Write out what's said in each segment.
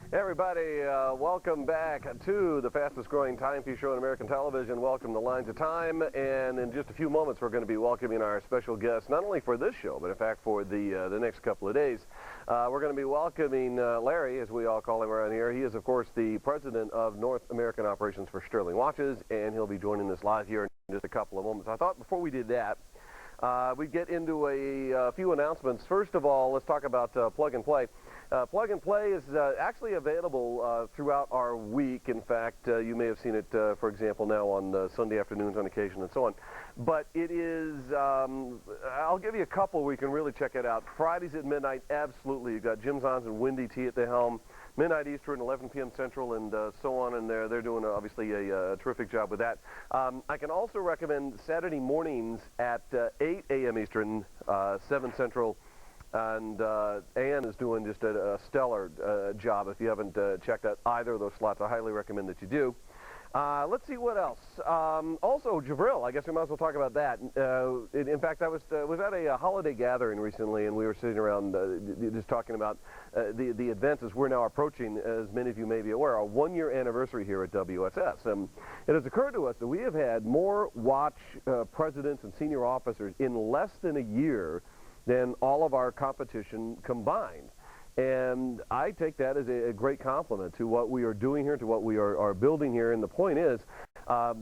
Hey everybody, welcome back to the fastest growing timepiece show in American television. Welcome to Lines of Time, and in just a few moments we're going to be welcoming our special guest, not only for this show, but in fact for the next couple of days. We're going to be welcoming Larry, as we all call him around here. He is, of course, the president of North American Operations for Stuhrling Watches, and he'll be joining us live here in just a couple of moments. I thought before we did that, we'd get into a few announcements. First of all, let's talk about Plug and Play. Plug and Play is actually available throughout our week. In fact, you may have seen it, for example, now on Sunday afternoons on occasion and so on. But it is, I'll give you a couple where you can really check it out. Fridays at midnight, absolutely. You've got Jim Zahns and Wendy T at the helm. Midnight Eastern, 11 p.m. Central, and so on, and they're doing obviously a terrific job with that. I can also recommend Saturday mornings at 8 a.m. Eastern, 7 Central, and Ann is doing just a stellar job. If you haven't checked out either of those slots, I highly recommend that you do. Let's see what else. Also, Javril, I guess we might as well talk about that. In fact, I was at a holiday gathering recently, and we were sitting around just talking about the events as we're now approaching, as many of you may be aware, our one-year anniversary here at WSS. It has occurred to us that we have had more watch presidents and senior officers in less than a year than all of our competition combined. And I take that as a great compliment to what we are doing here, to what we are building here. And the point is,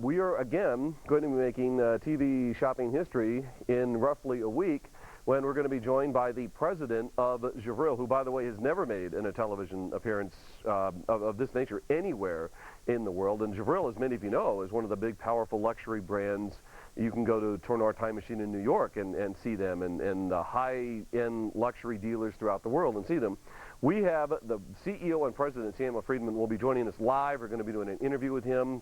we are, again, going to be making TV shopping history in roughly a week when we're going to be joined by the president of Javril, who, by the way, has never made a television appearance of this nature anywhere in the world. And Javril, as many of you know, is one of the big, powerful luxury brands. You can go to Tornar Time Machine in New York and see them, and high-end luxury dealers throughout the world and see them. We have the CEO and president, Samuel Friedman, will be joining us live. We're going to be doing an interview with him,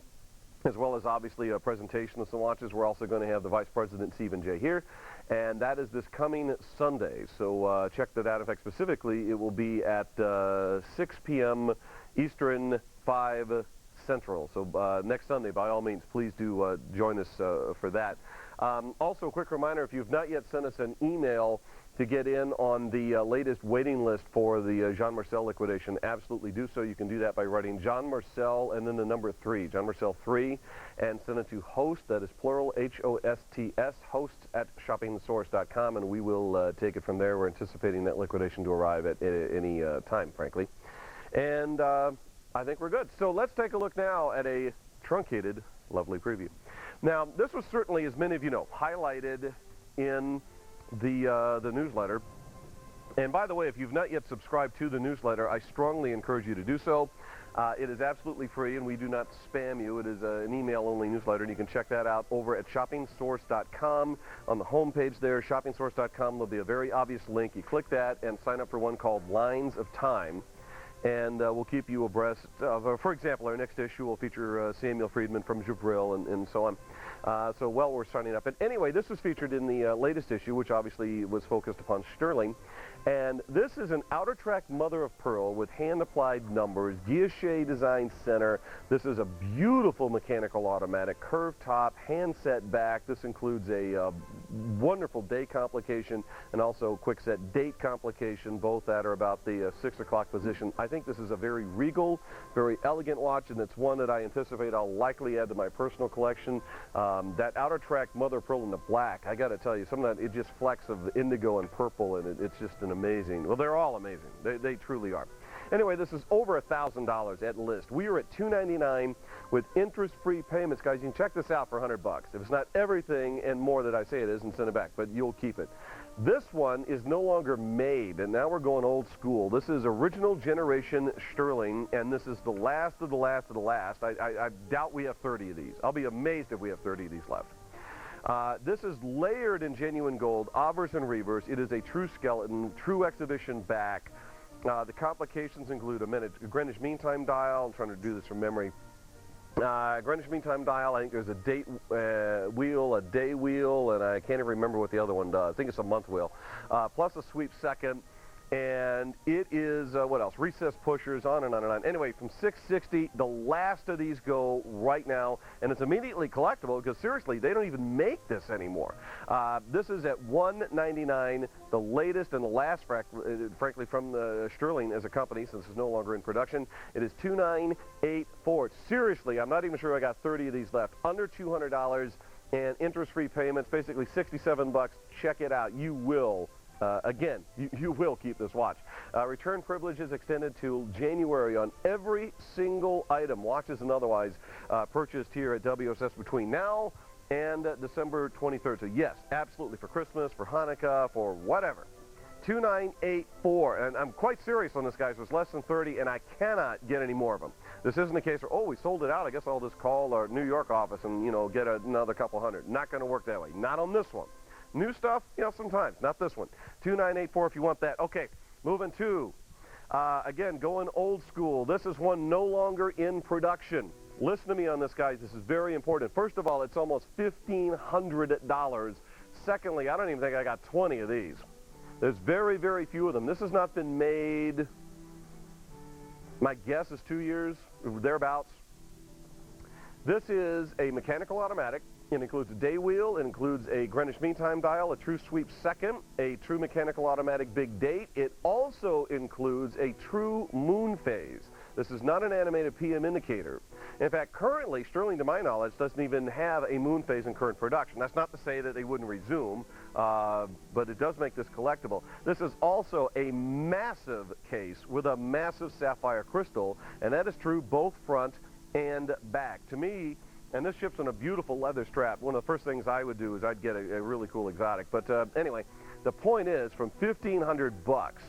as well as obviously a presentation of some watches. We're also going to have the Vice President, Stephen J. here, and that is this coming Sunday. So check that out. In fact, specifically, it will be at 6 p.m. Eastern, 5 Central. So next Sunday, by all means, please do join us for that. Also, a quick reminder, if you've not yet sent us an email to get in on the latest waiting list for the Jean Marcel liquidation, absolutely do so. You can do that by writing Jean Marcel and then the number 3, Jean Marcel 3, and send it to host, that is plural, H-O-S-T-S, host at shoppingsource.com, and we will take it from there. We're anticipating that liquidation to arrive at any time, frankly. And I think we're good. So let's take a look now at a truncated, lovely preview. Now, this was certainly, as many of you know, highlighted in the newsletter. And by the way, if you've not yet subscribed to the newsletter, I strongly encourage you to do so. It is absolutely free, and we do not spam you. It is an email-only newsletter, and you can check that out over at shoppingsource.com. On the homepage there, shoppingsource.com, there'll be a very obvious link. You click that and sign up for one called Lines of Time. And we'll keep you abreast of, for example, our next issue will feature Samuel Friedman from Javril and so on. So well worth signing up. But anyway, this was featured in the latest issue, which obviously was focused upon Stuhrling. And this is an outer track mother of pearl with hand-applied numbers, guilloche design center. This is a beautiful mechanical automatic, curved top, hand-set back. This includes a wonderful day complication and also quick set date complication, both that are about the 6 o'clock position. I think this is a very regal, very elegant watch, and it's one that I anticipate I'll likely add to my personal collection. That outer track mother of pearl in the black, I got to tell you, some of that, it just flecks of indigo and purple, and it's just an amazing, well, they're all amazing. They truly are. Anyway, this is over $1,000 at list. We are at $299 with interest-free payments. Guys, you can check this out for $100 bucks. If it's not everything and more that I say it is, and send it back, but you'll keep it. This one is no longer made, and now we're going old school. This is original generation Stuhrling, and this is the last of the last of the last. I doubt we have 30 of these. I'll be amazed if we have 30 of these left. This is layered in genuine gold, obverse and reverse. It is a true skeleton, true exhibition back. The complications include a Greenwich Mean Time dial. I'm trying to do this from memory. Greenwich Mean Time dial, I think there's a date wheel, a day wheel, and I can't even remember what the other one does. I think it's a month wheel. Plus a sweep second. And it is, what else? Recess pushers, on and on and on. Anyway, from $660, the last of these go right now, and it's immediately collectible because, seriously, they don't even make this anymore. This is at $199, the latest and the last, frankly, from the Stuhrling as a company, since it's no longer in production. It is $2,984. Seriously, I'm not even sure I got 30 of these left. Under $200 and interest-free payments, basically 67 bucks. Check it out. You will. Again, you will keep this watch. Return privileges extended to January on every single item, watches and otherwise, purchased here at WSS between now and December 23rd. So yes, absolutely, for Christmas, for Hanukkah, for whatever. $2,984, and I'm quite serious on this, guys. There's less than 30, and I cannot get any more of them. This isn't a case where, oh, we sold it out, I guess I'll just call our New York office and, you know, get another couple hundred. Not going to work that way. Not on this one. New stuff, you know, sometimes. Not this one. $2,984 if you want that. Okay, moving to, again, going old school. This is one no longer in production. Listen to me on this, guys. This is very important. First of all, it's almost $1,500. Secondly, I don't even think I got 20 of these. There's very, very few of them. This has not been made, my guess is 2 years, thereabouts. This is a mechanical automatic. It includes a day wheel, it includes a Greenwich Mean Time dial, a true sweep second, a true mechanical automatic big date. It also includes a true moon phase. This is not an animated PM indicator. In fact, currently, Stuhrling, to my knowledge, doesn't even have a moon phase in current production. That's not to say that they wouldn't resume, but it does make this collectible. This is also a massive case with a massive sapphire crystal, and that is true both front and back. To me, and this ships on a beautiful leather strap. One of the first things I would do is I'd get a really cool exotic. But anyway, the point is, from 1,500 bucks,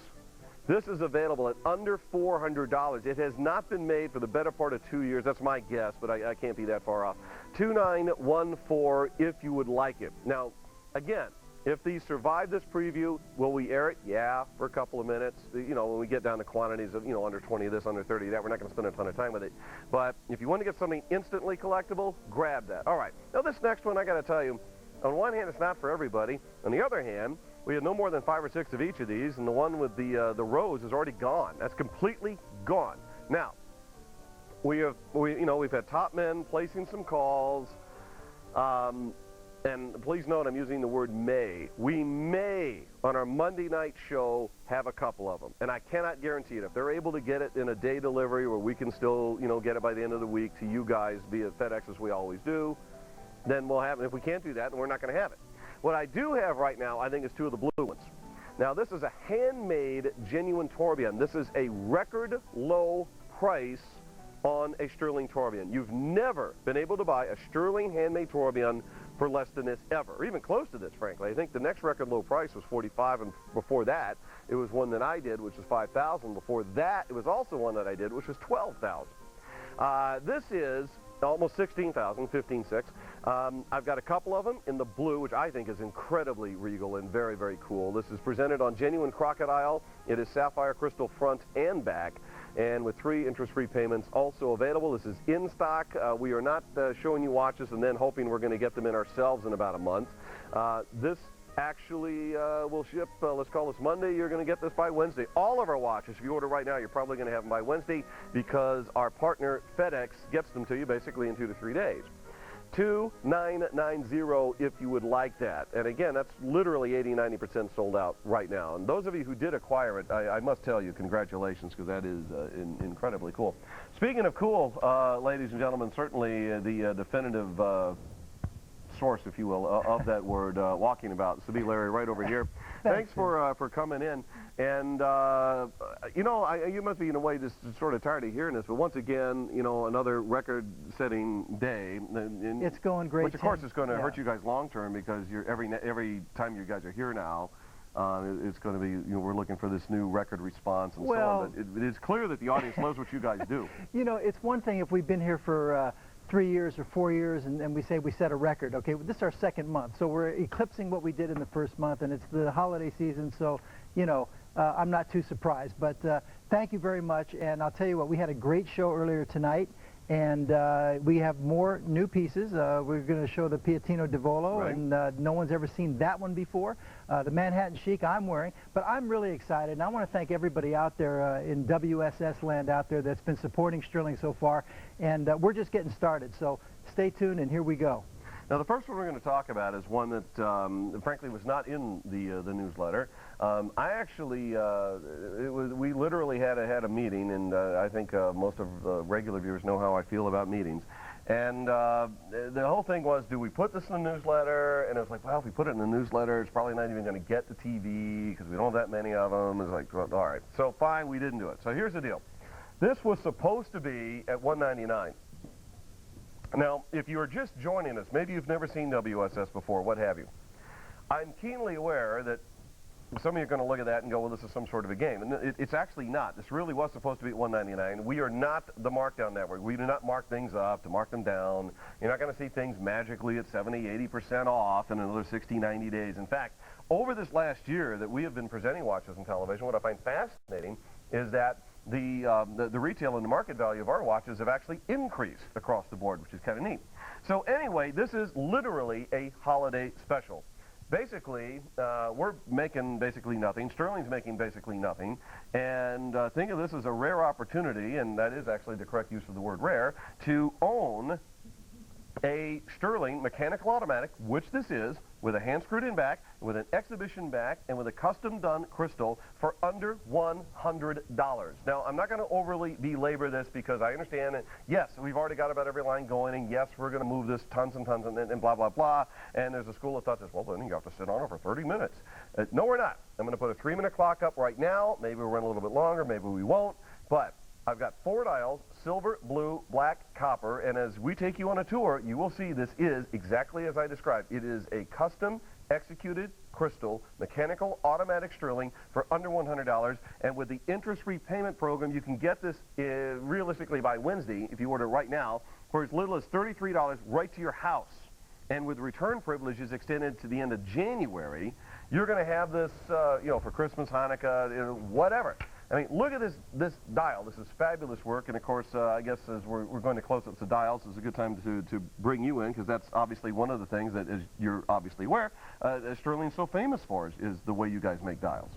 this is available at under $400. It has not been made for the better part of 2 years. That's my guess, but I can't be that far off. $2,914 if you would like it. Now, again, if these survive this preview, will we air it? Yeah, for a couple of minutes. You know, when we get down to quantities of, you know, under 20 of this, under 30 of that, we're not going to spend a ton of time with it. But if you want to get something instantly collectible, grab that. All right. Now, this next one, I got to tell you, on one hand, it's not for everybody. On the other hand, we have no more than 5 or 6 of each of these, and the one with the rose is already gone. That's completely gone. Now, we've had top men placing some calls. And please note, I'm using the word may. We may, on our Monday night show, have a couple of them. And I cannot guarantee it. If they're able to get it in a day delivery where we can still, you know, get it by the end of the week to you guys via FedEx as we always do, then we'll have it. If we can't do that, then we're not going to have it. What I do have right now, I think, is 2 of the blue ones. Now, this is a handmade genuine tourbillon. This is a record low price on a Stuhrling tourbillon. You've never been able to buy a Stuhrling handmade tourbillon for less than this ever, or even close to this, frankly. I think the next record low price was $45, and before that, it was one that I did, which was $5,000. Before that, it was also one that I did, which was $12,000. This is almost $16,000, $15,600. I've got a couple of them in the blue, which I think is incredibly regal and very, very cool. This is presented on genuine crocodile. It is sapphire crystal front and back, and with 3 interest-free payments also available. This is in stock. We are not showing you watches and then hoping we're going to get them in ourselves in about a month. This actually will ship, let's call this Monday. You're going to get this by Wednesday. All of our watches, if you order right now, you're probably going to have them by Wednesday because our partner FedEx gets them to you basically in 2 to 3 days. $2,990 if you would like that. And again, that's literally 80–90% sold out right now. And those of you who did acquire it, I must tell you, congratulations, because that is incredibly cool. Speaking of cool, ladies and gentlemen, certainly the definitive source, if you will, of that word, walking about. So be Larry right over here. Thanks for coming in. And, you know, you must be in a way just sort of tired of hearing this, but once again, you know, another record-setting day. And it's going great, which, of course, is going to hurt you guys long-term because every time you guys are here now, it's going to be, you know, we're looking for this new record response and so on. But it is clear that the audience loves what you guys do. You know, it's one thing if we've been here for 3 years or 4 years and we say we set a record. Okay, this is our 2nd month, so we're eclipsing what we did in the 1st month, and it's the holiday season, so, you know, I'm not too surprised. But thank you very much, and I'll tell you what, we had a great show earlier tonight, And we have more new pieces. We're going to show the Piatino di Volo, Right. and no one's ever seen that one before. The Manhattan Chic I'm wearing, but I'm really excited, and I want to thank everybody out there in WSS land out there that's been supporting Stuhrling so far, and we're just getting started, so stay tuned, and here we go. Now, the first one we're going to talk about is one that, frankly, was not in the newsletter. I actually, we literally had a meeting, and I think most of the regular viewers know how I feel about meetings. And the whole thing was, do we put this in the newsletter? And it was like, well, if we put it in the newsletter, it's probably not even going to get to TV because we don't have that many of them. It's like, well, all right. So fine, we didn't do it. So here's the deal. This was supposed to be at $1.99. Now, if you are just joining us, maybe you've never seen WSS before, what have you. I'm keenly aware that some of you are going to look at that and go, well, this is some sort of a game. And it's actually not. This really was supposed to be at $1.99. We are not the markdown network. We do not mark things up to mark them down. You're not going to see things magically at 70, 80% off in another 60, 90 days. In fact, over this last year that we have been presenting watches on television, what I find fascinating is that the retail and the market value of our watches have actually increased across the board, which is kind of neat. So anyway, this is literally a holiday special. Basically, we're making basically nothing. Stuhrling's making basically nothing. And think of this as a rare opportunity, and that is actually the correct use of the word rare, to own a Stuhrling mechanical automatic, which this is, with a hand-screwed-in back, with an exhibition back, and with a custom-done crystal for under $100. Now, I'm not going to overly belabor this because I understand that, yes, we've already got about every line going, and yes, we're going to move this tons and tons and blah, blah, blah. And there's a school of thought that says, well, then you have to sit on it for 30 minutes. No, we're not. I'm going to put a 3-minute clock up right now. Maybe we'll run a little bit longer. Maybe we won't. But I've got 4 dials, silver, blue, black, copper, and as we take you on a tour, you will see this is exactly as I described. It is a custom executed crystal mechanical automatic Stuhrling for under $100, and with the interest repayment program, you can get this realistically by Wednesday, if you order right now, for as little as $33 right to your house. And with return privileges extended to the end of January, you're going to have this, you know, for Christmas, Hanukkah, whatever. I mean, look at this dial. This is fabulous work, and of course, I guess as we're going to close up the dials, it's a good time to bring you in, because that's obviously one of the things that, as you're obviously aware, Stuhrling's so famous for is the way you guys make dials.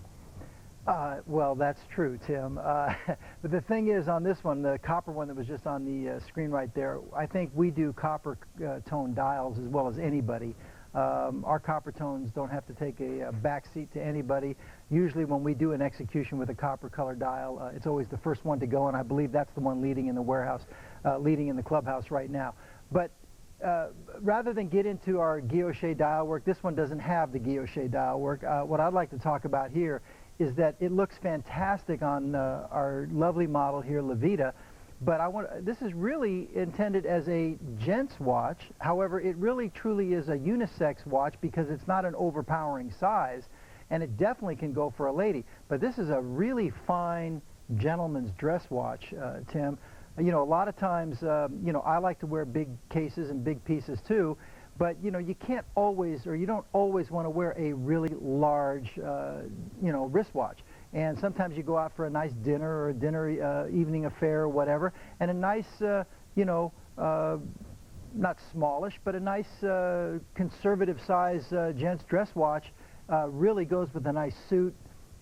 Well, that's true, Tim. But the thing is, on this one, the copper one that was just on the screen right there, I think we do copper tone dials as well as anybody. Our copper tones don't have to take a back seat to anybody. Usually when we do an execution with a copper color dial, it's always the first one to go, and I believe that's the one leading in the warehouse, leading in the clubhouse right now. But rather than get into our guilloche dial work, this one doesn't have the guilloche dial work. What I'd like to talk about here is that it looks fantastic on our lovely model here, Levita. But this is really intended as a gent's watch. However, it really truly is a unisex watch because it's not an overpowering size, and it definitely can go for a lady. But this is a really fine gentleman's dress watch, Tim. You know, a lot of times, you know, I like to wear big cases and big pieces too, but you know, you can't always, or you don't always want to wear a really large, you know, wristwatch. And sometimes you go out for a nice dinner or a dinner evening affair or whatever, and a nice, you know, not smallish, but a nice conservative size gent's dress watch really goes with a nice suit,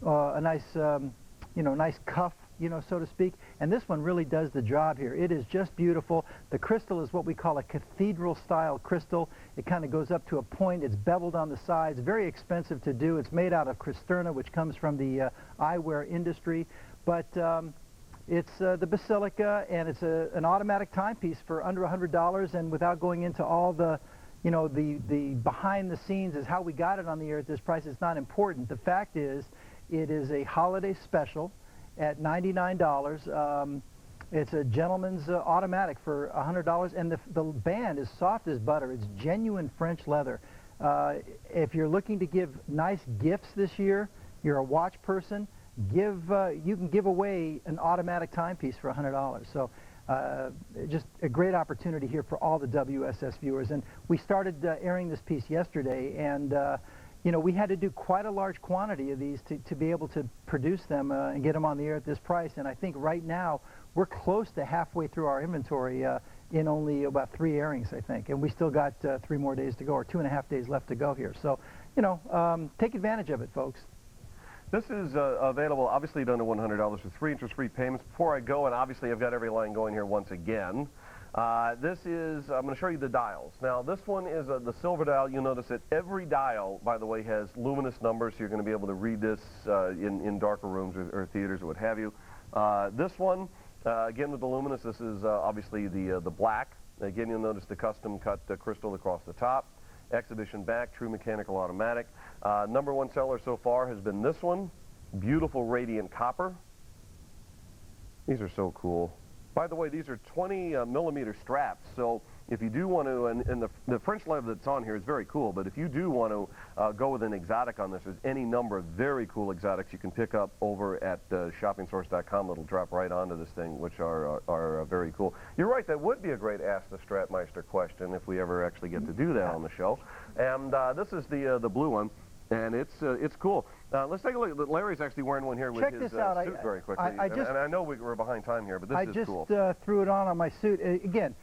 a nice, you know, nice cuff, you know, so to speak. And this one really does the job here. It is just beautiful. The crystal is what we call a cathedral style crystal. It kind of goes up to a point. It's beveled on the sides. Very expensive to do. It's made out of Cristerna, which comes from the eyewear industry. But it's the Basilica, and it's an automatic timepiece for under $100. And without going into all the, you know, the behind the scenes is how we got it on the air at this price, it's not important. The fact is, it is a holiday special at $99. It's a gentleman's automatic for $100, and the band is soft as butter. It's genuine French leather. If you're looking to give nice gifts this year, you're a watch person, you can give away an automatic timepiece for $100. So just a great opportunity here for all the WSS viewers. And we started airing this piece yesterday, and you know, we had to do quite a large quantity of these to be able to produce them and get them on the air at this price. And I think right now we're close to halfway through our inventory in only about 3 airings, I think. And we still got 3 more days to go, or 2.5 days left to go here. So, you know, take advantage of it, folks. This is available, obviously, at under $100 with 3 interest-free payments. Before I go, and obviously I've got every line going here once again, this is, I'm going to show you the dials. Now, this one is the silver dial. You'll notice that every dial, by the way, has luminous numbers, so you're going to be able to read this in darker rooms or theaters or what have you. This one, again, with the luminous, this is obviously the black. Again, you'll notice the custom-cut crystal across the top. Exhibition back, true mechanical automatic. #1 seller so far has been this one, beautiful radiant copper. These are so cool. By the way, these are 20 millimeter straps, so if you do want to, and the French leather that's on here is very cool, but if you do want to go with an exotic on this, there's any number of very cool exotics you can pick up over at shoppingsource.com that'll drop right onto this thing, which are very cool. You're right, that would be a great Ask the Stratmeister question if we ever actually get to do that on the show. And this is the blue one. And it's cool. Let's take a look. Larry's actually wearing one here with his suit very quickly. And I know we're behind time here, but this is cool. I just threw it on my suit. Again,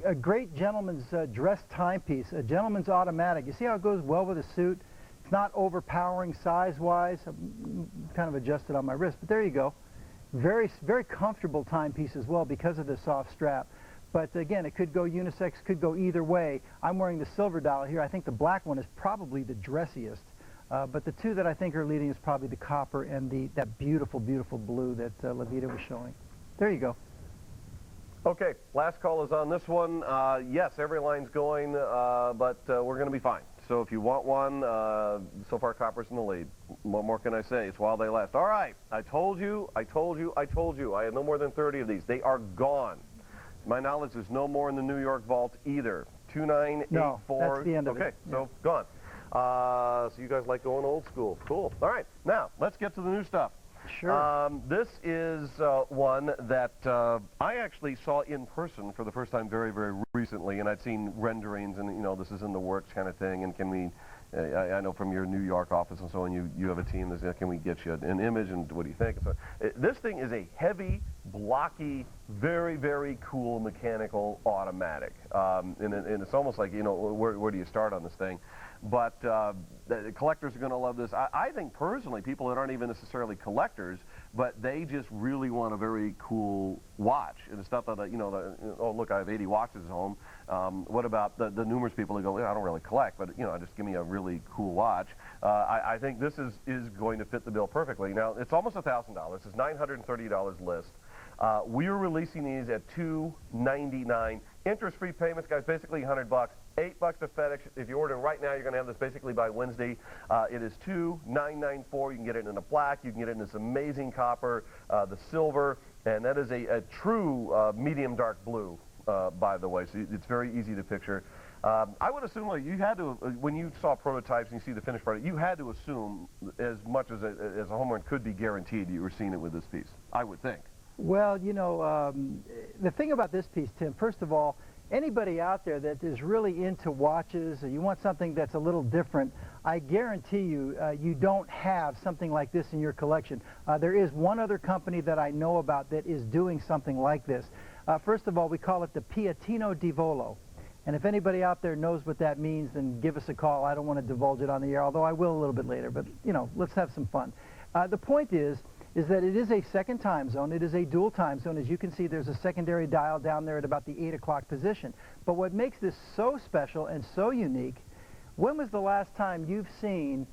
a great gentleman's dress timepiece, a gentleman's automatic. You see how it goes well with a suit? It's not overpowering size-wise. I'm kind of adjusted on my wrist, but there you go. Very, very comfortable timepiece as well because of the soft strap. But again, it could go unisex, could go either way. I'm wearing the silver dial here. I think the black one is probably the dressiest. But the two that I think are leading is probably the copper and that beautiful, beautiful blue that Levita was showing. There you go. Okay, last call is on this one. Yes, every line's going, but we're going to be fine. So if you want one, so far copper's in the lead. What more can I say? It's while they last. All right, I told you. I had no more than 30 of these. They are gone. To my knowledge, there's no more in the New York vault either. 2984. No, that's the end of it. Okay, so gone. So you guys like going old school. Cool. All right, now let's get to the new stuff. Sure. This is one that I actually saw in person for the first time very, very recently, and I'd seen renderings, and you know, this is in the works kind of thing. And can we? I know from your New York office and so on, you have a team that says, can we get you an image, and what do you think? So, this thing is a heavy, blocky, very, very cool mechanical automatic, and it's almost like, you know, where do you start on this thing? But the collectors are going to love this. I think personally, people that aren't even necessarily collectors, but they just really want a very cool watch. And it's not that, you know, oh, look, I have 80 watches at home. What about the numerous people that go, I don't really collect, but, you know, just give me a really cool watch. I think this is going to fit the bill perfectly. Now, it's almost $1,000. It's $930 list. We are releasing these at $299. Interest-free payments, guys, basically $100. $8 to FedEx. If you order right now, you're going to have this basically by Wednesday. It is $2,994. You can get it in a black. You can get it in this amazing copper, the silver, and that is a true medium dark blue, by the way. So it's very easy to picture. I would assume, like, you had to, when you saw prototypes and you see the finished product, you had to assume as much as a home run could be guaranteed you were seeing it with this piece, I would think. Well, you know, the thing about this piece, Tim, first of all, anybody out there that is really into watches, or you want something that's a little different, I guarantee you, you don't have something like this in your collection. There is one other company that I know about that is doing something like this. First of all, we call it the Piattino di Volo. And if anybody out there knows what that means, then give us a call. I don't want to divulge it on the air, although I will a little bit later. But, you know, let's have some fun. The point is that it is a second time zone. It is a dual time zone. As you can see, there's a secondary dial down there at about the 8 o'clock position. But what makes this so special and so unique, when was the last time you've seen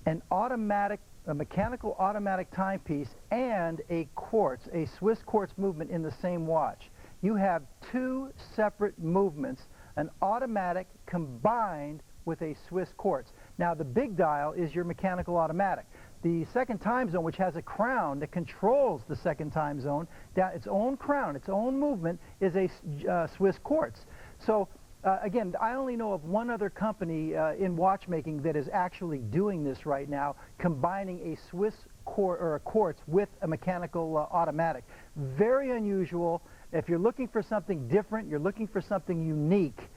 an automatic, a mechanical automatic timepiece and a quartz, a Swiss quartz movement in the same watch? You have two separate movements, an automatic combined with a Swiss quartz. Now, the big dial is your mechanical automatic. The second time zone, which has a crown that controls the second time zone, its own crown, its own movement, is a Swiss quartz. So, again, I only know of one other company in watchmaking that is actually doing this right now, combining a Swiss quartz with a mechanical automatic. Very unusual. If you're looking for something different, you're looking for something unique,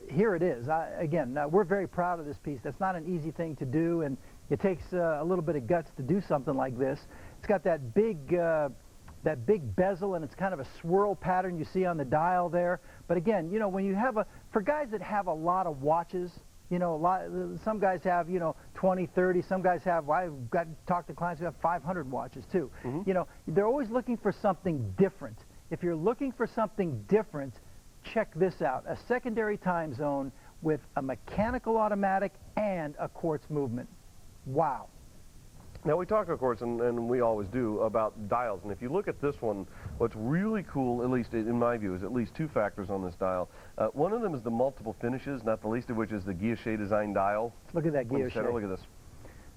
Here it is. Again, we're very proud of this piece. That's not an easy thing to do, and it takes a little bit of guts to do something like this. It's got that big bezel, and it's kind of a swirl pattern you see on the dial there. But again, you know, when you have for guys that have a lot of watches, you know, some guys have, you know, 20, 30, some guys have, I've got to talk to clients who have 500 watches too. You know, they're always looking for something different. If you're looking for something different, check this out. A secondary time zone with a mechanical automatic and a quartz movement. Wow. Now we talk, of course, and we always do, about dials. And if you look at this one, what's really cool, at least in my view, is at least two factors on this dial. One of them is the multiple finishes, not the least of which is the guilloche design dial. Look at that guilloche. Look at this.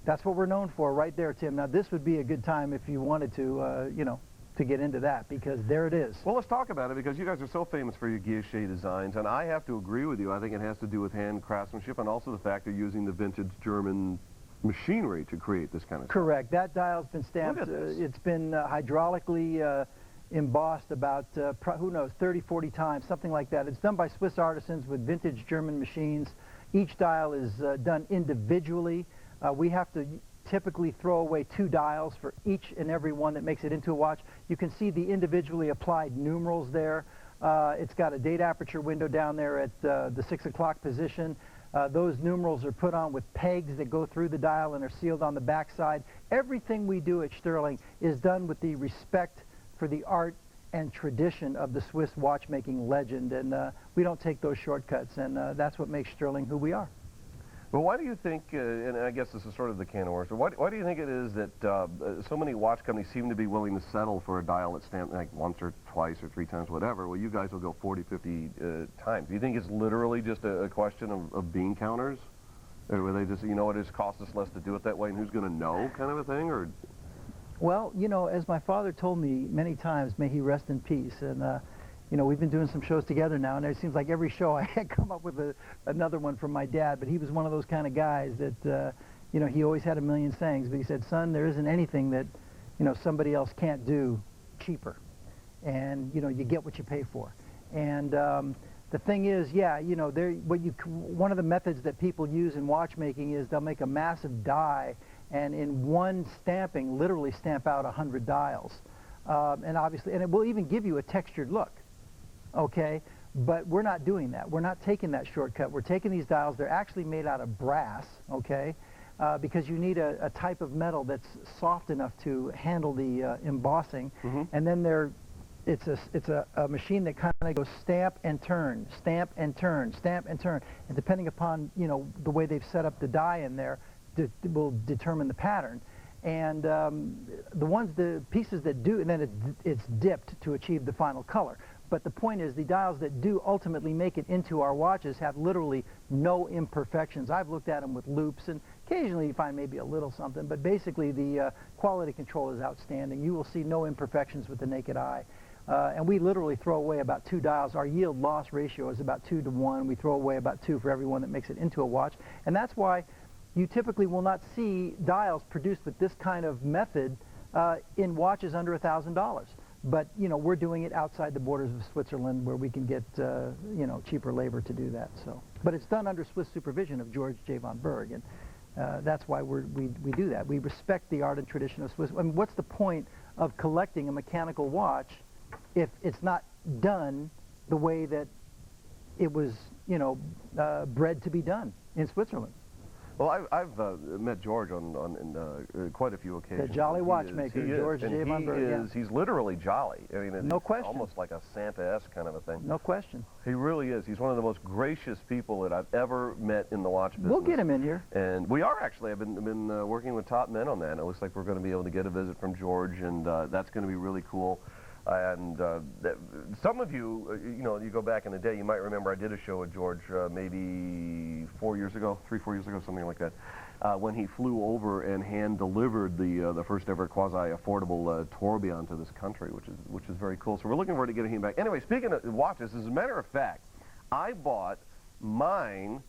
That's what we're known for right there, Tim. Now this would be a good time if you wanted to, you know, to get into that, because there it is. Well, let's talk about it, because you guys are so famous for your guilloche designs, and I have to agree with you. I think it has to do with hand craftsmanship and also the fact they're using the vintage German machinery to create this kind of stuff. Correct. That dial's been stamped. It's been hydraulically embossed about, who knows, 30, 40 times, something like that. It's done by Swiss artisans with vintage German machines. Each dial is done individually. We have to typically throw away 2 dials for each and every one that makes it into a watch. You can see the individually applied numerals there. It's got a date aperture window down there at the 6 o'clock position. Those numerals are put on with pegs that go through the dial and are sealed on the backside. Everything we do at Stuhrling is done with the respect for the art and tradition of the Swiss watchmaking legend, and we don't take those shortcuts, and that's what makes Stuhrling who we are. Well, why do you think, and I guess this is sort of the can of worms, but why do you think it is that so many watch companies seem to be willing to settle for a dial that's stamped like once or twice or 3 times, whatever? Well, you guys will go 40, 50 times. Do you think it's literally just a question of bean counters? Or were they just, you know, it just costs us less to do it that way, and who's going to know, kind of a thing? Or? Well, you know, as my father told me many times, may he rest in peace, and you know, we've been doing some shows together now, and it seems like every show I come up with another one from my dad, but he was one of those kind of guys that, you know, he always had a million sayings, but he said, son, there isn't anything that, you know, somebody else can't do cheaper. And, you know, you get what you pay for. And the thing is, yeah, you know, one of the methods that people use in watchmaking is they'll make a massive die, and in one stamping, literally stamp out 100 dials. And obviously, and it will even give you a textured look. Okay, but we're not doing that. We're not taking that shortcut. We're taking these dials. They're actually made out of brass, okay, because you need a type of metal that's soft enough to handle the embossing. And then it's a machine that kind of goes stamp and turn, stamp and turn, stamp and turn. And depending upon, you know, the way they've set up the die in there, will determine the pattern. And the pieces that do, and then it's dipped to achieve the final color. But the point is, the dials that do ultimately make it into our watches have literally no imperfections. I've looked at them with loops, and occasionally you find maybe a little something, but basically the quality control is outstanding. You will see no imperfections with the naked eye. And we literally throw away about 2 dials. Our yield loss ratio is about 2 to 1. We throw away about 2 for every one that makes it into a watch. And that's why you typically will not see dials produced with this kind of method in watches under $1,000. But, you know, we're doing it outside the borders of Switzerland, where we can get, you know, cheaper labor to do that. So, but it's done under Swiss supervision of George J. von Berg, and that's why we do that. We respect the art and tradition of Swiss. I mean, what's the point of collecting a mechanical watch if it's not done the way that it was, you know, bred to be done in Switzerland? Well, I've met George on quite a few occasions. The jolly watchmaker, George J. von Berg. He's literally jolly. I mean, no it's question. Almost like a Santa-esque kind of a thing. No question. He really is. He's one of the most gracious people that I've ever met in the watch business. We'll get him in here. And we are actually. I've been working with top men on that. And it looks like we're going to be able to get a visit from George, and that's going to be really cool. And some of you, you know, you go back in the day, you might remember I did a show with George maybe 4 years ago, 3, 4 years ago, something like that, when he flew over and hand-delivered the first ever quasi-affordable tourbillon to this country, which is very cool. So we're looking forward to getting him back. Anyway, speaking of watches, as a matter of fact, I bought mine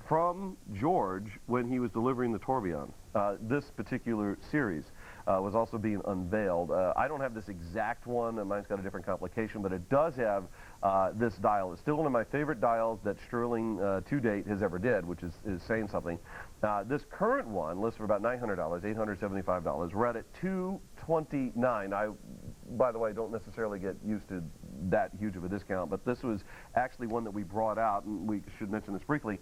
from George when he was delivering the tourbillon, this particular series. was also being unveiled. I don't have this exact one, and mine's got a different complication, but it does have this dial. It's still one of my favorite dials that Stuhrling to date has ever did, which is saying something. This current one lists for about $900, $875. We're at $229. I, by the way, don't necessarily get used to that huge of a discount, but this was actually one that we brought out, and we should mention this briefly.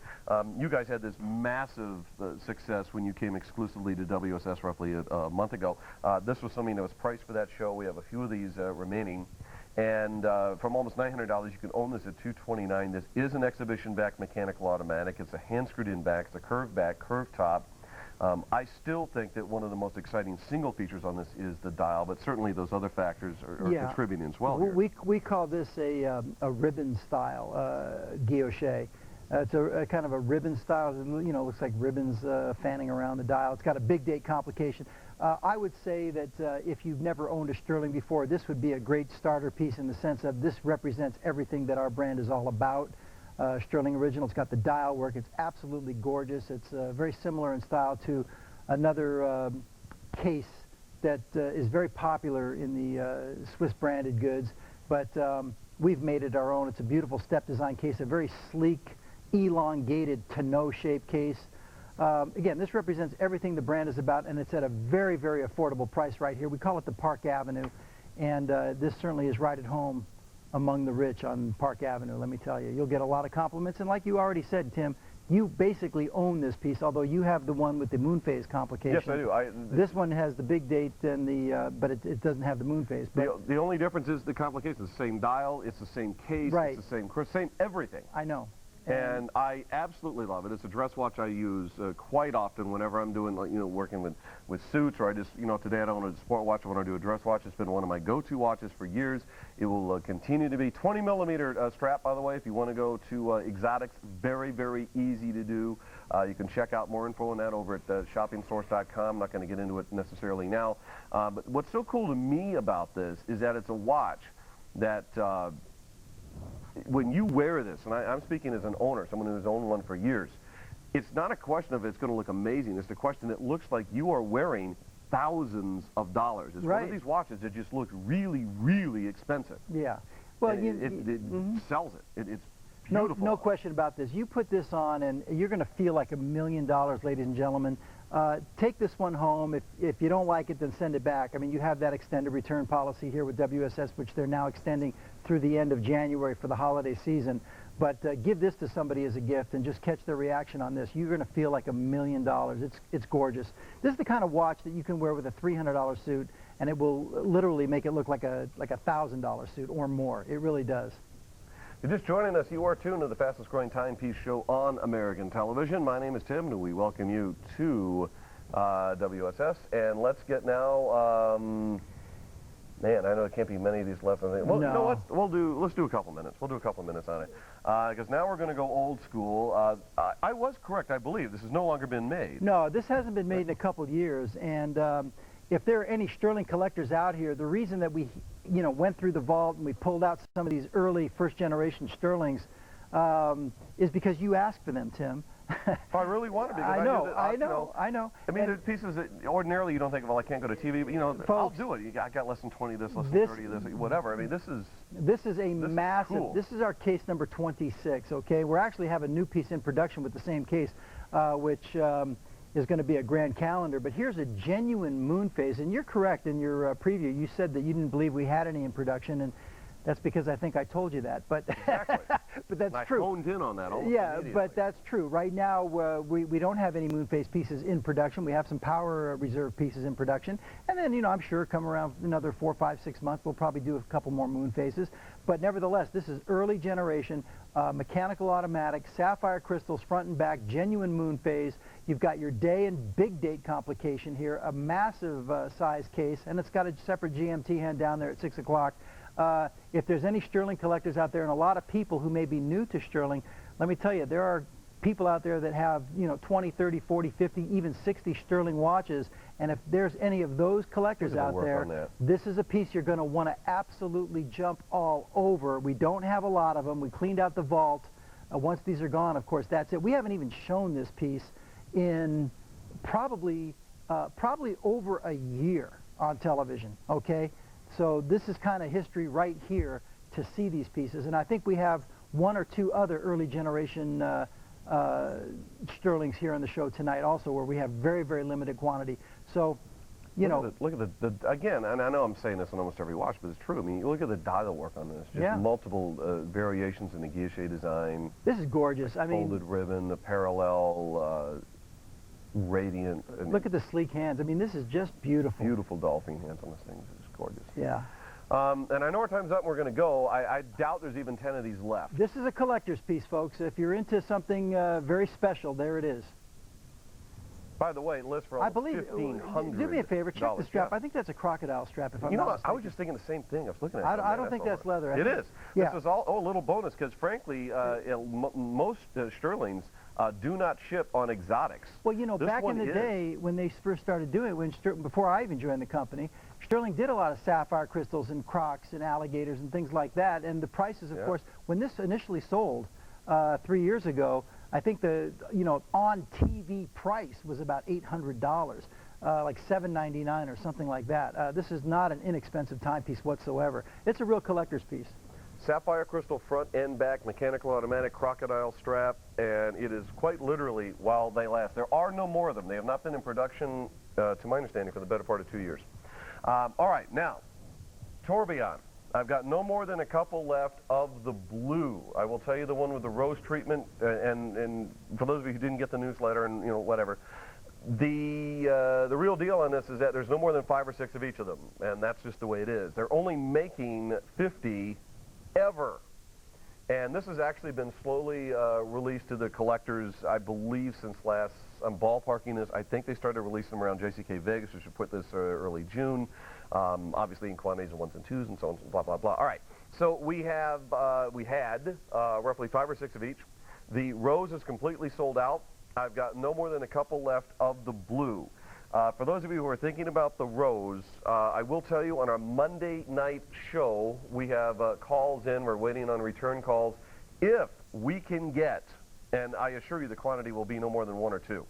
You guys had this massive success when you came exclusively to WSS roughly a month ago. This was something that was priced for that show. We have a few of these remaining. And from almost $900, you can own this at $229. This is an exhibition-back mechanical automatic. It's a hand-screwed-in back. It's a curved back, curved top. I still think that one of the most exciting single features on this is the dial, but certainly those other factors are contributing as well here. We call this a ribbon style guilloche. It's a kind of a ribbon style. You know, looks like ribbons fanning around the dial. It's got a big date complication. I would say that if you've never owned a Stuhrling before, this would be a great starter piece in the sense of this represents everything that our brand is all about. Stuhrling Original. It's got the dial work. It's absolutely gorgeous. It's very similar in style to another case that is very popular in the Swiss branded goods, but we've made it our own. It's a beautiful step design case, a very sleek, elongated tonneau shaped case. Again, this represents everything the brand is about, and it's at a very, very affordable price right here. We call it the Park Avenue, and this certainly is right at home among the rich on Park Avenue, let me tell you. You'll get a lot of compliments, and like you already said, Tim, you basically own this piece, although you have the one with the moon phase complication. Yes, I do. This one has the big date, and but it doesn't have the moon phase. But the only difference is the complication. It's the same dial, it's the same case, right. It's the same everything. I know. And I absolutely love it. It's a dress watch I use quite often whenever I'm doing, like, working with suits, or I just, today I don't want a sport watch, I want to do a dress watch. It's been one of my go-to watches for years. It will continue to be 20 millimeter strap, by the way, if you want to go to exotics. Very, very easy to do. You can check out more info on that over at shoppingsource.com. I'm not going to get into it necessarily now. But what's so cool to me about this is that it's a watch that when you wear this, and I'm speaking as an owner, someone who's owned one for years, it's not a question of it's going to look amazing. It's the question that looks like you are wearing thousands of dollars. It's one of these watches that just looks really, really expensive. Yeah. Well, it sells it. It's beautiful. No question about this. You put this on, and you're going to feel like $1 million, ladies and gentlemen. Take this one home. If you don't like it, then send it back. I mean, you have that extended return policy here with WSS, which they're now extending through the end of January for the holiday season. But give this to somebody as a gift and just catch their reaction on this. You're going to feel like $1 million. It's gorgeous. This is the kind of watch that you can wear with a $300 suit, and it will literally make it look like a $1,000 suit or more. It really does. If you're just joining us, you are tuned to the fastest growing timepiece show on American television. My name is Tim, and we welcome you to WSS. And let's get now, man, I know there can't be many of these left. Well, no. You know what? Let's do a couple minutes. We'll do a couple minutes on it. Because now we're going to go old school. I was correct, I believe. This has no longer been made. No, this hasn't been made in a couple of years. And if there are any Stuhrling collectors out here, the reason that we went through the vault and we pulled out some of these early first-generation Stuhrlings is because you asked for them, Tim. I really wanted to. I know. I mean, there's pieces that ordinarily you don't think, well, I can't go to TV, but folks, I'll do it. I got less than 20 of this, less than 30 of this, whatever. I mean, this is massive. Cool. This is our case number 26. Okay, we're actually have a new piece in production with the same case, which is going to be a grand calendar. But here's a genuine moon phase, and you're correct in your preview. You said that you didn't believe we had any in production, and that's because I think I told you that. But exactly. but that's and true. I honed in on that almost immediately. But that's true. Right now, we don't have any moon phase pieces in production. We have some power reserve pieces in production, and then I'm sure come around another 4, 5, 6 months, we'll probably do a couple more moon phases. But nevertheless, this is early generation, mechanical automatic, sapphire crystals front and back, genuine moon phase. You've got your day and big date complication here, a massive size case, and it's got a separate GMT hand down there at 6 o'clock. If there's any Stuhrling collectors out there, and a lot of people who may be new to Stuhrling, let me tell you, there are people out there that have 20, 30, 40, 50, even 60 Stuhrling watches, and if there's any of those collectors out there, this is a piece you're going to want to absolutely jump all over. We don't have a lot of them. We cleaned out the vault. Once these are gone, of course, that's it. We haven't even shown this piece in probably probably over a year on television, okay? So this is kind of history right here to see these pieces. And I think we have one or two other early generation Stuhrlings here on the show tonight also, where we have very, very limited quantity. So, you know. Look at the again, and I know I'm saying this on almost every watch, but it's true. I mean, you look at the dial work on this, just multiple variations in the guilloche design. This is gorgeous. I mean, folded ribbon, the parallel radiant. Look at the sleek hands. I mean, this is just beautiful. Beautiful dolphin hands on this thing. It's gorgeous. Yeah. And I know our time's up and we're going to go. I doubt there's even 10 of these left. This is a collector's piece, folks. If you're into something very special, there it is. By the way, it lists for almost $1,500. Do me a favor, check the strap. Yeah. I think that's a crocodile strap, if I'm not You know what? mistaken. I was just thinking the same thing. I was looking at it. I don't think that's leather. It is. Yeah. This is all a little bonus because, frankly, most Stuhrlings do not ship on exotics. Well, you know, back in the day when they first started doing it, before I even joined the company, Stuhrling did a lot of sapphire crystals and crocs and alligators and things like that. And the prices, of course, when this initially sold 3 years ago, I think the on TV price was about $800, like $7.99 or something like that. This is not an inexpensive timepiece whatsoever. It's a real collector's piece. Sapphire crystal front and back, mechanical automatic crocodile strap, and it is quite literally while they last. There are no more of them. They have not been in production, to my understanding, for the better part of 2 years. All right, now, tourbillon. I've got no more than a couple left of the blue. I will tell you the one with the rose treatment, and for those of you who didn't get the newsletter and whatever, the real deal on this is that there's no more than 5 or 6 of each of them, and that's just the way it is. They're only making 50 ever. And this has actually been slowly released to the collectors, I believe, since last, I'm ballparking this, I think they started releasing them around JCK Vegas, which should put this early June, obviously in quantities of 1s and 2s and so on, blah, blah, blah. All right, so we had roughly 5 or 6 of each. The rose is completely sold out. I've got no more than a couple left of the blue. For those of you who are thinking about the rose, I will tell you on our Monday night show, we have calls in. We're waiting on return calls. If we can get, and I assure you the quantity will be no more than 1 or 2,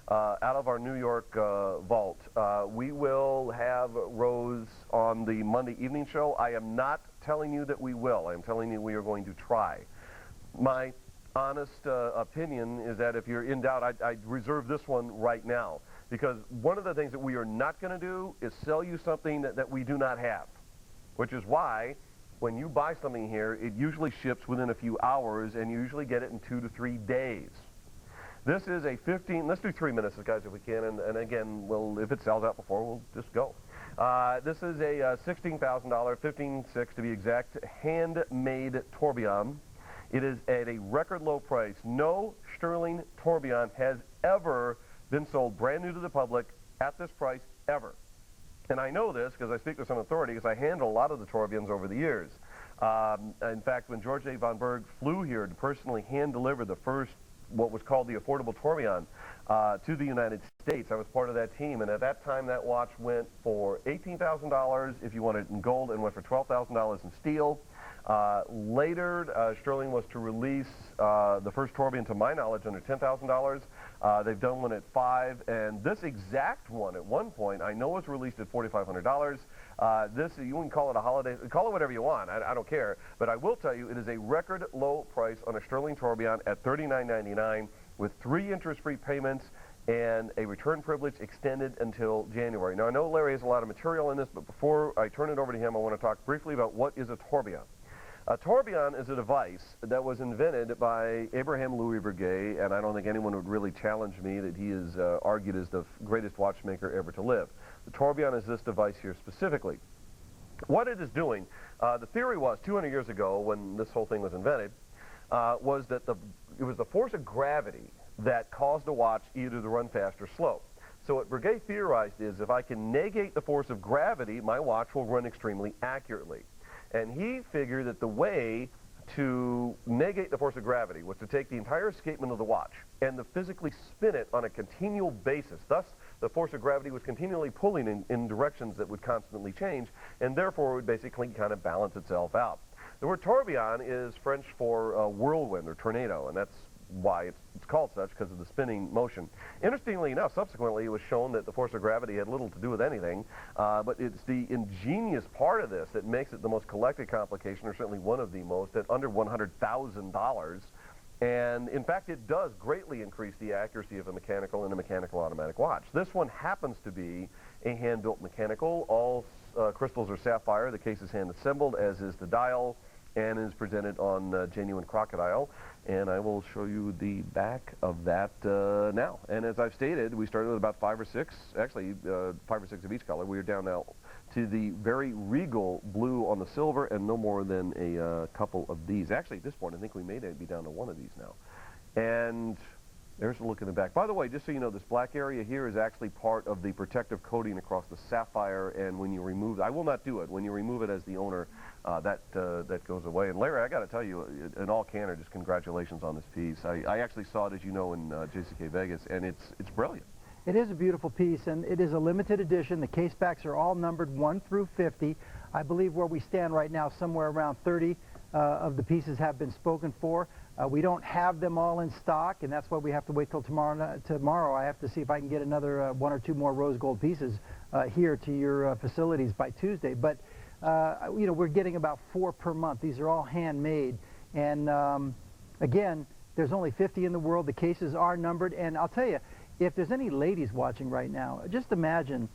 out of our New York vault, we will have rose on the Monday evening show. I am not telling you that we will. I am telling you we are going to try. My honest opinion is that if you're in doubt, I'd reserve this one right now. Because one of the things that we are not going to do is sell you something that we do not have, which is why when you buy something here, it usually ships within a few hours, and you usually get it in 2 to 3 days. This is a 15, let's do 3 minutes, guys, if we can, and again, if it sells out before, we'll just go. This is a $16,000, $15,600 to be exact, handmade tourbillon. It is at a record low price. No Stuhrling tourbillon has ever been sold brand new to the public at this price ever. And I know this because I speak with some authority because I handle a lot of the tourbillons over the years. In fact, when George A. von Berg flew here to personally hand deliver the first, what was called the affordable tourbillon to the United States, I was part of that team. And at that time, that watch went for $18,000 if you wanted it in gold, and went for $12,000 in steel. Later, Stuhrling was to release the first tourbillon, to my knowledge, under $10,000. They've done one at $5,000, and this exact one at one point I know was released at $4,500. This, you can call it a holiday, call it whatever you want, I don't care, but I will tell you it is a record low price on a Stuhrling tourbillon at $39.99 with 3 interest-free payments and a return privilege extended until January. Now, I know Larry has a lot of material in this, but before I turn it over to him, I want to talk briefly about what is a tourbillon. A tourbillon is a device that was invented by Abraham Louis Breguet, and I don't think anyone would really challenge me that he is argued as the greatest watchmaker ever to live. The tourbillon is this device here specifically. What it is doing, the theory was 200 years ago when this whole thing was invented, was that it was the force of gravity that caused a watch either to run fast or slow. So what Breguet theorized is if I can negate the force of gravity, my watch will run extremely accurately. And he figured that the way to negate the force of gravity was to take the entire escapement of the watch and to physically spin it on a continual basis. Thus, the force of gravity was continually pulling in directions that would constantly change, and therefore it would basically kind of balance itself out. The word tourbillon is French for whirlwind or tornado, and that's why it's called such, because of the spinning motion. Interestingly enough, subsequently it was shown that the force of gravity had little to do with anything, but it's the ingenious part of this that makes it the most collected complication, or certainly one of the most, at under $100,000. And in fact, it does greatly increase the accuracy of a mechanical and a mechanical automatic watch. This one happens to be a hand-built mechanical. All crystals are sapphire. The case is hand-assembled, as is the dial, and is presented on genuine crocodile. And I will show you the back of that now. And as I've stated, we started with about 5 or 6, actually 5 or 6 of each color. We are down now to the very regal blue on the silver, and no more than a couple of these. Actually, at this point, I think we may be down to 1 of these now. And there's a look in the back. By the way, just so you know, this black area here is actually part of the protective coating across the sapphire, and when you remove it, I will not do it, when you remove it as the owner, that goes away. And Larry, I got to tell you, in all candor, just congratulations on this piece. I actually saw it, as you know, in JCK Vegas, and it's brilliant. It is a beautiful piece, and it is a limited edition. The case backs are all numbered 1 through 50. I believe where we stand right now, somewhere around 30 of the pieces have been spoken for. We don't have them all in stock, and that's why we have to wait till tomorrow. I have to see if I can get another 1 or 2 more rose gold pieces here to your facilities by Tuesday. But you know, we're getting about 4 per month. These are all handmade, and again, there's only 50 in the world. The cases are numbered, and I'll tell you, if there's any ladies watching right now, just imagine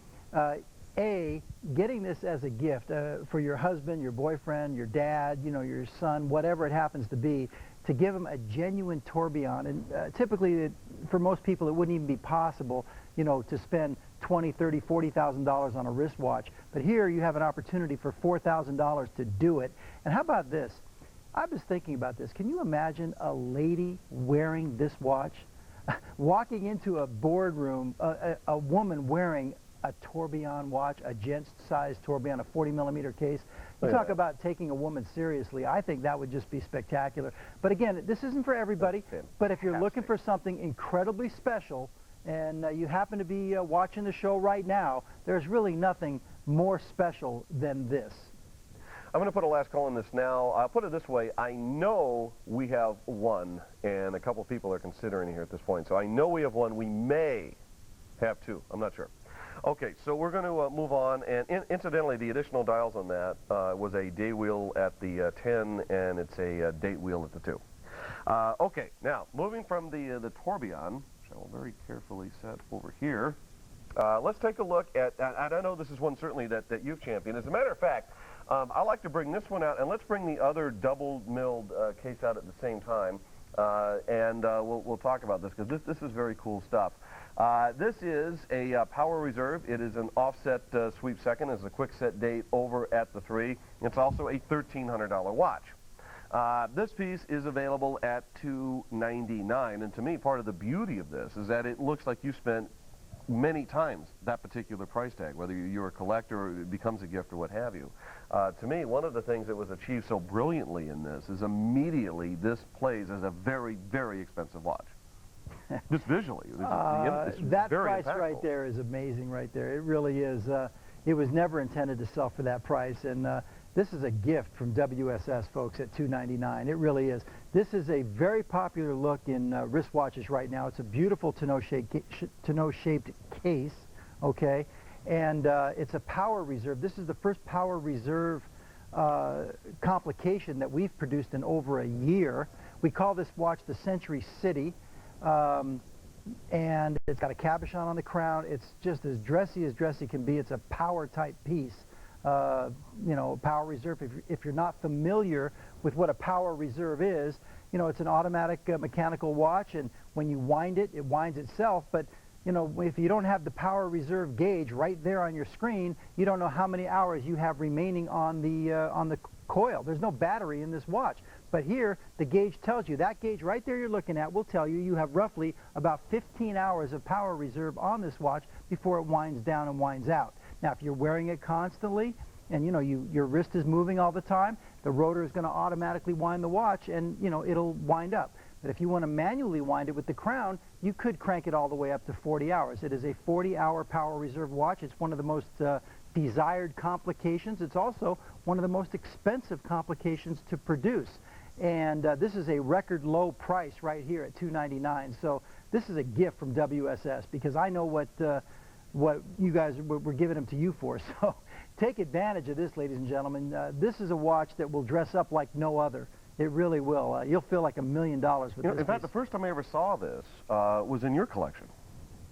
getting this as a gift for your husband, your boyfriend, your dad, you know, your son, whatever it happens to be, to give them a genuine tourbillon. And typically, for most people, it wouldn't even be possible, you know, to spend $20,000, $30,000, $40,000 on a wristwatch. But here you have an opportunity for $4,000 to do it. And how about this? I was thinking about this. Can you imagine a lady wearing this watch? Walking into a boardroom, a woman wearing a tourbillon watch, a gent-sized tourbillon, a 40-millimeter case. You talk about taking a woman seriously. I think that would just be spectacular. But again, this isn't for everybody. But if you're looking for something incredibly special, and you happen to be watching the show right now, there's really nothing more special than this. I'm going to put a last call on this now. I'll put it this way. I know we have 1, and a couple people are considering here at this point. So I know we have 1. We may have 2. I'm not sure. Okay, so we're going to move on. And incidentally, the additional dials on that was a day wheel at the 10, and it's a date wheel at the 2. Okay, now, moving from the tourbillon, which I will very carefully set over here, let's take a look at, and I know this is one certainly that you've championed. As a matter of fact, I like to bring this one out, and let's bring the other double-milled case out at the same time, and we'll talk about this, because this is very cool stuff. This is a power reserve. It is an offset sweep second. It's a quick set date over at the 3. It's also a $1,300 watch. This piece is available at $299, and to me, part of the beauty of this is that it looks like you spent many times that particular price tag, whether you're a collector or it becomes a gift or what have you. To me, one of the things that was achieved so brilliantly in this is immediately this plays as a very, very expensive watch. Just visually. That price right there is amazing right there. It really is. It was never intended to sell for that price, and this is a gift from WSS, folks, at $299. It really is. This is a very popular look in wristwatches right now. It's a beautiful tonneau-shaped case, okay? And it's a power reserve. This is the first power reserve complication that we've produced in over a year. We call this watch the Century City. And it's got a cabochon on the crown. It's just as dressy can be. It's a power type piece. You know, power reserve, if you're not familiar with what a power reserve is, you know, it's an automatic mechanical watch, and when you wind it, it winds itself. But you know, if you don't have the power reserve gauge right there on your screen, you don't know how many hours you have remaining on the coil. There's no battery in this watch. But here, the gauge tells you. That gauge right there you're looking at will tell you you have roughly about 15 hours of power reserve on this watch before it winds down and winds out. Now, if you're wearing it constantly, and you know your wrist is moving all the time, the rotor is going to automatically wind the watch, and you know it'll wind up. But if you want to manually wind it with the crown, you could crank it all the way up to 40 hours. It is a 40-hour power reserve watch. It's one of the most desired complications. It's also one of the most expensive complications to produce. And this is a record low price right here at $299. So this is a gift from WSS, because I know what you guys were giving them to you for. So take advantage of this, ladies and gentlemen. This is a watch that will dress up like no other. It really will. You'll feel like $1 million with this. In fact, the first time I ever saw this was in your collection.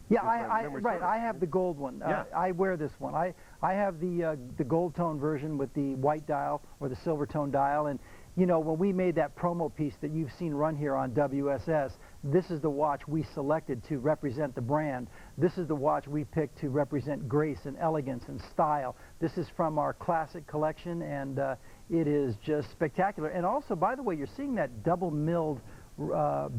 Yeah, I have the gold one. Yeah. I wear this one. I have the gold tone version with the white dial or the silver tone dial. And you know, when we made that promo piece that you've seen run here on WSS, this is the watch we selected to represent the brand. This is the watch we picked to represent grace and elegance and style. This is from our classic collection, and it is just spectacular. And also, by the way, you're seeing that double milled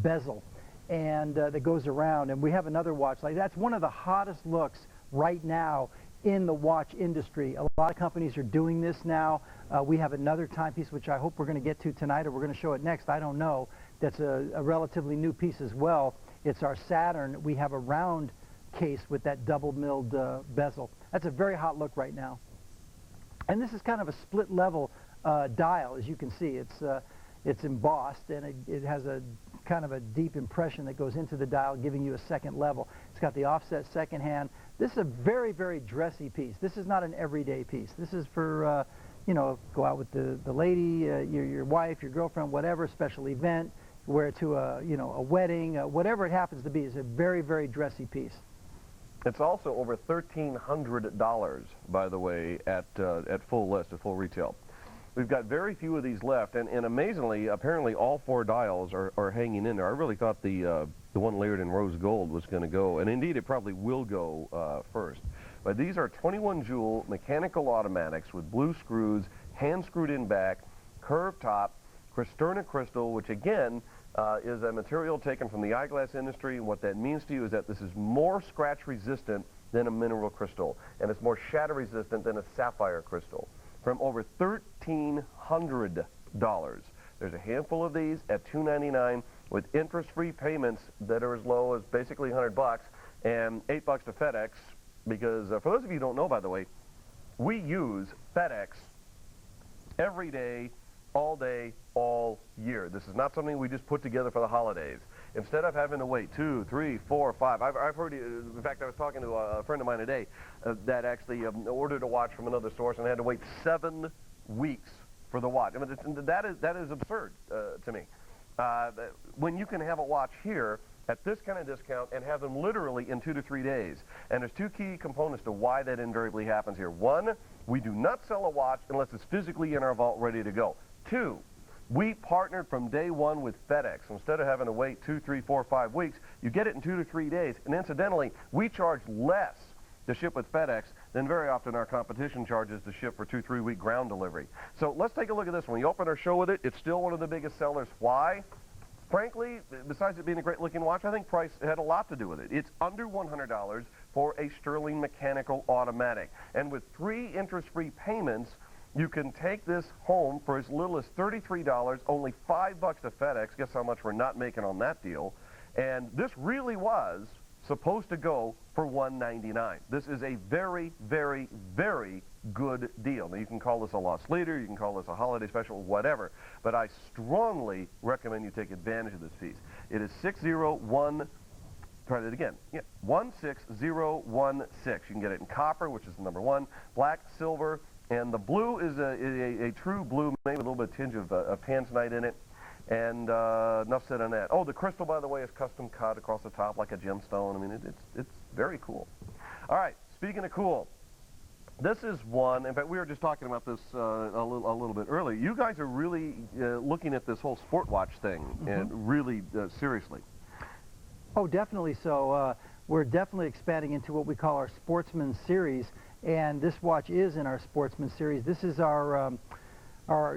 bezel and that goes around, and we have another watch like that's one of the hottest looks right now in the watch industry. A lot of companies are doing this now. We have another timepiece, which I hope we're going to get to tonight, or we're going to show it next, I don't know. That's a relatively new piece as well. It's our Saturn. We have a round case with that double milled bezel. That's a very hot look right now. And this is kind of a split level dial, as you can see. It's embossed, and it has a kind of a deep impression that goes into the dial, giving you a second level. It's got the offset second hand. This is a very, very dressy piece. This is not an everyday piece. This is for, you know, go out with the lady, your wife, your girlfriend, whatever, special event, wear it to a, you know, a wedding, whatever it happens to be. It's a very, very dressy piece. It's also over $1,300, by the way, at full list, at full retail. We've got very few of these left, and amazingly, apparently all 4 dials are hanging in there. I really thought the one layered in rose gold was going to go, and indeed it probably will go first. But these are 21 jewel mechanical automatics with blue screws, hand screwed in back, curved top, Cristerna crystal, which again is a material taken from the eyeglass industry. And what that means to you is that this is more scratch resistant than a mineral crystal, and it's more shatter resistant than a sapphire crystal. From over $1,300. There's a handful of these at $299 with interest-free payments that are as low as basically $100 and $8 to FedEx, because for those of you who don't know, by the way, we use FedEx every day, all year. This is not something we just put together for the holidays. Instead of having to wait 2, 3, 4, 5, I've heard, in fact, I was talking to a friend of mine today that actually ordered a watch from another source and had to wait 7 weeks for the watch. I mean, that is absurd to me. When you can have a watch here at this kind of discount and have them literally in 2 to 3 days. And there's 2 key components to why that invariably happens here. 1, we do not sell a watch unless it's physically in our vault ready to go. 2, we partnered from day 1 with FedEx. Instead of having to wait 2, 3, 4, 5 weeks, you get it in 2 to 3 days. And incidentally, we charge less to ship with FedEx than very often our competition charges to ship for 2, 3 week ground delivery. So let's take a look at this one. We opened our show with it. It's still one of the biggest sellers. Why? Frankly, besides it being a great looking watch, I think price had a lot to do with it. It's under $100 for a Stuhrling mechanical automatic. And with 3 interest-free payments, you can take this home for as little as $33, only $5 to FedEx. Guess how much we're not making on that deal. And this really was supposed to go for $199. This is a very, very, very good deal. Now, you can call this a loss leader, you can call this a holiday special, whatever, but I strongly recommend you take advantage of this piece. It is 601, try that again, yeah, 16016. You can get it in copper, which is the number 1, black, silver, and the blue is a true blue, maybe with a little bit of tinge of tanzanite in it. And enough said on that. Oh, the crystal, by the way, is custom cut across the top like a gemstone. I mean, it's very cool. All right, speaking of cool, this is one. In fact, we were just talking about this a little bit earlier. You guys are really looking at this whole sport watch thing and really seriously. Oh, definitely so. We're definitely expanding into what we call our Sportsman series, and this watch is in our Sportsman series. This is our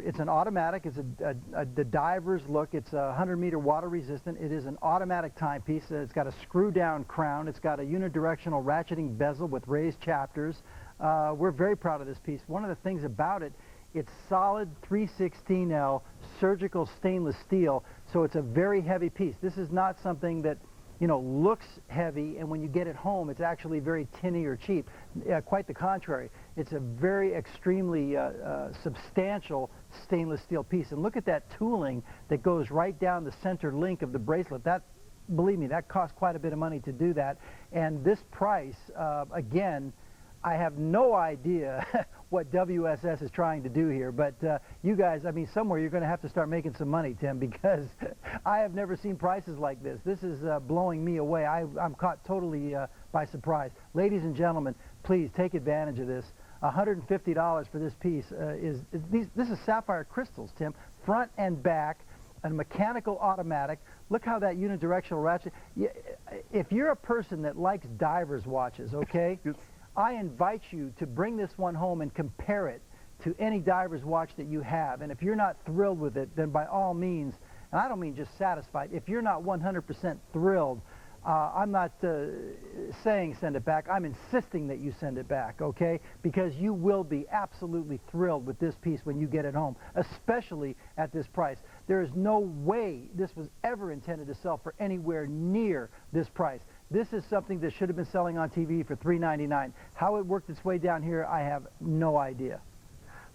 it's an automatic. It's the diver's look. It's 100-meter water resistant. It is an automatic timepiece. It's got a screw-down crown. It's got a unidirectional ratcheting bezel with raised chapters. We're very proud of this piece. One of the things about it, it's solid 316L surgical stainless steel, so it's a very heavy piece. This is not something that, looks heavy, and when you get it home, it's actually very tinny or cheap. Quite the contrary. It's a very extremely substantial stainless steel piece. And look at that tooling that goes right down the center link of the bracelet. That, believe me, that costs quite a bit of money to do that. And this price, again, I have no idea what WSS is trying to do here, but you guys, I mean, somewhere you're going to have to start making some money, Tim, because I have never seen prices like this. This is blowing me away. I'm caught totally by surprise. Ladies and gentlemen, please take advantage of this. $150 for this piece this is sapphire crystals, Tim, front and back, a mechanical automatic. Look how that unidirectional ratchet. If you're a person that likes diver's watches, okay, I invite you to bring this one home and compare it to any diver's watch that you have. And if you're not thrilled with it, then by all means, and I don't mean just satisfied, if you're not 100% thrilled, I'm not saying send it back. I'm insisting that you send it back, okay? Because you will be absolutely thrilled with this piece when you get it home, especially at this price. There is no way this was ever intended to sell for anywhere near this price. This is something that should have been selling on TV for $3.99. How it worked its way down here, I have no idea.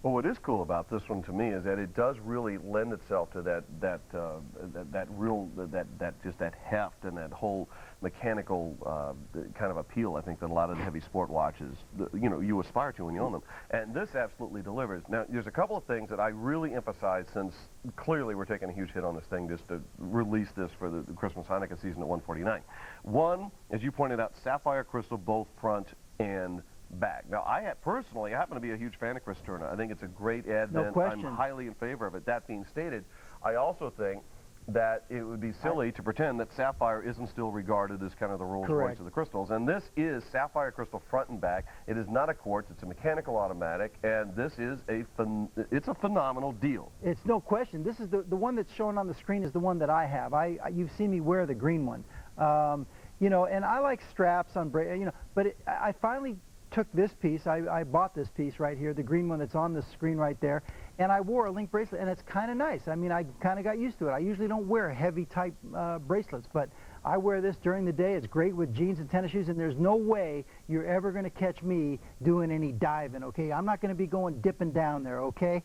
Well, what is cool about this one to me is that it does really lend itself to that heft and that whole mechanical kind of appeal. I think that a lot of the heavy sport watches, you aspire to when you own them, and this absolutely delivers. Now, there's a couple of things that I really emphasize, since clearly we're taking a huge hit on this thing just to release this for the Christmas Hanukkah season at $149. One, as you pointed out, sapphire crystal both front and back. Now, personally, I happen to be a huge fan of Chris Turner. I think it's a great advent. No question. I'm highly in favor of it. That being stated, I also think that it would be silly to pretend that sapphire isn't still regarded as kind of the Rolls Royce of the crystals. And this is sapphire crystal front and back. It is not a quartz. It's a mechanical automatic, and this is it's a phenomenal deal. It's no question. This is the one that's shown on the screen is the one that I have. You've seen me wear the green one. And I like straps on but I finally took this piece. I bought this piece right here, the green one that's on the screen right there, and I wore a link bracelet, and it's kind of nice. I mean, I kind of got used to it. I usually don't wear heavy type bracelets, but I wear this during the day. It's great with jeans and tennis shoes, and there's no way you're ever going to catch me doing any diving, okay? I'm not going to be going dipping down there, okay?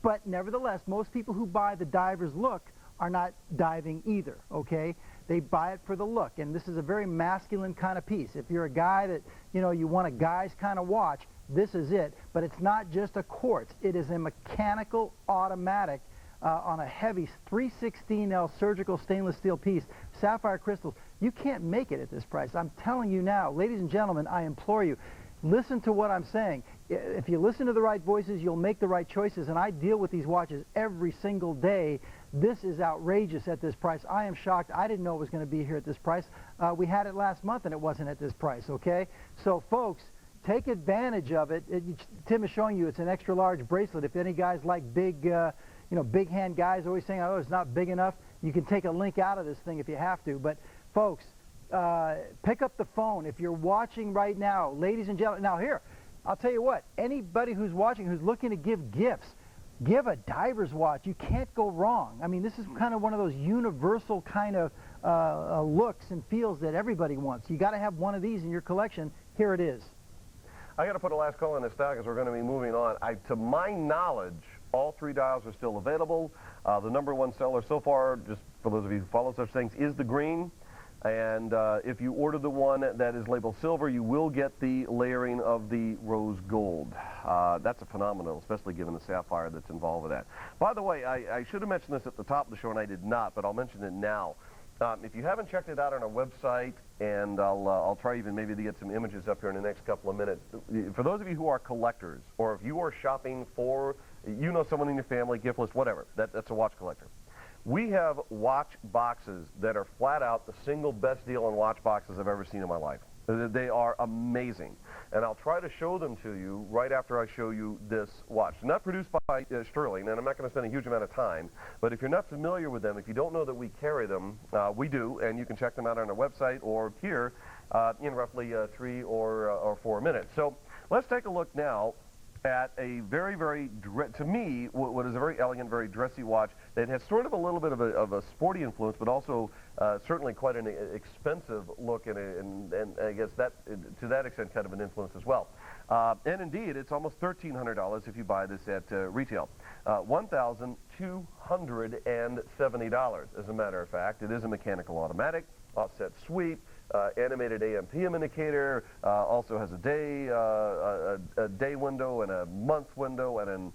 But nevertheless, most people who buy the diver's look are not diving either, okay? They buy it for the look, and this is a very masculine kind of piece. If you're a guy that, you want a guy's kind of watch, this is it. But it's not just a quartz. It is a mechanical automatic on a heavy 316L surgical stainless steel piece, sapphire crystals. You can't make it at this price. I'm telling you now, ladies and gentlemen, I implore you, listen to what I'm saying. If you listen to the right voices, you'll make the right choices, and I deal with these watches every single day. This is outrageous at this price. I am shocked. I didn't know it was going to be here at this price. We had it last month, and it wasn't at this price, okay? So, folks, take advantage of it. Tim is showing you it's an extra large bracelet. If any guys like big, big hand guys always saying, oh, it's not big enough, you can take a link out of this thing if you have to. But, folks, pick up the phone. If you're watching right now, ladies and gentlemen, now here, I'll tell you what, anybody who's watching who's looking to give gifts, give a diver's watch. You can't go wrong. I mean, this is kind of one of those universal kind of looks and feels that everybody wants. You got to have one of these in your collection. Here it is. I got to put a last call in this down because we're going to be moving on. To my knowledge, all three dials are still available. The number one seller so far, just for those of you who follow such things, is the green. And if you order the one that is labeled silver, you will get the layering of the rose gold. That's a phenomenal, especially given the sapphire that's involved with that. By the way, I should have mentioned this at the top of the show, and I did not, but I'll mention it now. If you haven't checked it out on our website, and I'll try even maybe to get some images up here in the next couple of minutes. For those of you who are collectors, or if you are shopping for, someone in your family, gift list, whatever, that's a watch collector. We have watch boxes that are flat out the single best deal on watch boxes I've ever seen in my life. They are amazing. And I'll try to show them to you right after I show you this watch. Not produced by Stuhrling, and I'm not going to spend a huge amount of time, but if you're not familiar with them, if you don't know that we carry them, we do, and you can check them out on our website or here in roughly 3 or 4 minutes. So let's take a look now at a very, very, to me, what is a very elegant, very dressy watch that has sort of a little bit of a sporty influence, but also certainly quite an expensive look, and I guess that, to that extent, kind of an influence as well. And indeed, it's almost $1,300 if you buy this at retail. $1,270, as a matter of fact. It is a mechanical automatic, offset sweep, animated AM/PM indicator, also has a day window and a month window, and then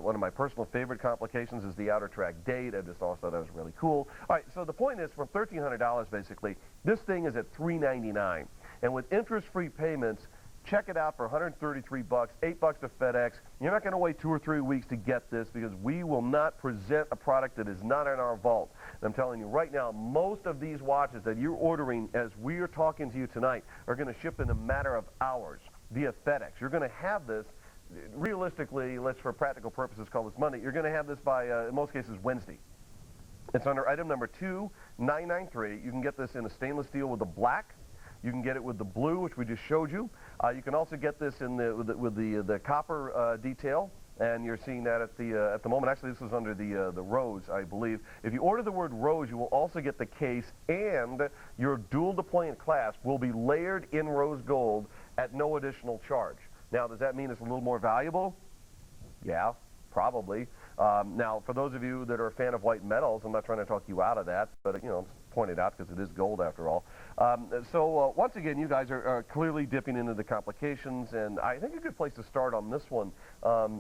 one of my personal favorite complications is the outer track date. I just also thought that was really cool. All right, so the point is, for $1,300 basically, this thing is at $399, and with interest-free payments, check it out for $133, $8 to FedEx. You're not going to wait 2 or 3 weeks to get this, because we will not present a product that is not in our vault. And I'm telling you right now, most of these watches that you're ordering as we are talking to you tonight are going to ship in a matter of hours via FedEx. You're going to have this, realistically, let's for practical purposes call this Monday, you're going to have this by, in most cases, Wednesday. It's under item number 2993. You can get this in a stainless steel with the black. You can get it with the blue, which we just showed you. You can also get this in with the copper detail, and you're seeing that at the moment. Actually, this is under the rose, I believe. If you order the word rose, you will also get the case, and your dual deployment clasp will be layered in rose gold at no additional charge. Now, does that mean it's a little more valuable? Yeah, probably. Now, for those of you that are a fan of white metals, I'm not trying to talk you out of that, but you know, point it out because it is gold after all. So once again, you guys are clearly dipping into the complications, and I think a good place to start on this one,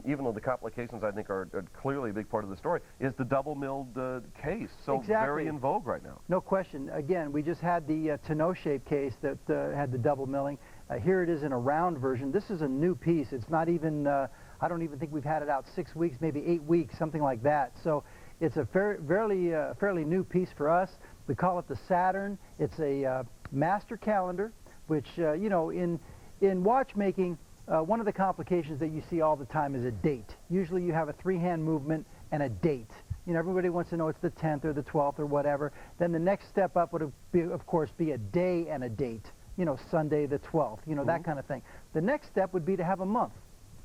even though the complications I think are clearly a big part of the story, is the double milled case. So exactly. Very in vogue right now. No question. Again, we just had the tonneau shape case that had the double milling. Here it is in a round version. This is a new piece. It's not even, I don't even think we've had it out 6 weeks, maybe 8 weeks, something like that. So it's a fairly new piece for us. We call it the Saturn. It's a master calendar, which, you know, in watchmaking, one of the complications that you see all the time is a date. Usually you have a 3-hand movement and a date. You know, everybody wants to know it's the 10th or the 12th or whatever. Then the next step up would, of course, be a day and a date. You know, Sunday the 12th, you know, that kind of thing. The next step would be to have a month.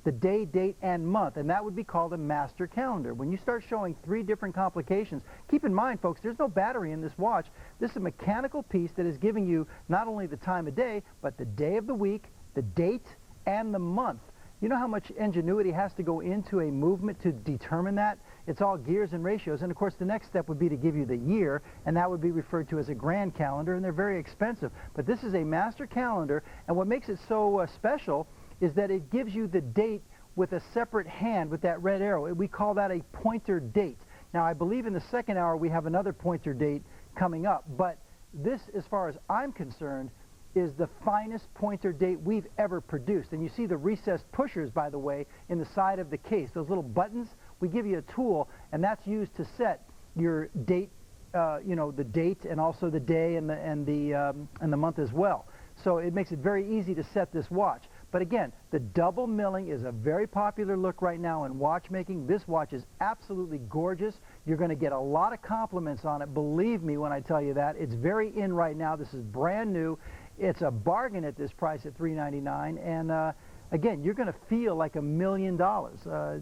The day, date, and month, and that would be called a master calendar. When you start showing 3 different complications, keep in mind, folks, there's no battery in this watch. This is a mechanical piece that is giving you not only the time of day, but the day of the week, the date, and the month. You know how much ingenuity has to go into a movement to determine that? It's all gears and ratios, and of course the next step would be to give you the year, and that would be referred to as a grand calendar, and they're very expensive. But this is a master calendar, and what makes it so special is that it gives you the date with a separate hand with that red arrow. We call that a pointer date. Now, I believe in the second hour we have another pointer date coming up, but this, as far as I'm concerned, is the finest pointer date we've ever produced. And you see the recessed pushers, by the way, in the side of the case. Those little buttons, we give you a tool, and that's used to set your date, you know, the date and also the day and the month as well. So it makes it very easy to set this watch. But again, the double milling is a very popular look right now in watchmaking. This watch is absolutely gorgeous. You're going to get a lot of compliments on it, believe me when I tell you that. It's very in right now. This is brand new. It's a bargain at this price at $399, and again, you're going to feel like $1 million.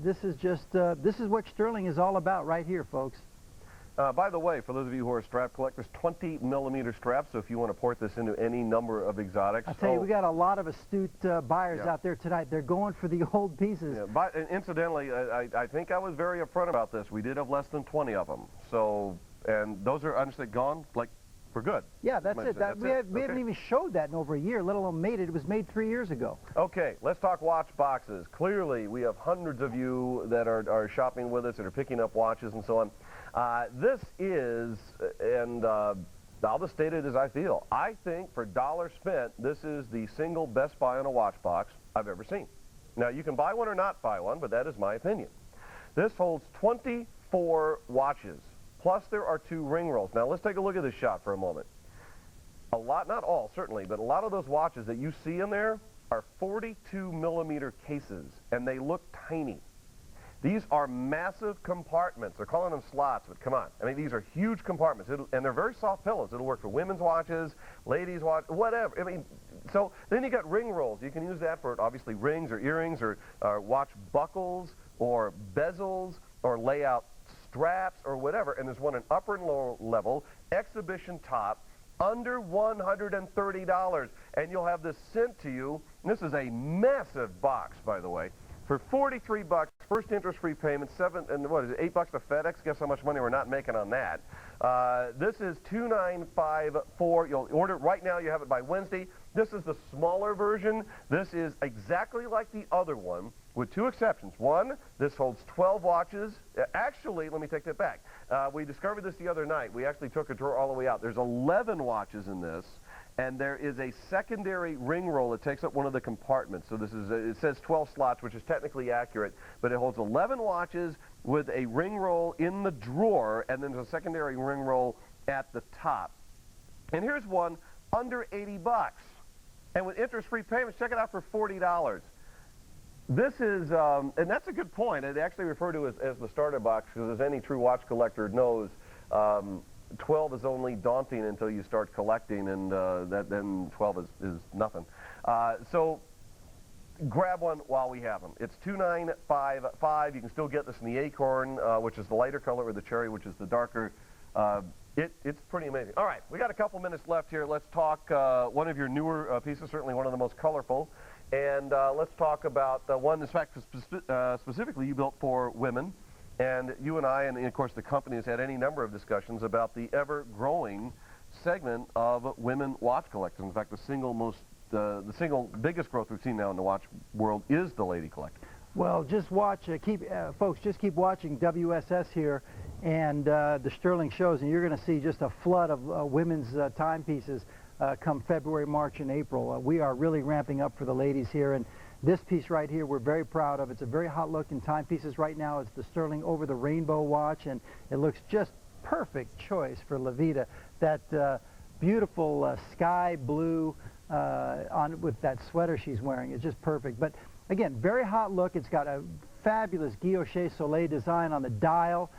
This is just, this is what Stuhrling is all about right here, folks. By the way, for those of you who are strap collectors, 20-millimeter straps, so if you want to port this into any number of exotics. I'll tell you, we got a lot of astute buyers out there tonight. They're going for the old pieces. Yeah, and incidentally, I think I was very upfront about this. We did have less than 20 of them. So, and those are honestly gone, like, for good. Yeah, that's it. We haven't even showed that in over a year, let alone made it. It was made 3 years ago. Okay, let's talk watch boxes. Clearly, we have hundreds of you that are shopping with us, that are picking up watches and so on. This is, and I'll just state it as I feel. I think for dollars spent, this is the single best buy on a watch box I've ever seen. Now, you can buy one or not buy one, but that is my opinion. This holds 24 watches. Plus, there are 2 ring rolls. Now, let's take a look at this shot for a moment. A lot, not all, certainly, but a lot of those watches that you see in there are 42-millimeter cases, and they look tiny. These are massive compartments. They're calling them slots, but come on. I mean, these are huge compartments, and they're very soft pillows. It'll work for women's watches, ladies' watch, whatever. I mean, so then you got ring rolls. You can use that for, obviously, rings or earrings or watch buckles or bezels or layout straps or whatever. And there's one in upper and lower level, exhibition top, under $130. And you'll have this sent to you. And this is a massive box, by the way. For $43, first interest-free payment, $8 to FedEx. Guess how much money we're not making on that. This is $2,954. You'll order it right now. You have it by Wednesday. This is the smaller version. This is exactly like the other one, with two exceptions. One, this holds 12 watches. Actually, let me take that back. We discovered this the other night. We actually took a drawer all the way out. There's 11 watches in this. And there is a secondary ring roll that takes up one of the compartments. So this is, it says 12 slots, which is technically accurate, but it holds 11 watches with a ring roll in the drawer, and then there's a secondary ring roll at the top. And here's one under $80. And with interest-free payments, check it out for $40. This is, and that's a good point. It actually referred to as the starter box, because as any true watch collector knows, 12 is only daunting until you start collecting, and then 12 is nothing. So grab one while we have them. It's $2,955. You can still get this in the acorn, which is the lighter color, or the cherry, which is the darker. It's pretty amazing. All right, we got a couple minutes left here. Let's talk one of your newer pieces, certainly one of the most colorful. And let's talk about one, in fact, specifically you built for women. And you and I, and of course the company, has had any number of discussions about the ever-growing segment of women watch collectors. In fact, the single biggest growth we've seen now in the watch world is the lady collector. Well, just watch, folks, just keep watching WSS here and the Stuhrling shows, and you're going to see just a flood of women's timepieces come February, March, and April. We are really ramping up for the ladies here, and this piece right here we're very proud of. It's a very hot look in timepieces right now. It's the Stuhrling Over the Rainbow watch, and it looks just perfect choice for Levita. That beautiful sky blue with that sweater she's wearing is just perfect. But again, very hot look. It's got a fabulous guilloche soleil design on the dial.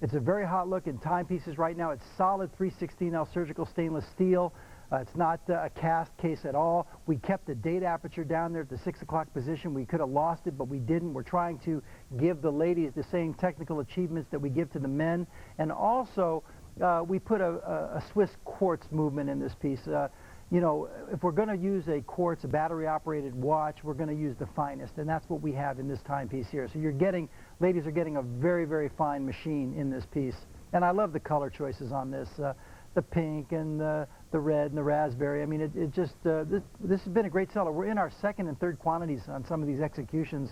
It's a very hot look in timepieces right now. It's solid 316L surgical stainless steel. It's not a cast case at all. We kept the date aperture down there at the 6 o'clock position. We could have lost it, but we didn't. We're trying to give the ladies the same technical achievements that we give to the men. And also, we put a Swiss quartz movement in this piece. You know, if we're going to use a quartz, a battery-operated watch, we're going to use the finest, and that's what we have in this timepiece here. So you're getting, ladies are getting a very, very fine machine in this piece. And I love the color choices on this. The pink and the red and the raspberry. I mean, it just, this has been a great seller. We're in our second and third quantities on some of these executions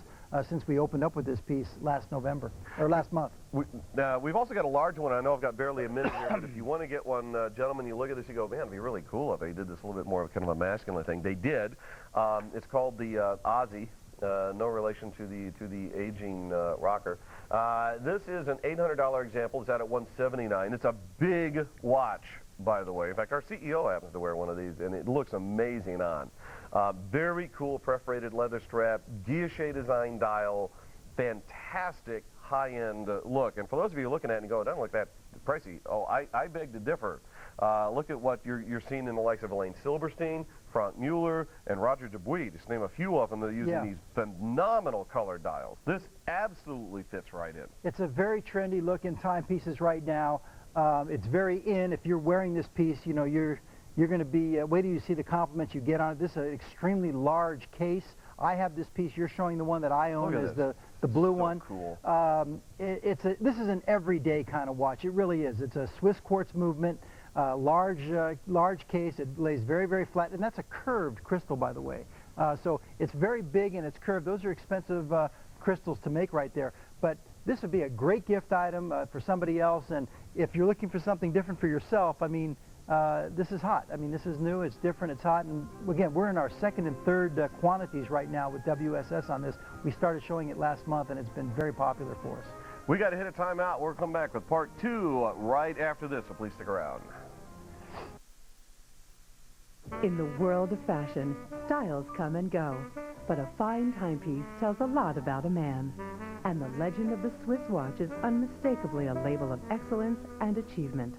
since we opened up with this piece last November, or last month. We've also got a large one. I know I've got barely a minute here, but if you want to get one, gentlemen, you look at this, you go, man, it'd be really cool if they did this a little bit more of kind of a masculine thing. They did. It's called the Aussie. No relation to the aging rocker. This is an $800 example. It's out at $179. It's a big watch, by the way. In fact, our CEO happens to wear one of these, and it looks amazing on. Very cool perforated leather strap, guilloche design dial, fantastic high-end look. And for those of you looking at it and go, it doesn't look that pricey. Oh, I beg to differ. Look at what you're seeing in the likes of Elaine Silberstein, Frank Mueller, and Roger Dubuis, just name a few of them that are using these phenomenal color dials. This absolutely fits right in. It's a very trendy look in timepieces right now. It's very in. If you're wearing this piece, you know, you're going to be, wait till you see the compliments you get on it. This is an extremely large case. I have this piece. You're showing the one that I own is the blue one. Cool. This is an everyday kind of watch. It really is. It's a Swiss quartz movement. Large case. It lays very, very flat, and that's a curved crystal, by the way. So it's very big and it's curved. Those are expensive crystals to make right there. But this would be a great gift item for somebody else. And if you're looking for something different for yourself, I mean, this is hot. I mean, this is new. It's different. It's hot. And again, we're in our second and third quantities right now with WSS on this. We started showing it last month, and it's been very popular for us. We got to hit a timeout. We'll come back with part 2 right after this, so please stick around. In the world of fashion, styles come and go, but a fine timepiece tells a lot about a man. And the legend of the Swiss watch is unmistakably a label of excellence and achievement.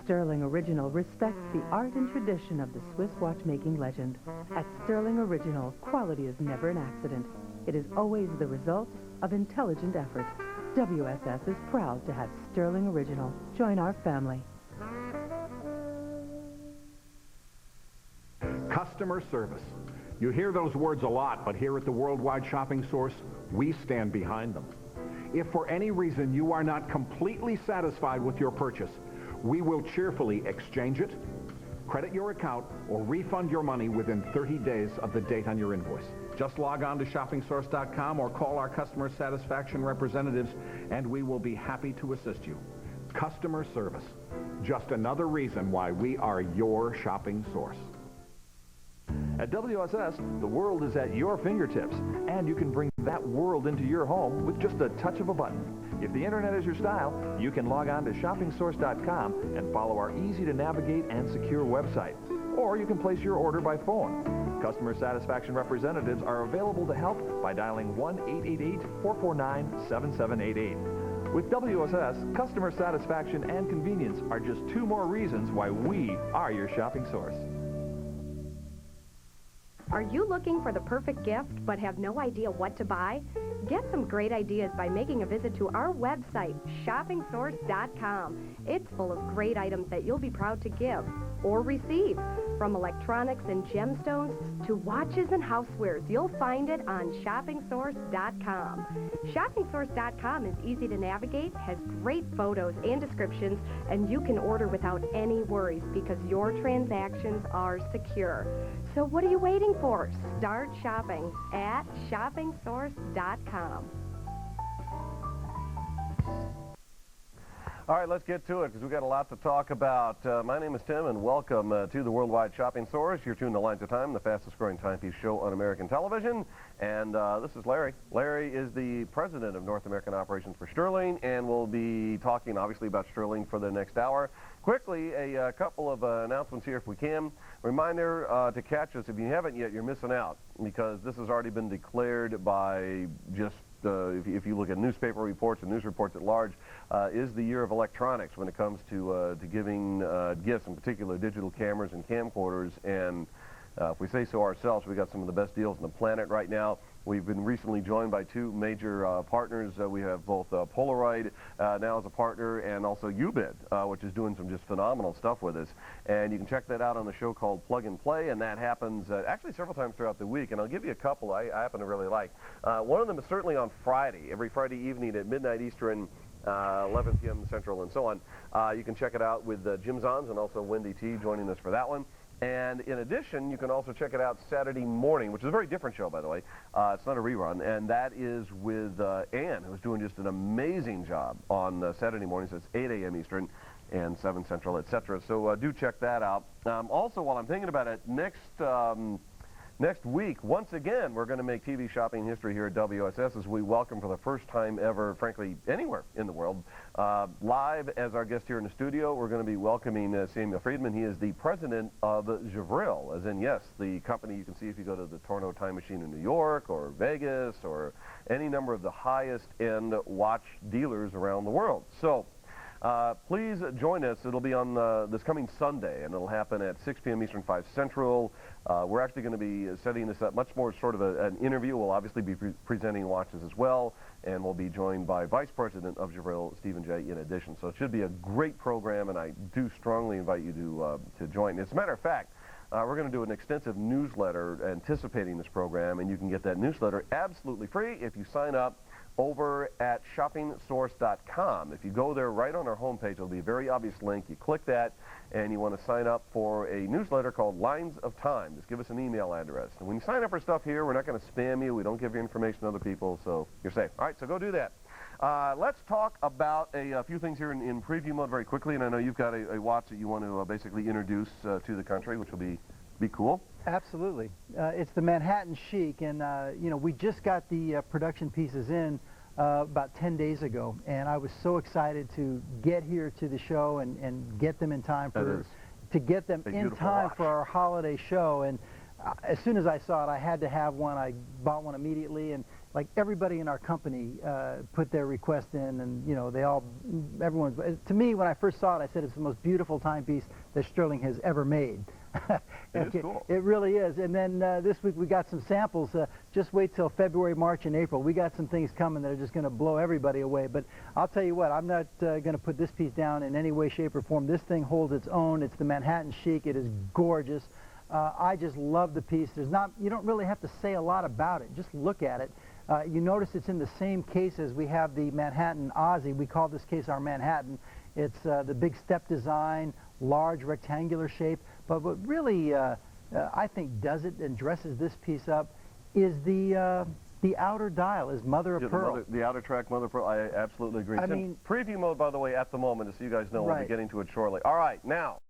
Stuhrling Original respects the art and tradition of the Swiss watchmaking legend. At Stuhrling Original, quality is never an accident. It is always the result of intelligent effort. WSS is proud to have Stuhrling Original. Join our family. Customer service. You hear those words a lot, but here at the Worldwide Shopping Source, we stand behind them. If for any reason you are not completely satisfied with your purchase, we will cheerfully exchange it, credit your account, or refund your money within 30 days of the date on your invoice. Just log on to shoppingsource.com or call our customer satisfaction representatives, and we will be happy to assist you. Customer service. Just another reason why we are your shopping source. At WSS, the world is at your fingertips, and you can bring that world into your home with just a touch of a button. If the internet is your style, you can log on to shoppingsource.com and follow our easy-to-navigate and secure website. Or you can place your order by phone. Customer satisfaction representatives are available to help by dialing 1-888-449-7788. With WSS, customer satisfaction and convenience are just two more reasons why we are your shopping source. Are you looking for the perfect gift but have no idea what to buy? Get some great ideas by making a visit to our website, shoppingsource.com. It's full of great items that you'll be proud to give or receive. From electronics and gemstones to watches and housewares, you'll find it on shoppingsource.com. Shoppingsource.com is easy to navigate, has great photos and descriptions, and you can order without any worries because your transactions are secure. So what are you waiting for? Start shopping at shoppingsource.com. All right, let's get to it because we've got a lot to talk about. My name is Tim, and welcome to the Worldwide Shopping Source. You're tuned to Lines of Time, the fastest-growing timepiece show on American television. And this is Larry. Larry is the president of North American Operations for Stuhrling, and we'll be talking, obviously, about Stuhrling for the next hour. Quickly, a couple of announcements here, if we can. Reminder to catch us. If you haven't yet, you're missing out because this has already been declared by just if you look at newspaper reports and news reports at large, is the year of electronics when it comes to giving gifts, in particular digital cameras and camcorders. And if we say so ourselves, we got some of the best deals on the planet right now. We've been recently joined by two major partners. We have both Polaroid now as a partner and also Ubid, which is doing some just phenomenal stuff with us. And you can check that out on the show called Plug and Play, and that happens actually several times throughout the week. And I'll give you a couple I happen to really like. One of them is certainly on Friday, every Friday evening at midnight Eastern, 11 p.m. Central and so on. You can check it out with Jim Zons and also Wendy T joining us for that one. And in addition, you can also check it out Saturday morning, which is a very different show, by the way. It's not a rerun, and that is with Ann, who's doing just an amazing job on Saturday mornings. It's 8 a.m. Eastern and 7 Central, etc. So do check that out. Also, while I'm thinking about it, next week, once again, we're going to make TV shopping history here at WSS as we welcome for the first time ever, frankly, anywhere in the world, live as our guest here in the studio. We're going to be welcoming Samuel Friedman. He is the president of Javril, as in, yes, the company you can see if you go to the Torno Time Machine in New York or Vegas or any number of the highest-end watch dealers around the world. So please join us. It'll be on this coming Sunday, and it'll happen at 6 p.m. Eastern, 5 Central. We're actually going to be setting this up much more sort of an interview. We'll obviously be presenting watches as well, and we'll be joined by Vice President of Javril, Stephen J., in addition. So it should be a great program, and I do strongly invite you to join. As a matter of fact, we're going to do an extensive newsletter anticipating this program, and you can get that newsletter absolutely free if you sign up over at shoppingsource.com. If you go there right on our homepage, it'll be a very obvious link. You click that, and you want to sign up for a newsletter called Lines of Time. Just give us an email address. And when you sign up for stuff here, we're not going to spam you. We don't give your information to other people, so you're safe. All right, so go do that. Let's talk about a few things here in preview mode very quickly, and I know you've got a watch that you want to basically introduce to the country, which will be cool. Absolutely. It's the Manhattan Chic, and you know, we just got the production pieces in about 10 days ago, and I was so excited to get here to the show and get them in time for for our holiday show. And as soon as I saw it, I had to have one. I bought one immediately, and like everybody in our company put their request in, and you know, everyone's. To me, when I first saw it, I said it's the most beautiful timepiece that Stuhrling has ever made. It is cool. It really is. And then this week we got some samples. Just wait till February, March, and April. We got some things coming that are just going to blow everybody away. But I'll tell you what, I'm not going to put this piece down in any way, shape, or form. This thing holds its own. It's the Manhattan Chic. It is gorgeous. I just love the piece. You don't really have to say a lot about it. Just look at it. You notice it's in the same case as we have the Manhattan Aussie. We call this case our Manhattan. It's the big step design, large rectangular shape. But what really I think does it and dresses this piece up is the outer dial, is mother of pearl. The outer track mother of pearl. I absolutely agree. I It's in mean, preview mode, by the way, at the moment, just so you guys know. We'll be Right. getting to it shortly. All right, now,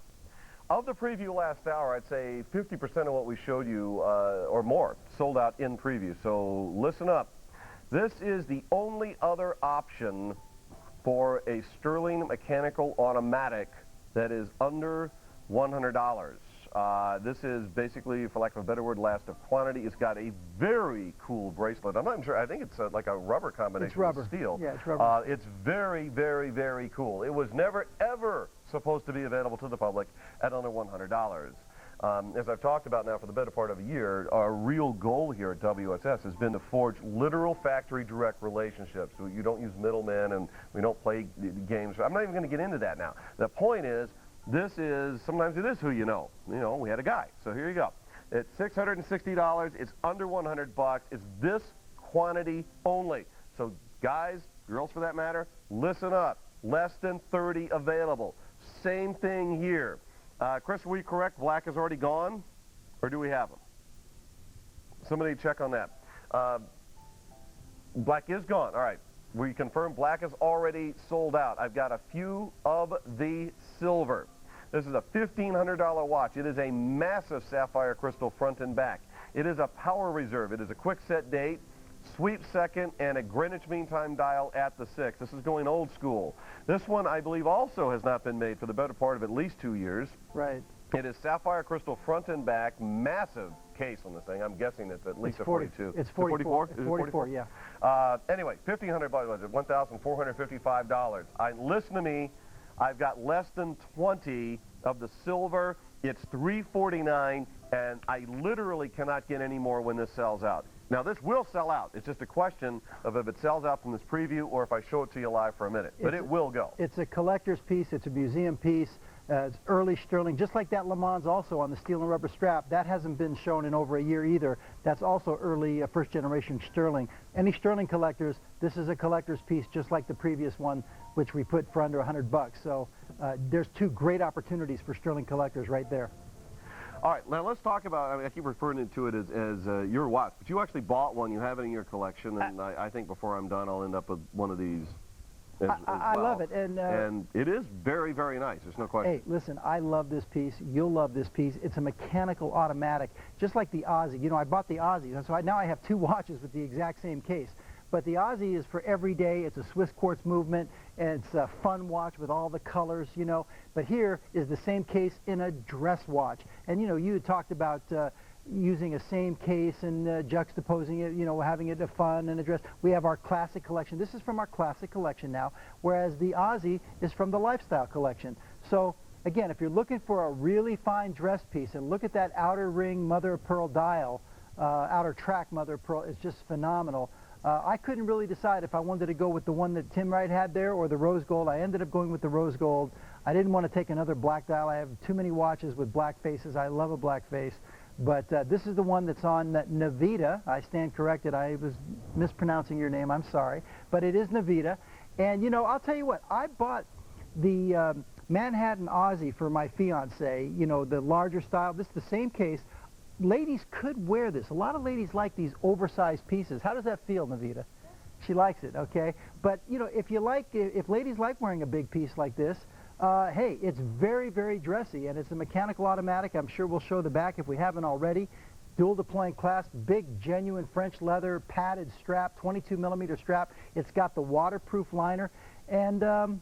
of the preview last hour, I'd say 50% of what we showed you, or more, sold out in preview. So listen up. This is the only other option for a Stuhrling mechanical automatic that is under $100. This is basically, for lack of a better word, last of quantity. It's got a very cool bracelet. I'm not even sure. I think it's like a rubber combination It's rubber. with steel. Yeah, it's rubber. It's very, very, very cool. It was never, ever supposed to be available to the public at under $100. As I've talked about now for the better part of a year, our real goal here at WSS has been to forge literal factory direct relationships. You don't use middlemen, and we don't play games. I'm not even going to get into that now. The point is, sometimes it is who you know. You know, we had a guy. So here you go. It's $660. It's under 100 bucks. It's this quantity only. So guys, girls for that matter, listen up. Less than 30 available. Same thing here. Chris, are we correct? Black is already gone? Or do we have them? Somebody check on that. Black is gone. All right. We confirm black is already sold out. I've got a few of the silver. This is a $1,500 watch. It is a massive sapphire crystal front and back. It is a power reserve. It is a quick set date, sweep second, and a Greenwich Mean Time dial at the 6. This is going old school. This one, I believe, also has not been made for the better part of at least 2 years. Right. It is sapphire crystal front and back, massive case on this thing. I'm guessing it's at least a 42. It's 44. Is it 44, yeah. Anyway, $1,500 budget, $1,455. Listen to me. I've got less than 20 of the silver. It's $349, and I literally cannot get any more when this sells out. Now, this will sell out. It's just a question of if it sells out from this preview or if I show it to you live for a minute. But it will go. It's a collector's piece. It's a museum piece. It's early Stuhrling, just like that Le Mans also on the steel and rubber strap. That hasn't been shown in over a year either. That's also early first-generation Stuhrling. Any Stuhrling collectors, this is a collector's piece just like the previous one, which we put for under 100 bucks. So there's two great opportunities for Stuhrling collectors right there. All right, now let's talk about, I keep referring to it as your watch, but you actually bought one. You have it in your collection, and I think before I'm done, I'll end up with one of these as I well. love it. And it is very, very nice. There's no question. Hey, listen, I love this piece. You'll love this piece. It's a mechanical automatic, just like the Aussie. You know, I bought the Aussie, and so now I have two watches with the exact same case. But the Aussie is for every day. It's a Swiss quartz movement, and it's a fun watch with all the colors, you know. But here is the same case in a dress watch. And, you know, you had talked about using a same case and juxtaposing it, you know, having it a fun and a dress. We have our classic collection. This is from our classic collection now, whereas the Aussie is from the lifestyle collection. So, again, if you're looking for a really fine dress piece, and look at that outer ring mother of pearl dial, outer track mother of pearl, is just phenomenal. I couldn't really decide if I wanted to go with the one that Tim Wright had there or the rose gold. I ended up going with the rose gold. I didn't want to take another black dial. I have too many watches with black faces. I love a black face. But this is the one that's on Navita. I stand corrected. I was mispronouncing your name. I'm sorry. But it is Navita. And, you know, I'll tell you what. I bought the Manhattan Aussie for my fiance, you know, the larger style. This is the same case. Ladies could wear this. A lot of ladies like these oversized pieces. How does that feel, Navita? She likes it, okay? But, you know, if ladies like wearing a big piece like this, hey, it's very, very dressy, and it's a mechanical automatic. I'm sure we'll show the back if we haven't already. Dual deploying clasp, big, genuine French leather, padded strap, 22-millimeter strap. It's got the waterproof liner, and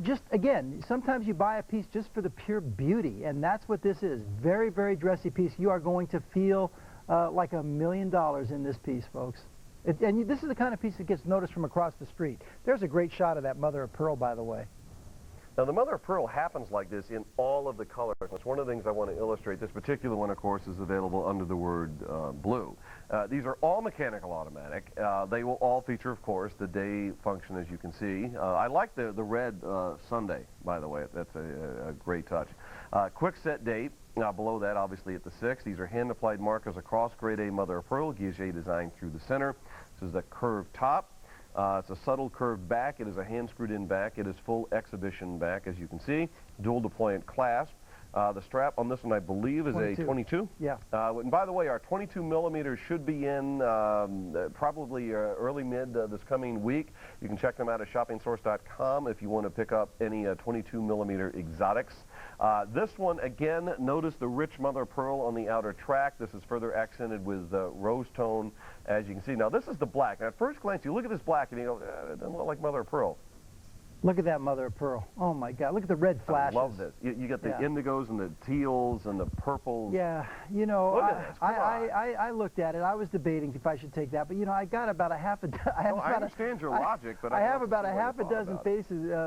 just, again, sometimes you buy a piece just for the pure beauty, and that's what this is. Very, very dressy piece. You are going to feel like $1 million in this piece, folks. This is the kind of piece that gets noticed from across the street. There's a great shot of that mother of pearl, by the way. Now, the mother of pearl happens like this in all of the colors. That's one of the things I want to illustrate. This particular one, of course, is available under the word blue. These are all mechanical automatic. They will all feature, of course, the day function, as you can see. I like the red Sunday, by the way. That's a great touch. Quick set date. Below that, obviously, at the 6. These are hand-applied markers across grade A mother of pearl, guilloche design through the center. This is the curved top. It's a subtle curved back. It is a hand-screwed-in back. It is full exhibition back, as you can see. Dual deployant clasp. The strap on this one, I believe, is 22. a 22. Yeah. And by the way, our 22 millimeters should be in probably early mid this coming week. You can check them out at shoppingsource.com if you want to pick up any 22 millimeter exotics. This one, again, notice the rich mother of pearl on the outer track. This is further accented with rose tone, as you can see. Now, this is the black. Now, at first glance, you look at this black and you go, it doesn't look like mother of pearl. Look at that mother of pearl. Oh, my God. Look at the red flashes. I love this. You get the indigos and the teals and the purples. Yeah, you know, Look at this. Come on. I looked at it. I was debating if I should take that, but you know, I got about a half a dozen. I understand your logic, but I have about a half a dozen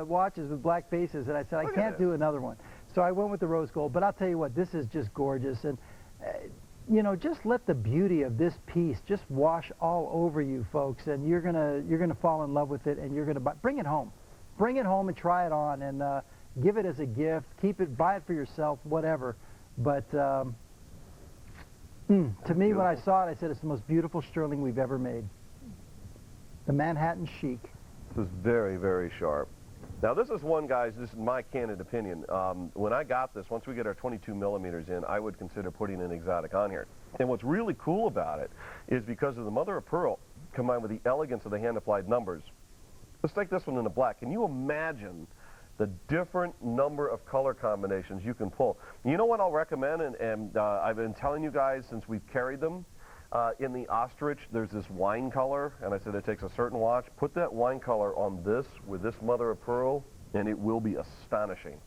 watches with black faces, and I said I can't do another one. So I went with the rose gold. But I'll tell you what, this is just gorgeous, and you know, just let the beauty of this piece just wash all over you, folks, and you're gonna fall in love with it, and you're gonna bring it home. Bring it home and try it on, and give it as a gift. Keep it, buy it for yourself, whatever. But to me, when I saw it, I said it's the most beautiful Stuhrling we've ever made. The Manhattan Chic. This is very, very sharp. Now, this is one, guys, this is my candid opinion. When I got this, once we get our 22 millimeters in, I would consider putting an exotic on here. And what's really cool about it is because of the mother of pearl combined with the elegance of the hand-applied numbers. Let's take this one in the black. Can you imagine the different number of color combinations you can pull? You know what I'll recommend, and I've been telling you guys since we've carried them, in the ostrich, there's this wine color, and I said it takes a certain watch. Put that wine color on this with this mother of pearl, and it will be astonishing.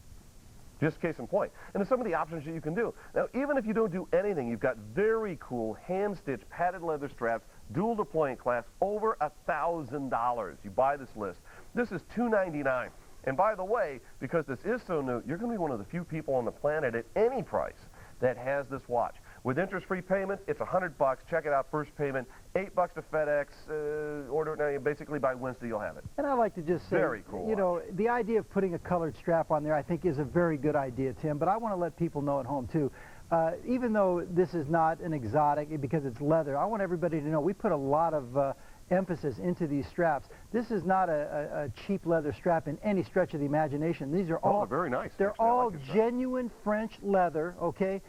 Just case in point. And there's some of the options that you can do. Now, even if you don't do anything, you've got very cool hand-stitched padded leather straps, dual deployant clasp, over $1,000. You buy this list. This is $299. And by the way, because this is so new, you're going to be one of the few people on the planet at any price that has this watch. With interest-free payment, it's $100. Check it out. First payment, $8 to FedEx. Order it now. Basically, by Wednesday, you'll have it. And I like to just say, very cool. You know, the idea of putting a colored strap on there, I think, is a very good idea, Tim. But I want to let people know at home too. Even though this is not an exotic because it's leather, I want everybody to know we put a lot of emphasis into these straps. This is not a cheap leather strap in any stretch of the imagination. These are all they're very nice. They're actually. all like genuine French leather. Okay,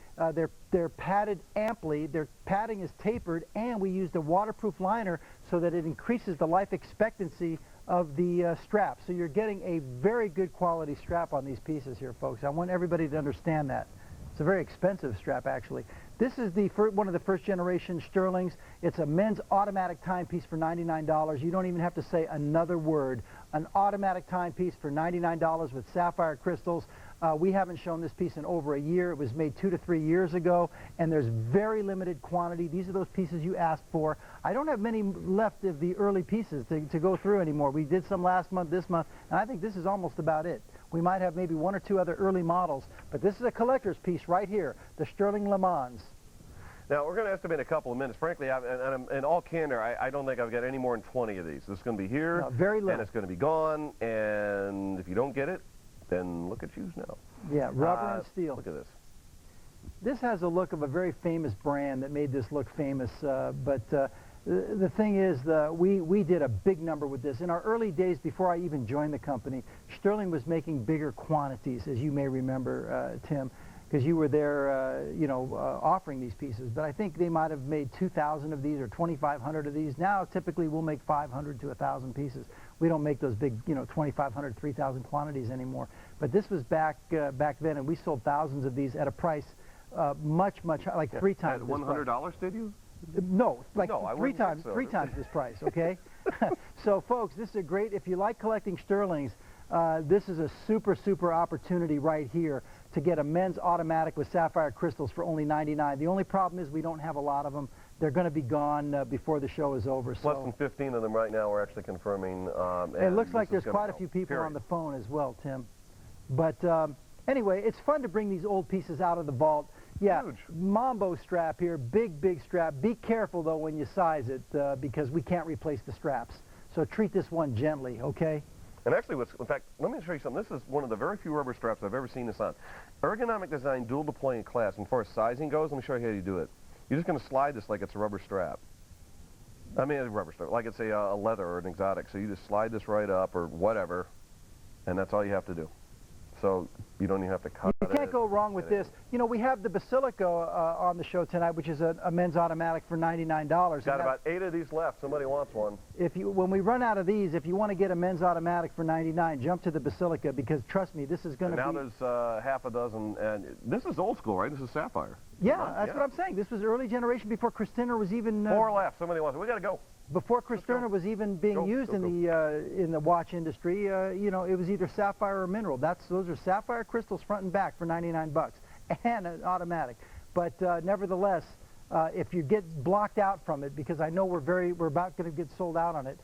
they're padded amply. Their padding is tapered, and we used a waterproof liner so that it increases the life expectancy of the strap. So you're getting a very good quality strap on these pieces here, folks. I want everybody to understand that. It's a very expensive strap, actually. This is one of the first generation Stuhrlings. It's a men's automatic timepiece for $99. You don't even have to say another word. An automatic timepiece for $99 with sapphire crystals. We haven't shown this piece in over a year. It was made 2 to 3 years ago, and there's very limited quantity. These are those pieces you asked for. I don't have many left of the early pieces to go through anymore. We did some last month, this month, and I think this is almost about it. We might have maybe 1 or 2 other early models, but this is a collector's piece right here, the Stuhrling Le Mans. Now, we're going to estimate a couple of minutes. Frankly, in all candor, I don't think I've got any more than 20 of these. This is going to be here, very little. And it's going to be gone, and if you don't get it, then look at you now. Yeah, rubber and steel. Look at this. This has a look of a very famous brand that made this look famous, but the thing is, we did a big number with this. In our early days, before I even joined the company, Stuhrling was making bigger quantities, as you may remember, Tim, because you were there, offering these pieces. But I think they might have made 2,000 of these or 2,500 of these. Now, typically, we'll make 500 to 1,000 pieces. We don't make those big, 2,500, 3,000 quantities anymore. But this was back then, and we sold thousands of these at a price much like 3 times. At $100, did you? No, like no, three times this price, okay? So, folks, this is a great, if you like collecting Stuhrlings, this is a super opportunity right here to get a men's automatic with sapphire crystals for only $99. The only problem is we don't have a lot of them. they're going to be gone before the show is over. Less So than 15 of them right now we're actually confirming. it looks like there's quite a few people on the phone as well, Tim. But anyway, it's fun to bring these old pieces out of the vault. Yeah, Huge. Mambo strap here, big strap. Be careful, though, when you size it because we can't replace the straps. So treat this one gently, okay? And actually, in fact, let me show you something. This is one of the very few rubber straps I've ever seen this on. Ergonomic design, dual deploying class. And as far as sizing goes, let me show you how you do it. You're just going to slide this like it's a rubber strap. I mean, a rubber strap, like it's a leather or an exotic. So you just slide this right up or whatever, and that's all you have to do. So you don't even have to cut it. You can't go wrong with this. You know, we have the Basilica on the show tonight, which is a men's automatic for $99. Got about 8 of these left. Somebody wants one. When we run out of these, if you want to get a men's automatic for $99, jump to the Basilica because trust me, this is going to be. Now there's half a dozen, and this is old school, right? This is sapphire. Yeah, that's what I'm saying. This was early generation before Chris Turner was even. 4 left. Somebody wants it. We got to go. Before Chris Turner was even being used in the watch industry, you know, it was either sapphire or mineral. Those are sapphire crystals front and back for $99 and an automatic. But nevertheless, if you get blocked out from it, because I know we're about going to get sold out on it,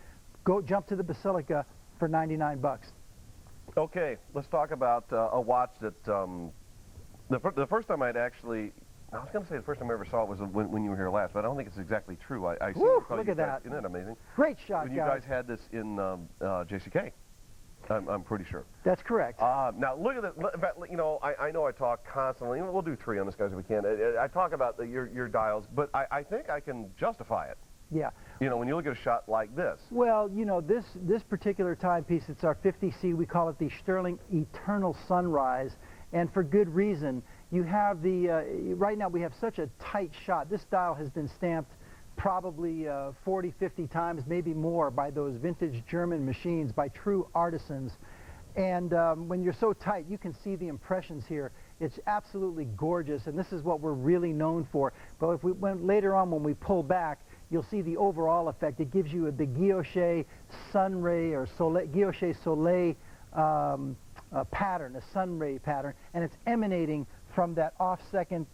jump to the Basilica for $99. Okay, let's talk about a watch that the first time I was going to say the first time I ever saw it was when you were here last, but I don't think it's exactly true. I see Woo, look at that. Isn't that amazing? Great shot, when you guys had this in JCK, I'm pretty sure. That's correct. Now, look at this. In fact, you know, I know I talk constantly. We'll do 3 on this, guys, if we can. I talk about your dials, but I think I can justify it. Yeah. You know, when you look at a shot like this. Well, you know, this particular timepiece, it's our 50C. We call it the Stuhrling Eternal Sunrise, and for good reason. You have right now we have such a tight shot. This dial has been stamped probably 40, 50 times, maybe more, by those vintage German machines, by true artisans. And when you're so tight, you can see the impressions here. It's absolutely gorgeous, and this is what we're really known for. But if we went later on, when we pull back, you'll see the overall effect. It gives you the Guilloche sunray or Guilloche Soleil pattern, a sunray pattern, and it's emanating from that off-second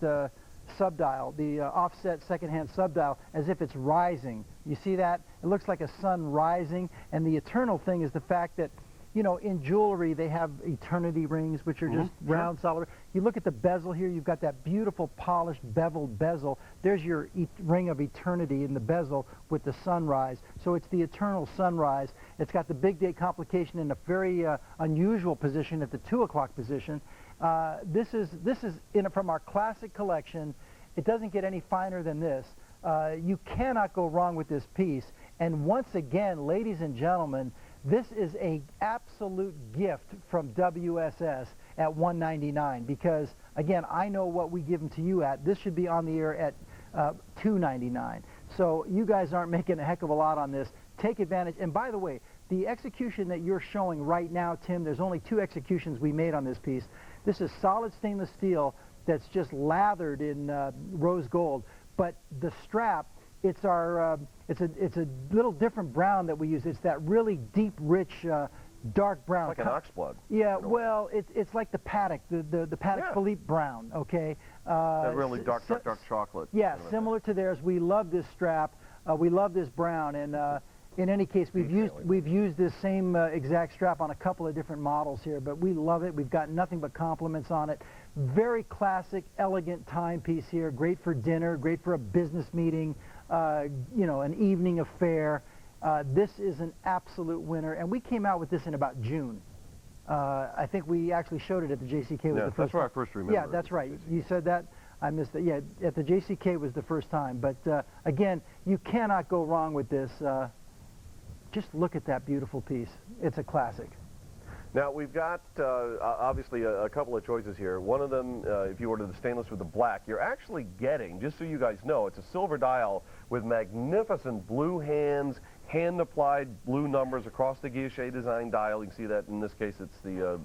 subdial, the offset second-hand subdial, as if it's rising. You see that? It looks like a sun rising, and the eternal thing is the fact that, you know, in jewelry they have eternity rings, which are just round, solid. You look at the bezel here, you've got that beautiful polished beveled bezel. There's your ring of eternity in the bezel with the sunrise. So it's the eternal sunrise. It's got the big date complication in a very unusual position at the 2 o'clock position. This is from our classic collection. It doesn't get any finer than this. You cannot go wrong with this piece. And once again, ladies and gentlemen, this is an absolute gift from WSS at $199 because, again, I know what we give them to you at. This should be on the air at $299. So you guys aren't making a heck of a lot on this. Take advantage. And by the way, the execution that you're showing right now, Tim, there's only 2 executions we made on this piece. This is solid stainless steel that's just lathered in rose gold. But the strap, it's our it's a little different brown that we use. It's that really deep, rich, dark brown. Like an oxblood. Yeah, well, it's like the Paddock, the Paddock Philippe brown. Okay. That really dark chocolate. Yeah, similar to theirs. We love this strap. We love this brown, and in any case, we've used this same exact strap on a couple of different models here, but we love it. We've got nothing but compliments on it. Very classic, elegant timepiece here. Great for dinner. Great for a business meeting. You know, an evening affair. This is an absolute winner, and we came out with this in about June. I think we actually showed it at the JCK. Was the first that's where time. I first remember. Yeah, that's right. You said that. I missed it. Yeah, at the JCK was the first time. But again, you cannot go wrong with this. Just look at that beautiful piece. It's a classic. Now, we've got, obviously, a couple of choices here. One of them, if you order the stainless with the black, you're actually getting, just so you guys know, it's a silver dial with magnificent blue hands, hand-applied blue numbers across the guilloche design dial. You can see that in this case, it's the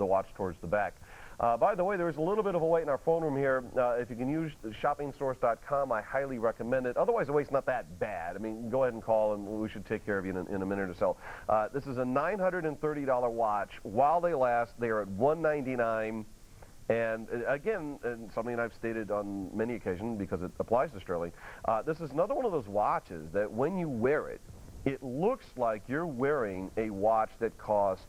watch towards the back. By the way, there is a little bit of a wait in our phone room here. If you can use ShopNBC.com, I highly recommend it. Otherwise, the wait's not that bad. I mean, go ahead and call, and we should take care of you in a minute or so. This is a $930 watch. While they last, they are at $199. And again, and something I've stated on many occasions because it applies to Stuhrling, this is another one of those watches that when you wear it, it looks like you're wearing a watch that costs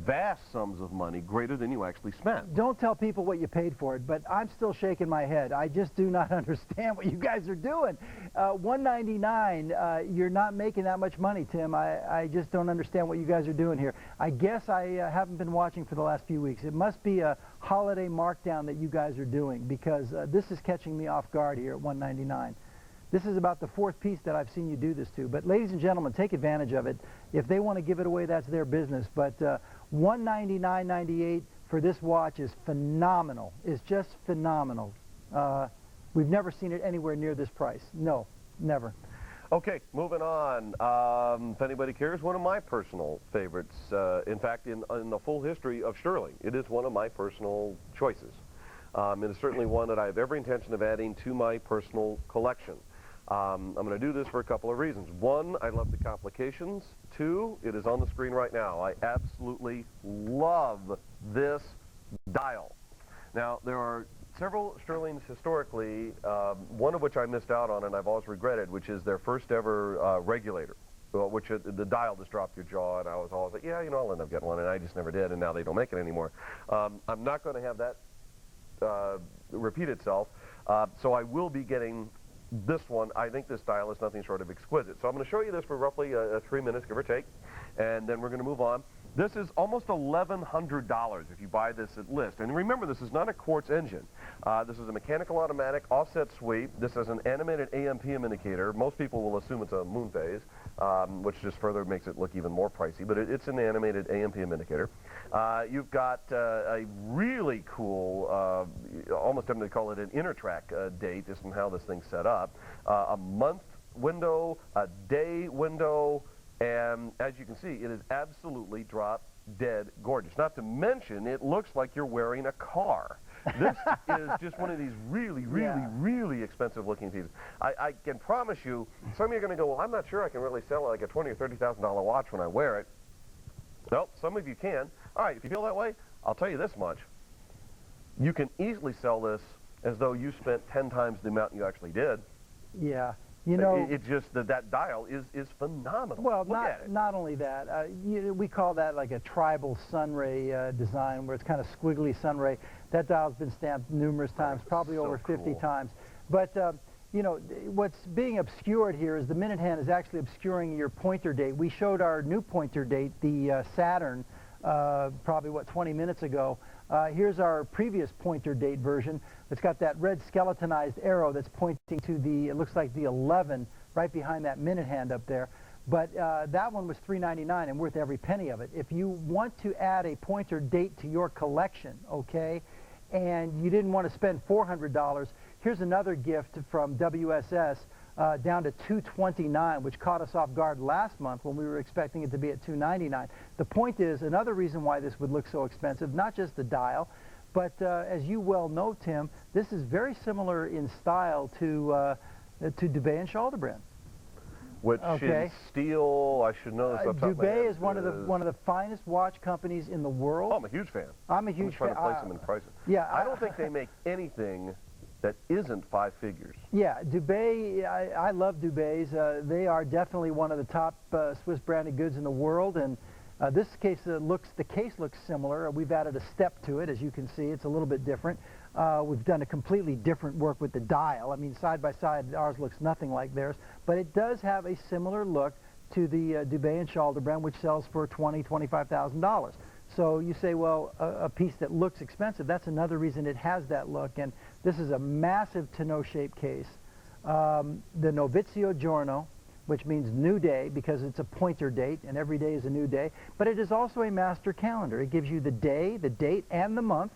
vast sums of money, greater than you actually spent. Don't tell people what you paid for it, but I'm still shaking my head. I just do not understand what you guys are doing. $199, you're not making that much money, Tim. I just don't understand what you guys are doing here. I guess I haven't been watching for the last few weeks. It must be a holiday markdown that you guys are doing, because this is catching me off guard here at $199. This is about the fourth piece that I've seen you do this to. But ladies and gentlemen, take advantage of it. If they want to give it away, that's their business. But $199.98 for this watch is phenomenal. It's just phenomenal. We've never seen it anywhere near this price. No, never. Okay, moving on. If anybody cares, one of my personal favorites. In fact, in the full history of Stuhrling, it is one of my personal choices. It is certainly one that I have every intention of adding to my personal collection. I'm going to do this for a couple of reasons. One, I love the complications. Two, it is on the screen right now. I absolutely love this dial. Now, there are several Stuhrlings historically, one of which I missed out on and I've always regretted, which is their first ever regulator, which the dial just dropped your jaw, and I was always like, yeah, you know, I'll end up getting one, and I just never did, and now they don't make it anymore. I'm not going to have that repeat itself, so I will be getting this one. I think this dial is nothing short of exquisite. So I'm going to show you this for roughly 3 minutes, give or take, and then we're going to move on. This is almost $1,100 if you buy this at list. And remember, this is not a quartz engine. This is a mechanical automatic offset sweep. This is an animated AM/PM indicator. Most people will assume it's a moon phase, which just further makes it look even more pricey, but it's an animated AM/PM indicator. You've got a really cool, almost I'm going to call it an intertrack date, just on how this thing's set up. A month window, a day window, and as you can see, it is absolutely drop dead gorgeous. Not to mention, it looks like you're wearing a car. This is just one of these really expensive looking pieces. I can promise you, some of you are going to go, well, I'm not sure I can really sell like a $20,000 or $30,000 watch when I wear it. Well, some of you can. All right, if you feel that way, I'll tell you this much. You can easily sell this as though you spent 10 times the amount you actually did. Yeah. You know, it's just that dial is phenomenal. well, Look at it. not only that, we call that like a tribal sunray design, where it's kind of squiggly sunray. That dial's been stamped numerous times, probably so over 50 cool. times. But you know, what's being obscured here is the minute hand is actually obscuring your pointer date. We showed our new pointer date, the Saturn, probably, 20 minutes ago. Here's our previous pointer date version. It's got that red skeletonized arrow that's pointing to it looks like the 11 right behind that minute hand up there. But that one was $3.99 and worth every penny of it. If you want to add a pointer date to your collection, okay, and you didn't want to spend $400, here's another gift from WSS down to $229, which caught us off guard last month when we were expecting it to be at $299. The point is, another reason why this would look so expensive, not just the dial, but as you well know, Tim, this is very similar in style to Dubé and Chaldebrand. Which is steel, I should know this off the top of my head. Dubé is one of the finest watch companies in the world. Oh, I'm a huge fan. I'm a huge fan. I'm trying to place them in prices. Yeah, I don't think they make anything that isn't 5 figures. Yeah, Dubé, I love Dubés. They are definitely one of the top Swiss branded goods in the world, and the case looks similar. We've added a step to it, as you can see. It's a little bit different. We've done a completely different work with the dial. I mean, side by side, ours looks nothing like theirs, but it does have a similar look to the Dubé and Chaldebrand, which sells for $20,000, $25,000. So you say, well, a piece that looks expensive, that's another reason it has that look. And this is a massive tonneau shaped case. The Novizio Giorno, which means new day because it's a pointer date and every day is a new day. But it is also a master calendar. It gives you the day, the date, and the month.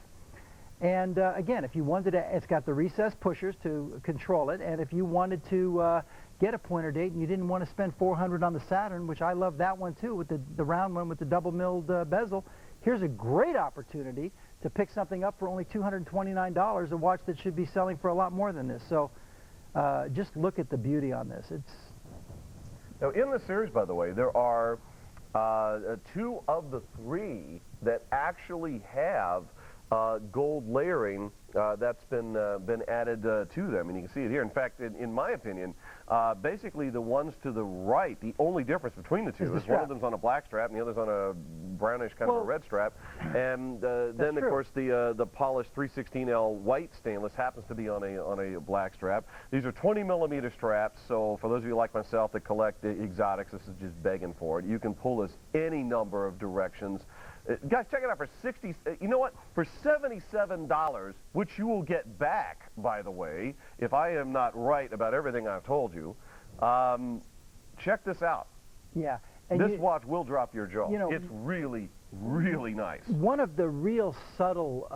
And again, if you wanted to, it's got the recessed pushers to control it. And if you wanted to get a pointer date and you didn't want to spend $400 on the Saturn, which I love that one too, with the round one with the double milled bezel, here's a great opportunity to pick something up for only $229, a watch that should be selling for a lot more than this. So just look at the beauty on this. Now, in the series, by the way, there are 2 of the 3 that actually have gold layering that's been added to them, and you can see it here. In fact, in my opinion, basically the ones to the right, the only difference between the two is one of them's on a black strap and the other's on a brownish kind of a red strap, and then of course the polished 316L white stainless happens to be on a black strap. These are 20 millimeter straps, so for those of you like myself that collect the exotics, this is just begging for it. You can pull this any number of directions. Guys, check it out for you know what? For $77, which you will get back, by the way, if I am not right about everything I've told you, check this out. Yeah. And this watch will drop your jaw. You know, it's really, really nice. One of the real subtle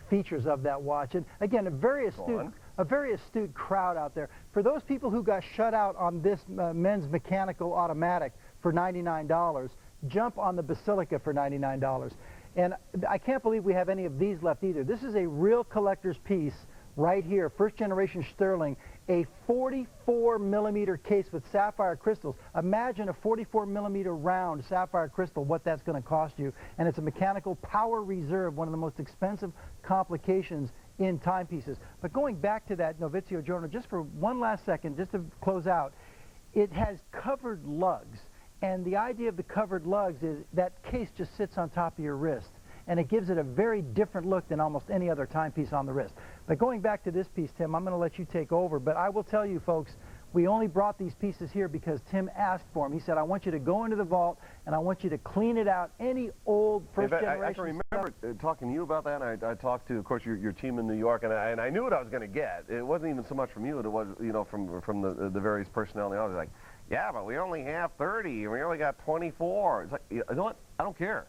features of that watch, and again, a very astute crowd out there. For those people who got shut out on this men's mechanical automatic for $99, jump on the Basilica for $99. And I can't believe we have any of these left either. This is a real collector's piece right here, first generation Stuhrling, a 44 millimeter case with sapphire crystals. Imagine a 44 millimeter round sapphire crystal, what that's going to cost you. And it's a mechanical power reserve, one of the most expensive complications in timepieces. But going back to that Novizio Giorno, just for one last second, just to close out, it has covered lugs. And the idea of the covered lugs is that case just sits on top of your wrist, and it gives it a very different look than almost any other timepiece on the wrist. But going back to this piece, Tim, I'm going to let you take over, but I will tell you folks, we only brought these pieces here because Tim asked for them. He said, I want you to go into the vault and I want you to clean it out. Any old first generation I can remember talking to you about that, and I talked to, of course, your team in New York, and I knew what I was going to get. It wasn't even so much from you, it was, you know, from the various personnel in the office. Like, yeah, but we only have 30, and we only got 24. It's like, you know what? I don't care.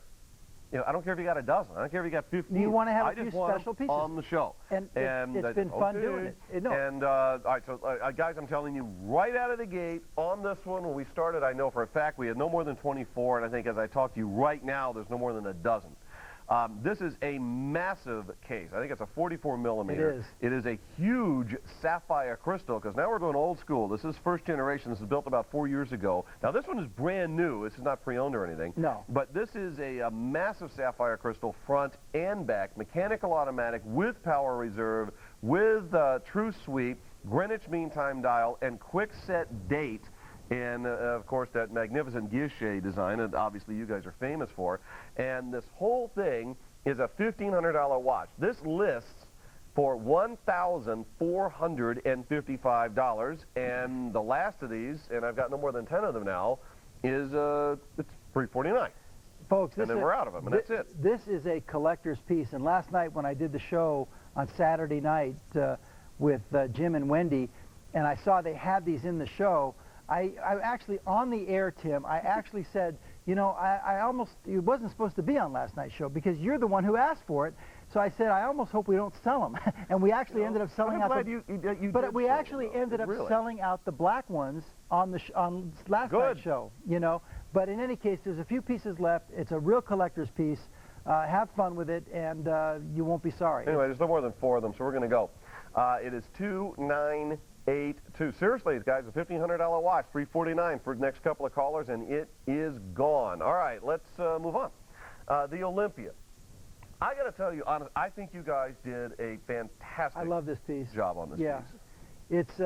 You know, I don't care if you got a dozen. I don't care if you got 15. You want to have a few special pieces on the show. And it's been fun doing it. No. And, all right, so, guys, I'm telling you, right out of the gate, on this one, when we started, I know for a fact we had no more than 24, and I think as I talk to you right now, there's no more than a dozen. This is a massive case. I think it's a 44 millimeter. It is. It is a huge sapphire crystal, because now we're going old school. This is first generation. This was built about 4 years ago. Now, this one is brand new. This is not pre-owned or anything. No. But this is a massive sapphire crystal, front and back, mechanical automatic with power reserve, with true sweep, Greenwich Mean Time dial, and quick set date. And, of course, that magnificent guilloche design that obviously you guys are famous for. And this whole thing is a $1,500 watch. This lists for $1,455. And the last of these, and I've got no more than 10 of them now, is it's $349. Folks, and then we're out of them, and that's it. This is a collector's piece. And last night when I did the show on Saturday night with Jim and Wendy, and I saw they had these in the show, I actually, on the air, Tim, I actually said, you know, I almost, it wasn't supposed to be on last night's show because you're the one who asked for it. So I said, I almost hope we don't sell them. And we actually ended up selling out selling out the black ones on the on last night's show, you know. But in any case, there's a few pieces left. It's a real collector's piece. Have fun with it, and you won't be sorry. Anyway, there's no more than 4 of them, so we're going to go. It is 2982. Seriously, guys, a $1,500 watch, $349 for the next couple of callers, and it is gone. All right, let's move on. The Olympia. I got to tell you, honestly, I think you guys did a fantastic job on this piece. It's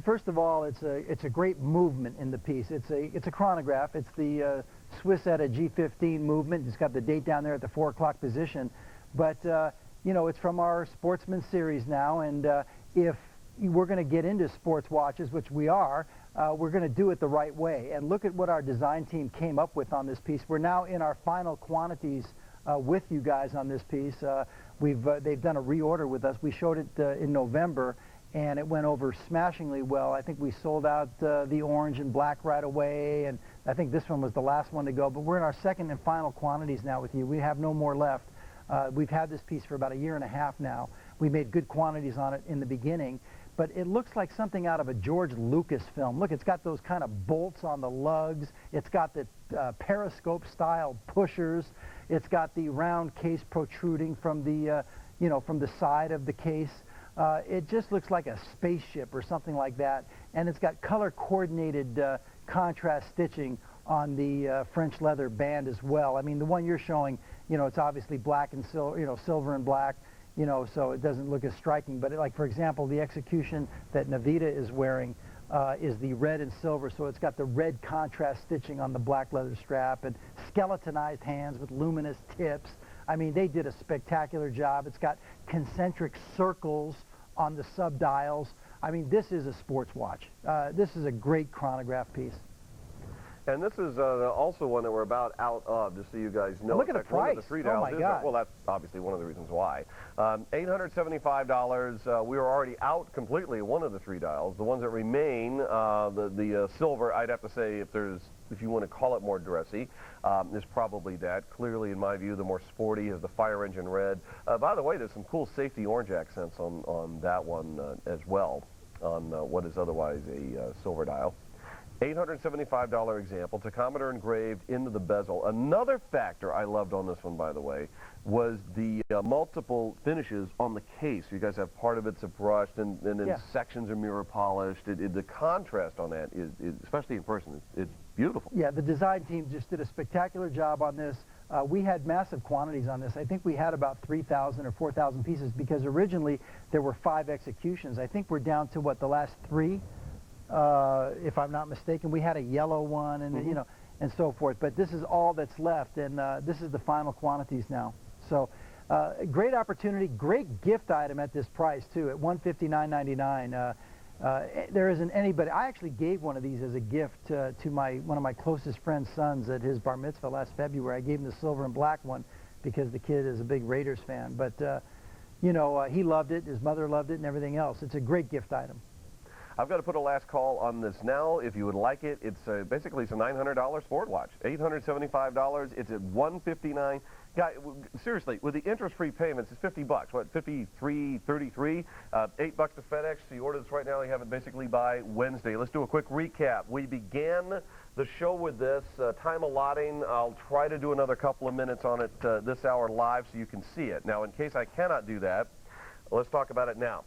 first of all, it's a great movement in the piece. It's a chronograph. It's the Swiss at a G15 movement. It's got the date down there at the 4 o'clock position. But you know, it's from our Sportsman series now, and if we're going to get into sports watches, which we are, we're going to do it the right way. And look at what our design team came up with on this piece. We're now in our final quantities with you guys on this piece. They've done a reorder with us. We showed it in November, and it went over smashingly well. I think we sold out the orange and black right away, and I think this one was the last one to go. But we're in our second and final quantities now with you. We have no more left. We've had this piece for about 1.5 years now. We made good quantities on it in the beginning, but it looks like something out of a George Lucas film. Look, it's got those kind of bolts on the lugs. It's got the periscope-style pushers. It's got the round case protruding from the, you know, from the side of the case. It just looks like a spaceship or something like that, and it's got color-coordinated contrast stitching on the French leather band as well. I mean, the one you're showing, you know, it's obviously black and silver and black, you know, so it doesn't look as striking. But like, for example, the execution that Navita is wearing is the red and silver, so it's got the red contrast stitching on the black leather strap and skeletonized hands with luminous tips. I mean, they did a spectacular job. It's got concentric circles on the sub-dials. I mean, this is a sports watch. This is a great chronograph piece. And this is also one that we're about out of, just so you guys know. Look at the price. Oh, my God. Well, that's obviously one of the reasons why. $875. We were already out completely one of the 3 dials. The ones that remain, the silver, I'd have to say, if you want to call it more dressy, is probably that. Clearly, in my view, the more sporty is the fire engine red. By the way, there's some cool safety orange accents on that one as well, on what is otherwise a silver dial. $875 example, tachometer engraved into the bezel. Another factor I loved on this one, by the way, was the multiple finishes on the case. You guys have part of it's a brushed, and then sections are mirror polished. The contrast on that is especially in person, it's beautiful. Yeah, the design team just did a spectacular job on this. We had massive quantities on this. I think we had about 3,000 or 4,000 pieces because originally there were 5 executions. I think we're down to, what, the last 3? If I'm not mistaken. We had a yellow one and you know, and so forth, but this is all that's left, and this is the final quantities now. So great opportunity, great gift item at this price too, at $159.99. There isn't anybody. I actually gave one of these as a gift to one of my closest friend's sons at his bar mitzvah last February. I gave him the silver and black one because the kid is a big Raiders fan, but you know, he loved it, his mother loved it, and everything else. It's a great gift item. I've got to put a last call on this now. If you would like it, it's basically it's a $900 sport watch. $875. It's at $159. Guy, seriously, with the interest-free payments, it's $50. What, $53.33? $8 to FedEx. So you order this right now. You have it basically by Wednesday. Let's do a quick recap. We began the show with this time allotting. I'll try to do another couple of minutes on it this hour live so you can see it. Now, in case I cannot do that, let's talk about it now.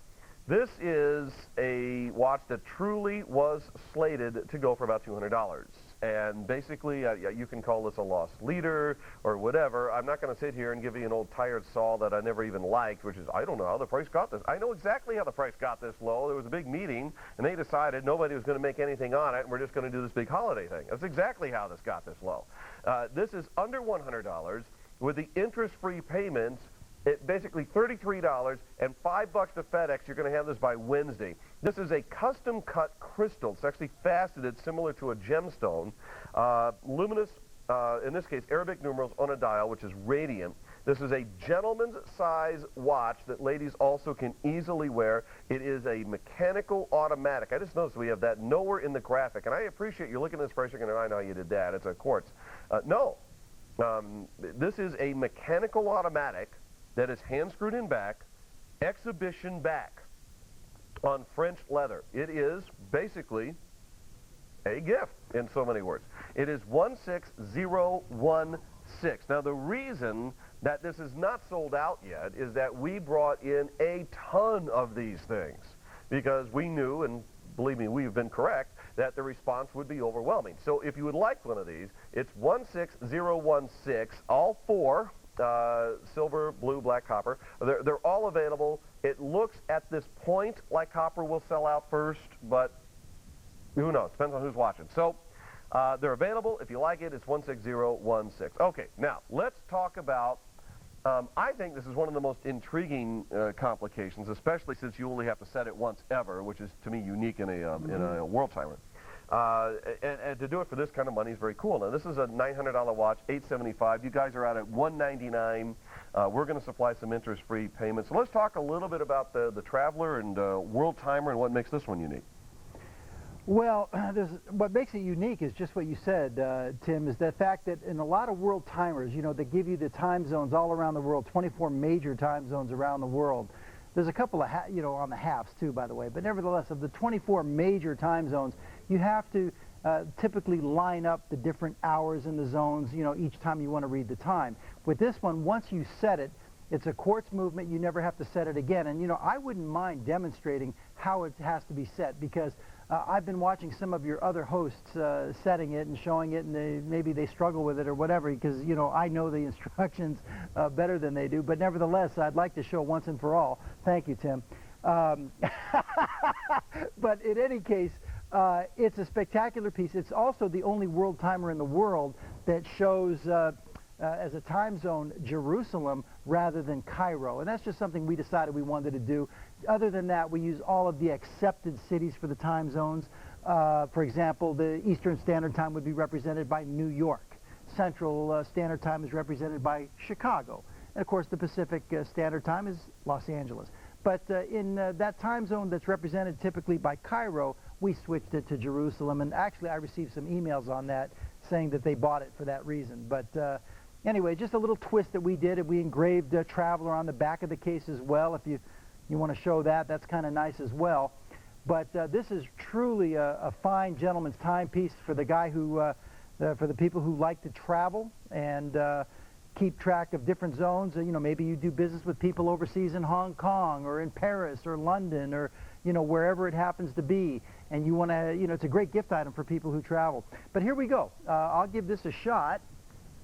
This is a watch that truly was slated to go for about $200. And basically, you can call this a lost leader or whatever. I'm not going to sit here and give you an old tired saw that I never even liked, which is, I don't know how the price got this. I know exactly how the price got this low. There was a big meeting, and they decided nobody was going to make anything on it, and we're just going to do this big holiday thing. That's exactly how this got this low. This is under $100 with the interest-free payments. It basically $33 and $5 to FedEx. You're going to have this by Wednesday. This is a custom cut crystal. It's actually faceted, similar to a gemstone. Luminous, in this case, Arabic numerals on a dial, which is radiant. This is a gentleman's size watch that ladies also can easily wear. It is a mechanical automatic. I just noticed we have that nowhere in the graphic, and I appreciate you looking at this price. You're going to, I know how you did that. It's a quartz. No, this is a mechanical automatic that is hand-screwed in back, exhibition back, on French leather. It is basically a gift, in so many words. It is 16016. Now, the reason that this is not sold out yet is that we brought in a ton of these things because we knew, and believe me, we've been correct, that the response would be overwhelming. So if you would like one of these, it's 16016, all 4. Silver, blue, black, copper. They're all available. It looks at this point like copper will sell out first, but who knows? Depends on who's watching. So they're available. If you like it, it's 16016. Okay, now let's talk about, I think this is one of the most intriguing complications, especially since you only have to set it once ever, which is, to me, unique in a world timer. And to do it for this kind of money is very cool. Now, this is a $900 watch, $875. You guys are out at $199. We're going to supply some interest-free payments. So let's talk a little bit about the Traveler and World Timer and what makes this one unique. Well, what makes it unique is just what you said, Tim, is the fact that in a lot of world timers, you know, they give you the time zones all around the world, 24 major time zones around the world. There's a couple of, you know, on the halves too, by the way, but nevertheless, of the 24 major time zones, you have to typically line up the different hours in the zones, you know, each time you want to read the time. With this one, once you set it, it's a quartz movement. You never have to set it again. And, you know, I wouldn't mind demonstrating how it has to be set because I've been watching some of your other hosts setting it and showing it, and maybe they struggle with it or whatever, because, you know, I know the instructions better than they do. But nevertheless, I'd like to show once and for all. Thank you, Tim. But in any case, it's a spectacular piece. It's also the only world timer in the world that shows as a time zone Jerusalem rather than Cairo, and that's just something we decided we wanted to do. Other than that, we use all of the accepted cities for the time zones. For example, the Eastern Standard Time would be represented by New York. Central Standard Time is represented by Chicago. And of course, the Pacific Standard Time is Los Angeles. But in that time zone that's represented typically by Cairo, we switched it to Jerusalem. And actually, I received some emails on that saying that they bought it for that reason. But anyway, just a little twist that we did, and we engraved Traveler on the back of the case as well. If you want to show that, that's kind of nice as well. But this is truly a fine gentleman's timepiece for the guy who, for the people who like to travel and keep track of different zones. You know, maybe you do business with people overseas in Hong Kong or in Paris or London or, you know, wherever it happens to be. And you want to, you know, it's a great gift item for people who travel. But here we go. I'll give this a shot.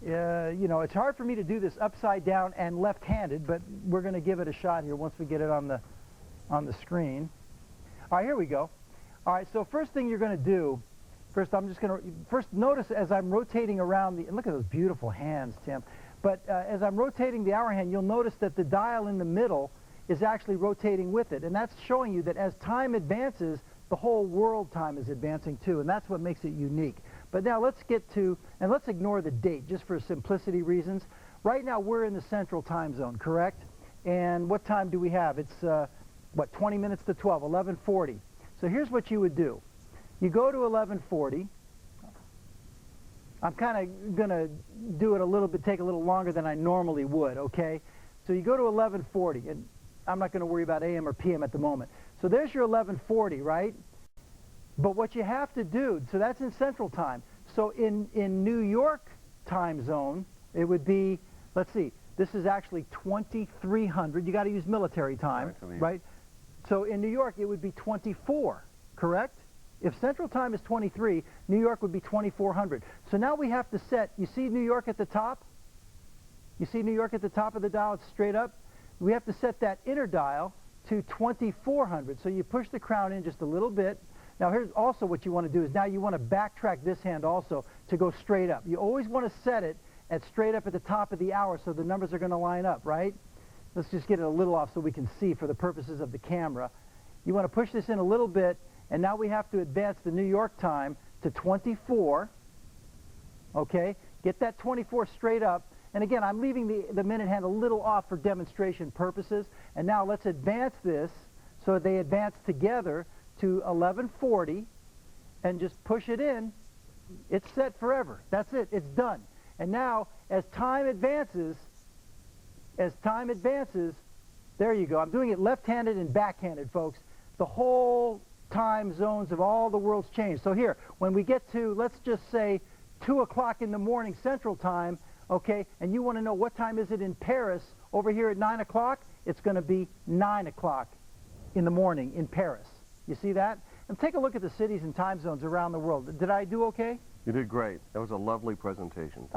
You know, it's hard for me to do this upside down and left-handed, but we're going to give it a shot here once we get it on the screen. All right, here we go. All right, so first thing you're going to do, first I'm just going to, first notice as I'm rotating around the, and look at those beautiful hands, Tim. But as I'm rotating the hour hand, you'll notice that the dial in the middle is actually rotating with it. And that's showing you that as time advances, the whole world time is advancing too. And that's what makes it unique. But now let's get to, and let's ignore the date just for simplicity reasons. Right now we're in the central time zone, correct? And what time do we have? It's, what, 20 minutes to 12, 11:40. So here's what you would do. You go to 11:40. I'm kind of going to do it a little bit, take a little longer than I normally would, okay? So you go to 11:40, and I'm not going to worry about AM or PM at the moment. So there's your 11:40, right? But what you have to do, so that's in Central Time. So in New York time zone, it would be, let's see, this is actually 2300. You got to use military time, right? So in New York, it would be 24, correct? If Central Time is 23, New York would be 2400. So now we have to set, you see New York at the top? You see New York at the top of the dial, it's straight up? We have to set that inner dial to 2400. So you push the crown in just a little bit. Now here's also what you want to do is now you want to backtrack this hand also to go straight up. You always want to set it at straight up at the top of the hour so the numbers are going to line up, right? Let's just get it a little off so we can see for the purposes of the camera. You want to push this in a little bit, and now we have to advance the New York time to 24, okay? Get that 24 straight up. And again, I'm leaving the minute hand a little off for demonstration purposes. And now let's advance this so they advance together to 11:40 and just push it in. It's set forever. That's it. It's done. And now, as time advances, there you go. I'm doing it left-handed and backhanded, folks. The whole time zones of all the world's changed. So here, when we get to, let's just say, 2 o'clock in the morning Central Time, okay, and you want to know what time is it in Paris over here at 9 o'clock, it's going to be 9 o'clock in the morning in Paris. You see that? And take a look at the cities and time zones around the world. Did I do okay? You did great. That was a lovely presentation.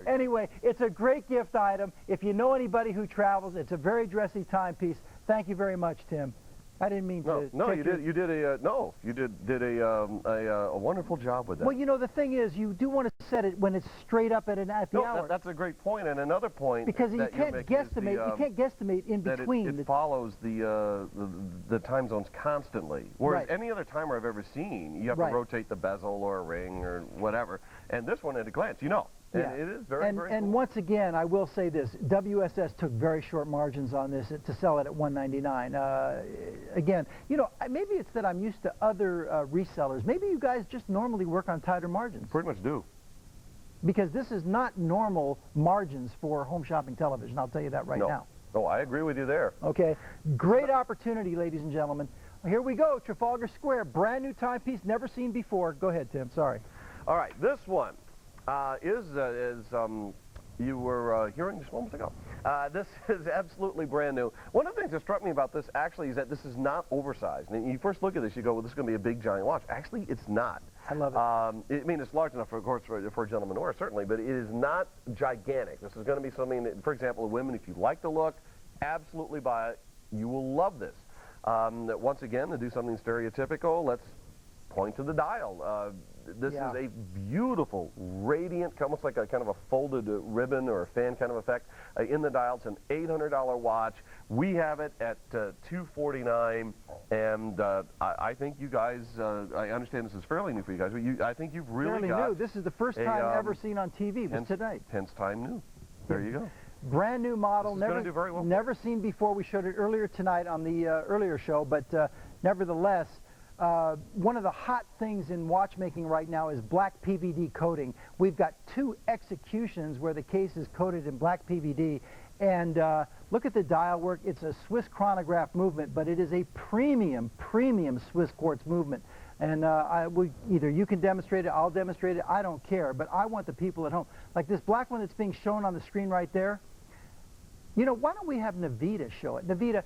Anyway, it's a great gift item. If you know anybody who travels, it's a very dressy timepiece. Thank you very much, Tim. I didn't mean to. No, you did a wonderful job with that. Well, you know, the thing is, you do want to set it when it's straight up at the hour. That's a great point, and another point because you can't guesstimate. You can't guesstimate in that between. It follows the time zones constantly. Whereas any other timer I've ever seen, you have to rotate the bezel or a ring or whatever. And this one, at a glance, you know. And it is very cool. And once again, I will say this: WSS took very short margins on this to sell it at $199. Again, you know, maybe it's that I'm used to other resellers. Maybe you guys just normally work on tighter margins. Pretty much do. Because this is not normal margins for home shopping television. I'll tell you that right now. No, I agree with you there. Okay, great opportunity, ladies and gentlemen. Here we go, Trafalgar Square, brand new timepiece, never seen before. Go ahead, Tim. Sorry. All right, this one is you were hearing just moments ago. This is absolutely brand new. One of the things that struck me about this actually is that this is not oversized. And you first look at this, you go, well, this is going to be a big, giant watch. Actually, it's not. I love it. I mean, it's large enough, of course, for a gentleman or certainly, but it is not gigantic. This is going to be something that, for example, women, if you like the look, absolutely buy it. You will love this. Once again, to do something stereotypical, let's point to the dial. This is a beautiful, radiant, almost like a kind of a folded ribbon or a fan kind of effect in the dial. It's an $800 watch. We have it at $249, and I think you guys, I understand this is fairly new for you guys, but I think you've really fairly got new. This is the first time ever seen on TV, was tonight. Hence time new. There you go. Brand new model, This is gonna do very well. never seen before. We showed it earlier tonight on the earlier show, but nevertheless, one of the hot things in watchmaking right now is black PVD coating. We've got 2 executions where the case is coated in black PVD, and look at the dial work. It's a Swiss chronograph movement, but it is a premium Swiss quartz movement. And either you can demonstrate it, I'll demonstrate it, I don't care, but I want the people at home. Like this black one that's being shown on the screen right there, you know, why don't we have Navita show it? Navita,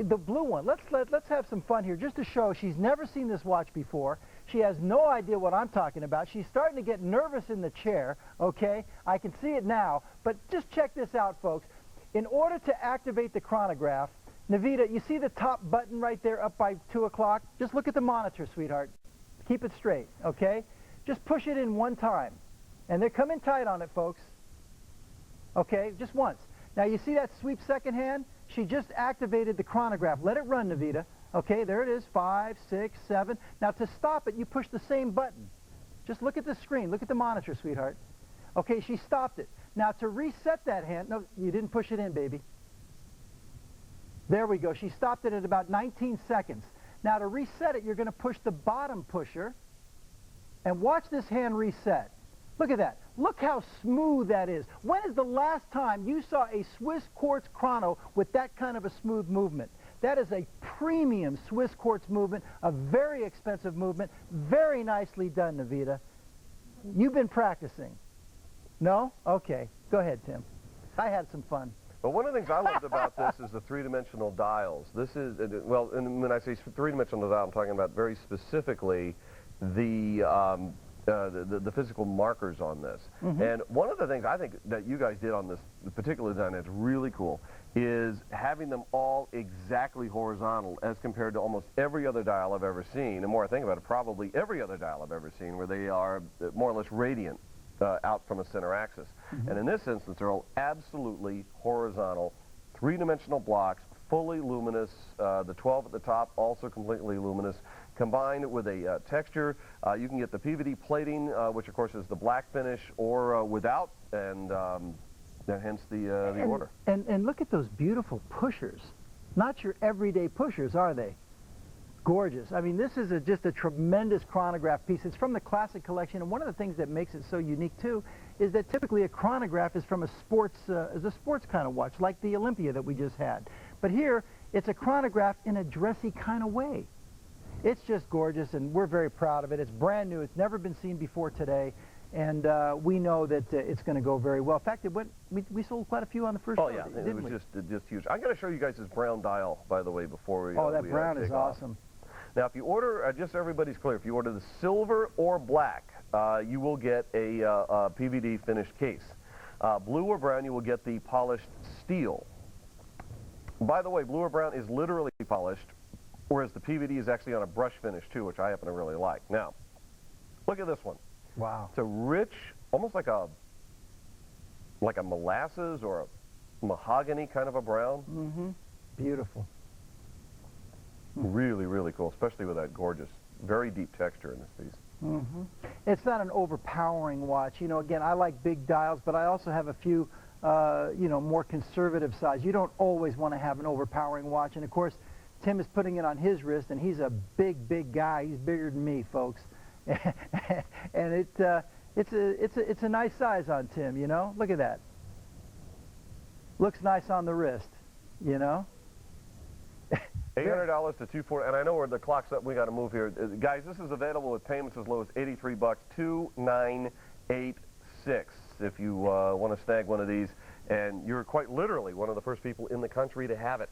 the blue one, let's have some fun here just to show she's never seen this watch before. She has no idea what I'm talking about. She's starting to get nervous in the chair, okay? I can see it now, but just check this out, folks. In order to activate the chronograph, Navita, you see the top button right there up by 2 o'clock? Just look at the monitor, sweetheart. Keep it straight, okay? Just push it in one time. And they're coming tight on it, folks. Okay, just once. Now, you see that sweep second hand? She just activated the chronograph. Let it run, Navita. Okay, there it is, 5, 6, 7. Now, to stop it, you push the same button. Just look at the screen. Look at the monitor, sweetheart. Okay, she stopped it. Now, to reset that hand, no, you didn't push it in, baby. There we go. She stopped it at about 19 seconds. Now, to reset it, you're going to push the bottom pusher, and watch this hand reset. Look at that. Look how smooth that is. When is the last time you saw a Swiss quartz chrono with that kind of a smooth movement? That is a premium Swiss quartz movement, a very expensive movement, very nicely done, Navita. You've been practicing. No? Okay. Go ahead, Tim. I had some fun. Well, one of the things I loved about this is the 3-dimensional dials. This is, well, and when I say 3-dimensional dial, I'm talking about very specifically the physical markers on this. And one of the things I think that you guys did on this particular design that's really cool is having them all exactly horizontal as compared to almost every other dial I've ever seen. And more I think about it, probably every other dial I've ever seen where they are more or less radiant out from a center axis. And in this instance, they're all absolutely horizontal, 3-dimensional blocks, fully luminous. The 12 at the top, also completely luminous. Combined with a texture, you can get the PVD plating, which of course is the black finish, or without, and hence the order. And look at those beautiful pushers. Not your everyday pushers, are they? Gorgeous. I mean, this is just a tremendous chronograph piece. It's from the classic collection, and one of the things that makes it so unique too is that typically a chronograph is from a sports kind of watch, like the Olympia that we just had. But here, it's a chronograph in a dressy kind of way. It's just gorgeous, and we're very proud of it. It's brand new. It's never been seen before today, and we know that it's going to go very well. In fact, we sold quite a few on the first show, yeah, didn't it we? was just huge. I'm going to show you guys this brown dial, by the way, before we Oh, that we, brown is take off. awesome. Now, if you order, just so everybody's clear, if you order the silver or black, you will get a PVD finished case. Blue or brown, you will get the polished steel. By the way, blue or brown is literally polished, whereas the PVD is actually on a brush finish too, which I happen to really like. Now, look at this one. Wow. It's a rich, almost like a molasses or a mahogany kind of a brown. Beautiful. Really, really cool, especially with that gorgeous, very deep texture in this piece. It's not an overpowering watch. You know, again, I like big dials, but I also have a few, you know, more conservative size. You don't always want to have an overpowering watch. And of course, Tim is putting it on his wrist, and he's a big guy. He's bigger than me, folks. And it's a nice size on Tim. You know, look at that. Looks nice on the wrist. You know. $800 to $240, and I know where the clock's up. We got to move here, guys. This is available with payments as low as $83, $2986. if you want to snag one of these. And you're quite literally one of the first people in the country to have it.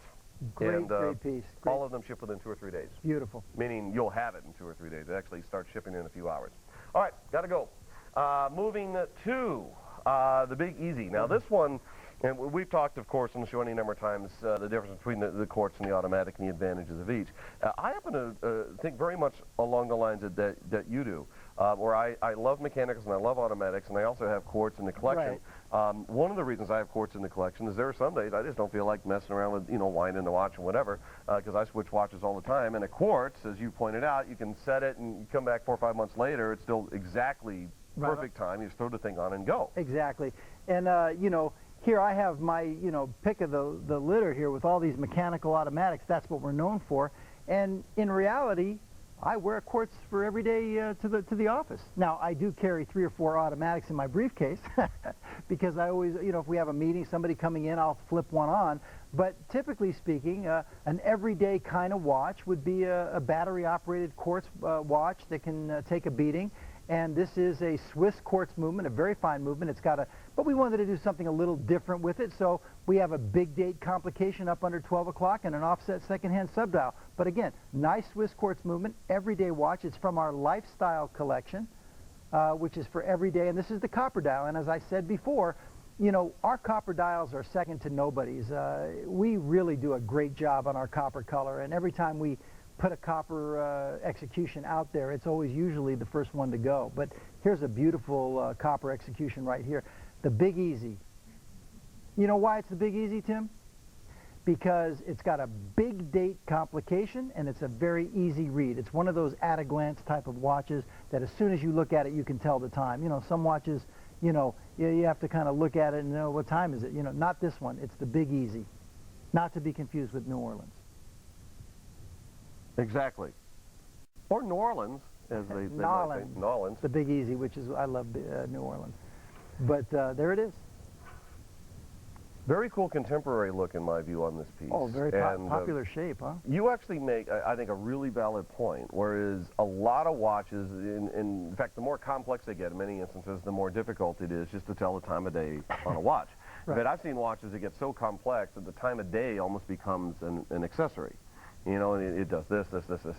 Great piece. Great. All of them ship within 2 or 3 days. Beautiful. Meaning you'll have it in 2 or 3 days. It actually starts shipping in a few hours. All right, got to go. Moving to the Big Easy. Now this one, and we've talked, of course, on the show any number of times, the difference between the quartz and the automatic and the advantages of each. I happen to think very much along the lines that you do, where I love mechanicals and I love automatics, and I also have quartz in the collection. Right. One of the reasons I have quartz in the collection is there are some days I just don't feel like messing around with, winding the watch and whatever, because I switch watches all the time. And a quartz, as you pointed out, you can set it and you come back 4 or 5 months later, it's still exactly perfect time. You just throw the thing on and go. Exactly. And, here I have my, pick of the litter here with all these mechanical automatics. That's what we're known for. And in reality, I wear a quartz for every day to the office. Now, I do carry 3 or 4 automatics in my briefcase because I always, if we have a meeting, somebody coming in, I'll flip one on. But typically speaking, an everyday kind of watch would be a battery-operated quartz watch that can take a beating. And this is a Swiss quartz movement, a very fine movement. It's got but we wanted to do something a little different with it, so we have a big date complication up under 12 o'clock and an offset second-hand subdial. But again, nice Swiss quartz movement, everyday watch. It's from our lifestyle collection, which is for every day, and this is the copper dial. And as I said before, our copper dials are second to nobody's. We really do a great job on our copper color, and every time we put a copper execution out there, it's always usually the first one to go. But here's a beautiful copper execution right here. The Big Easy. You know why it's the Big Easy, Tim? Because it's got a big date complication and it's a very easy read. It's one of those at-a-glance type of watches that as soon as you look at it, you can tell the time. Some watches, you have to kind of look at it and know what time is it. Not this one. It's the Big Easy. Not to be confused with New Orleans. Exactly. Or New Orleans, as they might say. New Orleans. The Big Easy, which is, I love New Orleans. But there it is. Very cool contemporary look, in my view, on this piece. Oh, very popular shape, huh? You actually make, I think, a really valid point, whereas a lot of watches, in fact, the more complex they get, in many instances, the more difficult it is just to tell the time of day on a watch. Right. But I've seen watches that get so complex that the time of day almost becomes an accessory. It does this.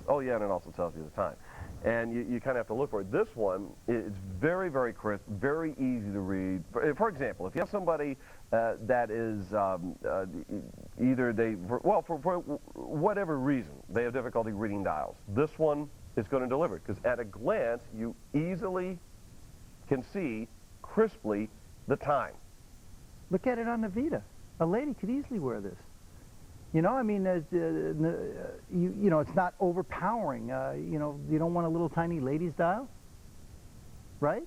Oh, yeah, and it also tells you the time. And you kind of have to look for it. This one, it's very, very crisp, very easy to read. For example, if you have somebody that is either for whatever reason, they have difficulty reading dials, this one is going to deliver it. Because at a glance, you easily can see crisply the time. Look at it on the Vita. A lady could easily wear this. It's not overpowering. You don't want a little tiny ladies dial, right?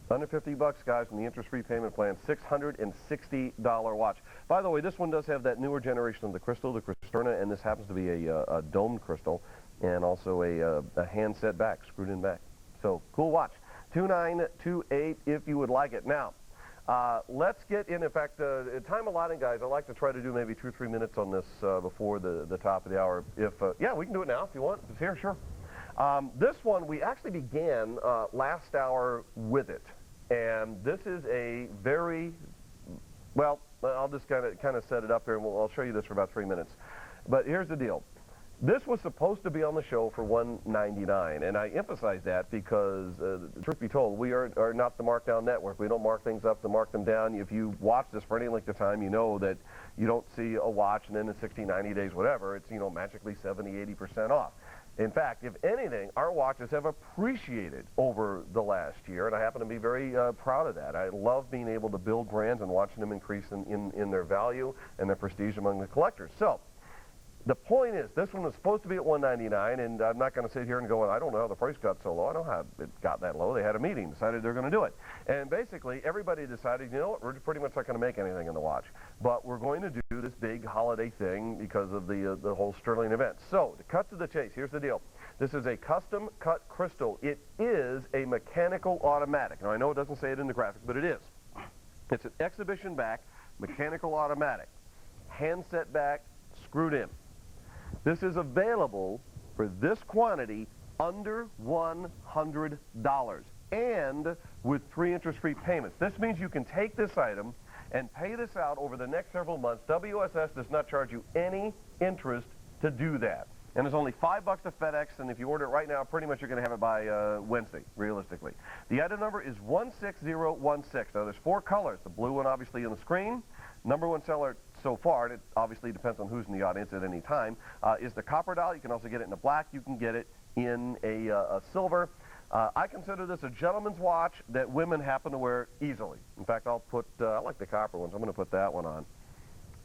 Under $50, guys, from the interest-free payment plan, $660 watch. By the way, this one does have that newer generation of the crystal, the Cristerna, and this happens to be a domed crystal, and also a handset back, screwed in back. So, cool watch. 2928 if you would like it. Now, let's get in fact, time allotting, guys. I'd like to try to do maybe 2 or 3 minutes on this before the top of the hour. Yeah, we can do it now if you want. It's here, sure. This one, we actually began last hour with it. And this is a very, well, I'll just kind of set it up here, and I'll show you this for about 3 minutes. But here's the deal. This was supposed to be on the show for $199, and I emphasize that because, truth be told, we are not the markdown network. We don't mark things up to mark them down. If you watch this for any length of time, you know that you don't see a watch and then in 60, 90 days, whatever, it's, magically 70, 80% off. In fact, if anything, our watches have appreciated over the last year, and I happen to be very proud of that. I love being able to build brands and watching them increase in their value and their prestige among the collectors. So, the point is, this one was supposed to be at $199, and I'm not going to sit here and go, I don't know how the price got so low. I don't know how it got that low. They had a meeting, decided they're going to do it. And basically, everybody decided, you know what, we're pretty much not going to make anything in the watch. But we're going to do this big holiday thing because of the whole Stuhrling event. So, to cut to the chase, here's the deal. This is a custom-cut crystal. It is a mechanical automatic. Now, I know it doesn't say it in the graphic, but it is. It's an exhibition back, mechanical automatic, handset back, screwed in. This is available for this quantity under $100. and with 3 interest-free payments. This means you can take this item and pay this out over the next several months. WSS does not charge you any interest to do that. And it's only $5 to FedEx, and if you order it right now, pretty much you're going to have it by Wednesday, realistically. The item number is 16016. Now, there's 4 colors. The blue one, obviously, on the screen. Number 1 seller so far, and it obviously depends on who's in the audience at any time, is the copper dial. You can also get it in a black. You can get it in a silver. I consider this a gentleman's watch that women happen to wear easily. In fact, I like the copper ones. I'm going to put that one on.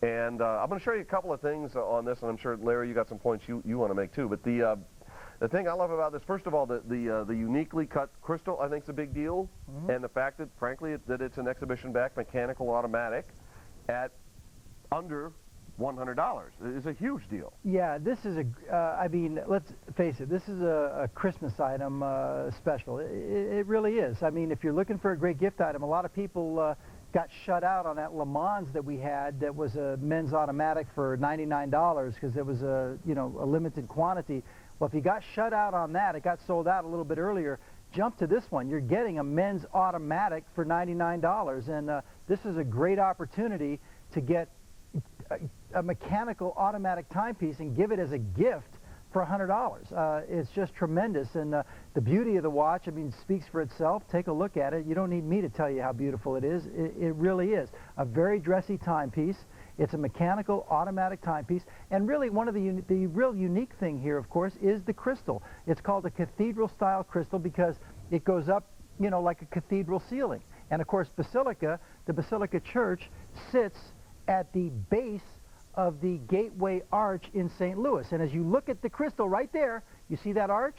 And I'm going to show you a couple of things on this, and I'm sure, Larry, you got some points you want to make too. But the thing I love about this, first of all, the uniquely cut crystal, I think, is a big deal. And the fact that, frankly, that it's an exhibition-backed mechanical automatic at under $100 is a huge deal. Yeah, this is I mean, let's face it, this is a Christmas item special. It really is. I mean, if you're looking for a great gift item, a lot of people got shut out on that Le Mans that we had that was a men's automatic for $99 because it was a limited quantity. Well, if you got shut out on that, it got sold out a little bit earlier. Jump to this one. You're getting a men's automatic for $99, and this is a great opportunity to get a mechanical automatic timepiece and give it as a gift for $100. It's just tremendous, and the beauty of the watch, I mean, speaks for itself. Take a look at it. You don't need me to tell you how beautiful it is. It really is. A very dressy timepiece. It's a mechanical automatic timepiece, and really one of the real unique thing here, of course, is the crystal. It's called a cathedral-style crystal because it goes up, like a cathedral ceiling. And of course, the Basilica Church sits at the base of the Gateway Arch in St. Louis. And as you look at the crystal right there, you see that arch?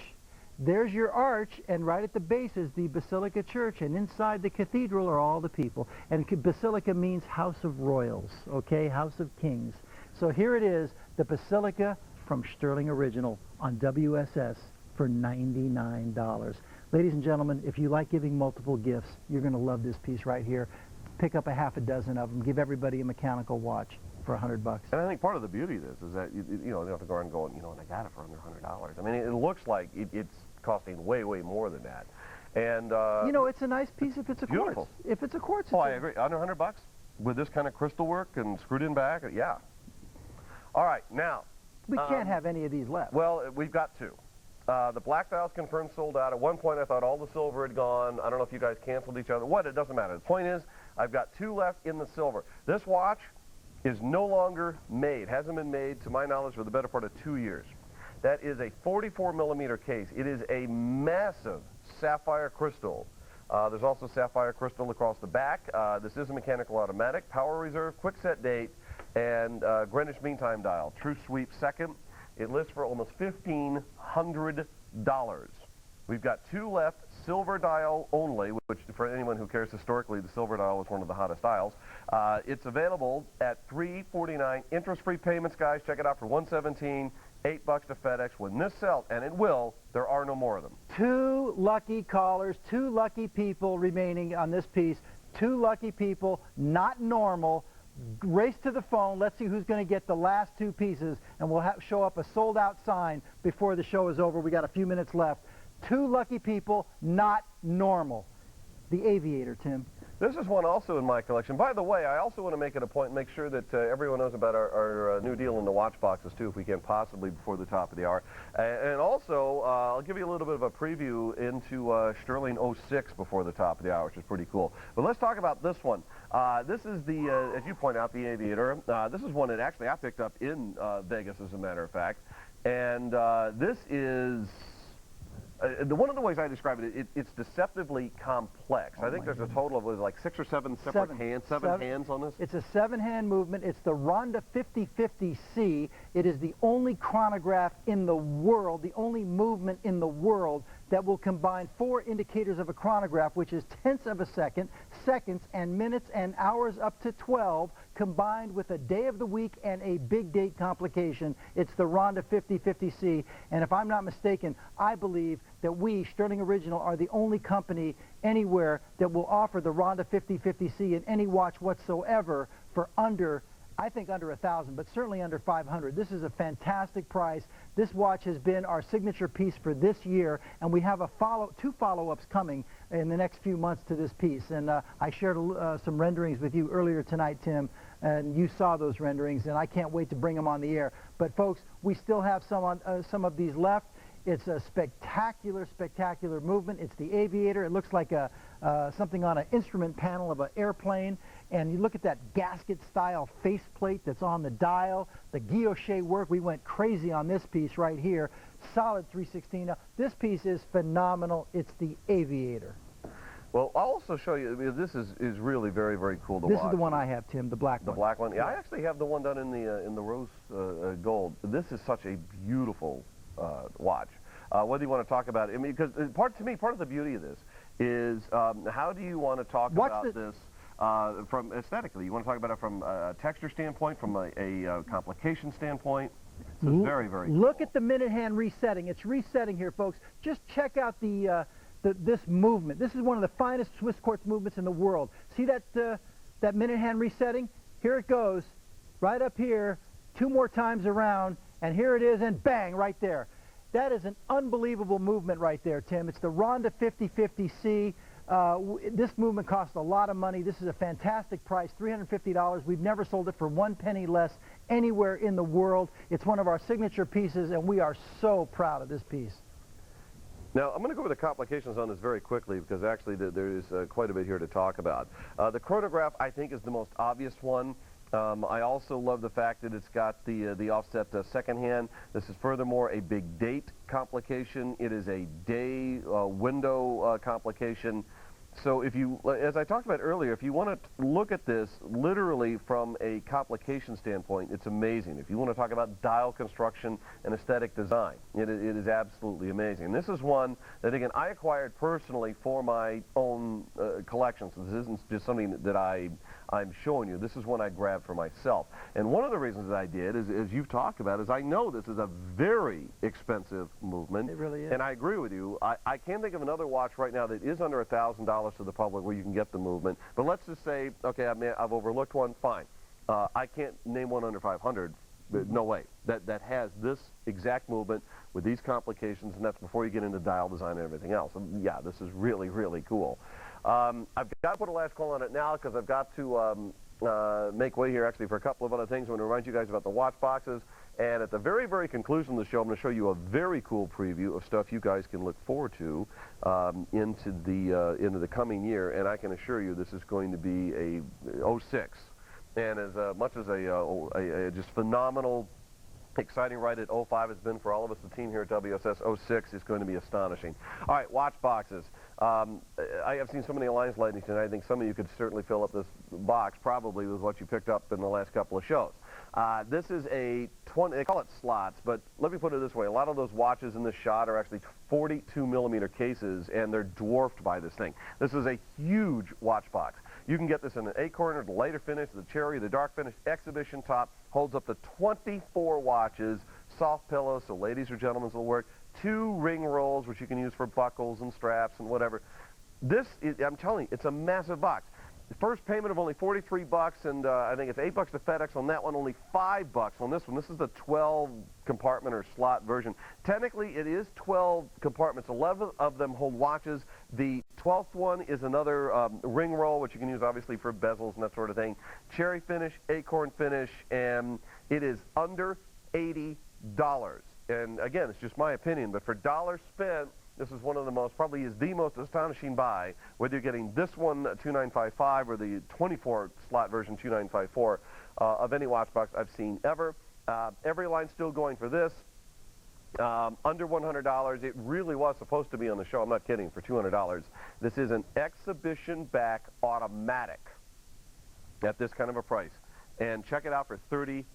There's your arch, and right at the base is the Basilica Church, and inside the cathedral are all the people. And Basilica means house of royals, okay, house of kings. So here it is, the Basilica from Stuhrling Original on WSS for $99. Ladies and gentlemen, if you like giving multiple gifts, you're going to love this piece right here. Pick up a half a dozen of them. Give everybody a mechanical watch for $100. And I think part of the beauty of this is that you don't have to go around going, and I got it for under $100. I mean, it looks like it's costing way, way more than that. And it's a nice piece if it's a beautiful. quartz. If it's a quartz. Oh, I agree. Under $100 with this kind of crystal work and screwed in back, yeah. All right, now we can't have any of these left. Well, we've got 2. The black dial's confirmed sold out. At one point, I thought all the silver had gone. I don't know if you guys canceled each other. What? It doesn't matter. The point is, I've got 2 left in the silver. This watch is no longer made, hasn't been made, to my knowledge, for the better part of 2 years. That is a 44-millimeter case. It is a massive sapphire crystal. There's also sapphire crystal across the back. This is a mechanical automatic, power reserve, quick set date, and Greenwich Mean Time dial. True sweep second. It lists for almost $1,500. We've got 2 left, silver dial only, which for anyone who cares historically, the silver dial was one of the hottest dials. It's available at $349, interest-free payments, guys. Check it out for $117, $8 to FedEx. When this sells, and it will, there are no more of them. 2 lucky callers, 2 lucky people remaining on this piece. 2 lucky people, not normal. Race to the phone. Let's see who's going to get the last 2 pieces, and we'll show up a sold-out sign before the show is over. We got a few minutes left. 2 lucky people, not normal. The Aviator, Tim. This is one also in my collection. By the way, I also want to make it a point and make sure that everyone knows about our new deal in the watch boxes, too, if we can, possibly before the top of the hour. And also, I'll give you a little bit of a preview into Stuhrling 06 before the top of the hour, which is pretty cool. But let's talk about this one. This is the, as you point out, the Aviator. This is one that actually I picked up in Vegas, as a matter of fact. And this is... one of the ways I describe it, it's deceptively complex. I think there's a total of like 6 or 7 separate hands, seven hands on this. It's a 7-hand movement. It's the Ronda 5050C. It is the only chronograph in the world, the only movement in the world that will combine 4 indicators of a chronograph, which is tenths of a second, seconds, and minutes and hours up to 12, combined with a day of the week and a big date complication. It's the Ronda 5050C, and if I'm not mistaken, I believe that we, Stuhrling Original, are the only company anywhere that will offer the Ronda 5050C in any watch whatsoever for under I think under 1,000, but certainly under 500. This is a fantastic price. This watch has been our signature piece for this year, and we have two follow-ups coming in the next few months to this piece. And I shared some renderings with you earlier tonight, Tim, and you saw those renderings, and I can't wait to bring them on the air. But folks, we still have some of these left. It's a spectacular, spectacular movement. It's the Aviator. It looks like something on an instrument panel of an airplane. And you look at that gasket-style faceplate that's on the dial, the guilloche work. We went crazy on this piece right here. Solid 316. Now, this piece is phenomenal. It's the Aviator. Well, I'll also show you, this is really very, very cool to watch. This is the one I have, Tim, the black one. The black one? Yeah, I actually have the one done in the rose gold. This is such a beautiful watch. Whether you want to talk about it, I mean, because part of the beauty of this is how do you want to talk about this from aesthetically? You want to talk about it from a texture standpoint, from a complication standpoint? So it's very, very cool. Look at the minute hand resetting. It's resetting here, folks. Just check out this movement. This is one of the finest Swiss quartz movements in the world. See that minute hand resetting? Here it goes, right up here, 2 more times around, and here it is, and bang, right there. That is an unbelievable movement right there, Tim. It's the Ronda 5050C. This movement costs a lot of money. This is a fantastic price, $350. We've never sold it for 1 penny less anywhere in the world. It's one of our signature pieces, and we are so proud of this piece. Now, I'm going to go over the complications on this very quickly because actually there is quite a bit here to talk about. The chronograph, I think, is the most obvious one. I also love the fact that it's got the offset second hand. This is furthermore a big date complication. It is a day window complication. So if you, as I talked about earlier, if you want to look at this literally from a complication standpoint, it's amazing. If you want to talk about dial construction and aesthetic design, it is absolutely amazing. And this is one that, again, I acquired personally for my own collection. So this isn't just something that I'm showing you. This is one I grabbed for myself. And one of the reasons that I did is, as you've talked about, is I know this is a very expensive movement. It really is. And I agree with you. I can't think of another watch right now that is under $1,000 to the public where you can get the movement. But let's just say, okay, I've overlooked one, fine. I can't name one under 500. No way. That has this exact movement with these complications, and that's before you get into dial design and everything else. And yeah, this is really, really cool. I've got to put a last call on it now because I've got to make way here actually for a couple of other things. I want to remind you guys about the watch boxes. And at the very, very conclusion of the show, I'm going to show you a very cool preview of stuff you guys can look forward to into the coming year. And I can assure you this is going to be a 06. And as much as a just phenomenal, exciting ride at 05 has been for all of us, the team here at WSS, 06 is going to be astonishing. All right, watch boxes. I have seen so many Alliance Lightnings tonight. I think some of you could certainly fill up this box probably with what you picked up in the last couple of shows. This is a 20, they call it slots, but let me put it this way. A lot of those watches in this shot are actually 42 millimeter cases, and they're dwarfed by this thing. This is a huge watch box. You can get this in an acorn, the lighter finish, the cherry, the dark finish, exhibition top, holds up to 24 watches, soft pillows, so ladies or gentlemen will work, 2 ring rolls, which you can use for buckles and straps and whatever. This is, I'm telling you, it's a massive box. The first payment of only $43, and I think it's $8 to FedEx on that one, only $5 on this one. This is the 12 compartment or slot version. Technically, it is 12 compartments. 11 of them hold watches. The 12th one is another ring roll, which you can use obviously for bezels and that sort of thing. Cherry finish, acorn finish, and it is under $80. And again, it's just my opinion, but for dollars spent, this is one of the most, probably is the most astonishing buy, whether you're getting this one, 2955, or the 24-slot version, 2954, of any watch box I've seen ever. Every line's still going for this. Under $100. It really was supposed to be on the show. I'm not kidding, for $200. This is an exhibition back automatic at this kind of a price. And check it out for $33.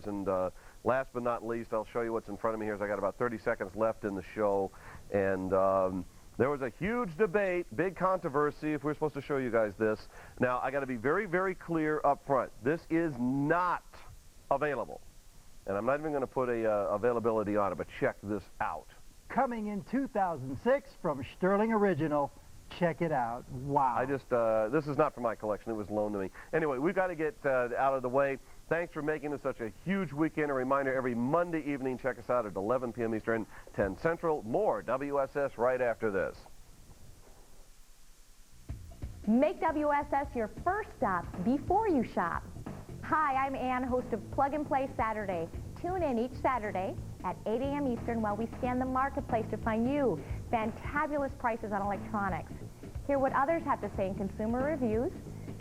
And last but not least, I'll show you what's in front of me here. I got about 30 seconds left in the show. And there was a huge debate, big controversy, if we're supposed to show you guys this. Now, I got to be very, very clear up front. This is not available. And I'm not even going to put a availability on it, but check this out. Coming in 2006 from Stuhrling Original, Check it out. Wow. I just, this is not for my collection. It was loaned to me. Anyway, we've got to get out of the way. Thanks for making this such a huge weekend. A reminder, every Monday evening, check us out at 11 p.m. Eastern, 10 Central. More WSS right after this. Make WSS your first stop before you shop. Hi, I'm Ann, host of Plug and Play Saturday. Tune in each Saturday at 8 a.m. Eastern while we scan the marketplace to find you fantabulous prices on electronics. Hear what others have to say in consumer reviews,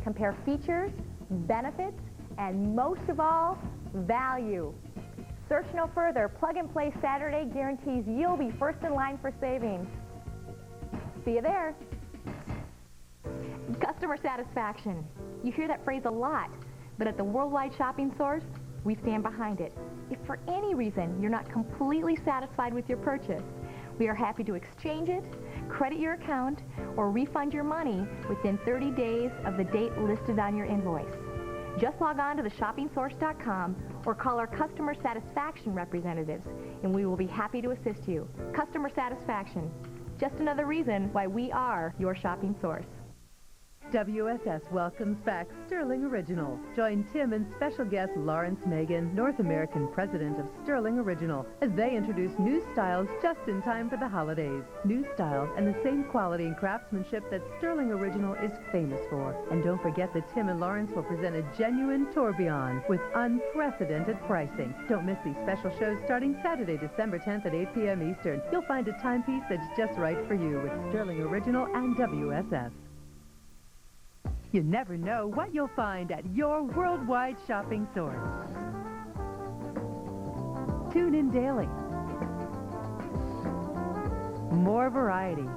compare features, benefits, and most of all, value. Search no further. Plug and Play Saturday guarantees you'll be first in line for savings. See you there. Customer satisfaction. You hear that phrase a lot, but at the Worldwide Shopping Source, we stand behind it. If for any reason you're not completely satisfied with your purchase, we are happy to exchange it, credit your account, or refund your money within 30 days of the date listed on your invoice. Just log on to theshoppingsource.com or call our customer satisfaction representatives, and we will be happy to assist you. Customer satisfaction. Just another reason why we are your shopping source. WSS welcomes back Stuhrling Original. Join Tim and special guest Larry Magen, North American president of Stuhrling Original, as they introduce new styles just in time for the holidays. New styles and the same quality and craftsmanship that Stuhrling Original is famous for. And don't forget that Tim and Lawrence will present a genuine tourbillon with unprecedented pricing. Don't miss these special shows starting Saturday, December 10th at 8 p.m. Eastern. You'll find a timepiece that's just right for you with Stuhrling Original and WSS. You never know what you'll find at your worldwide shopping source. Tune in daily. More variety.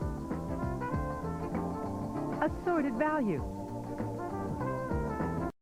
Assorted value.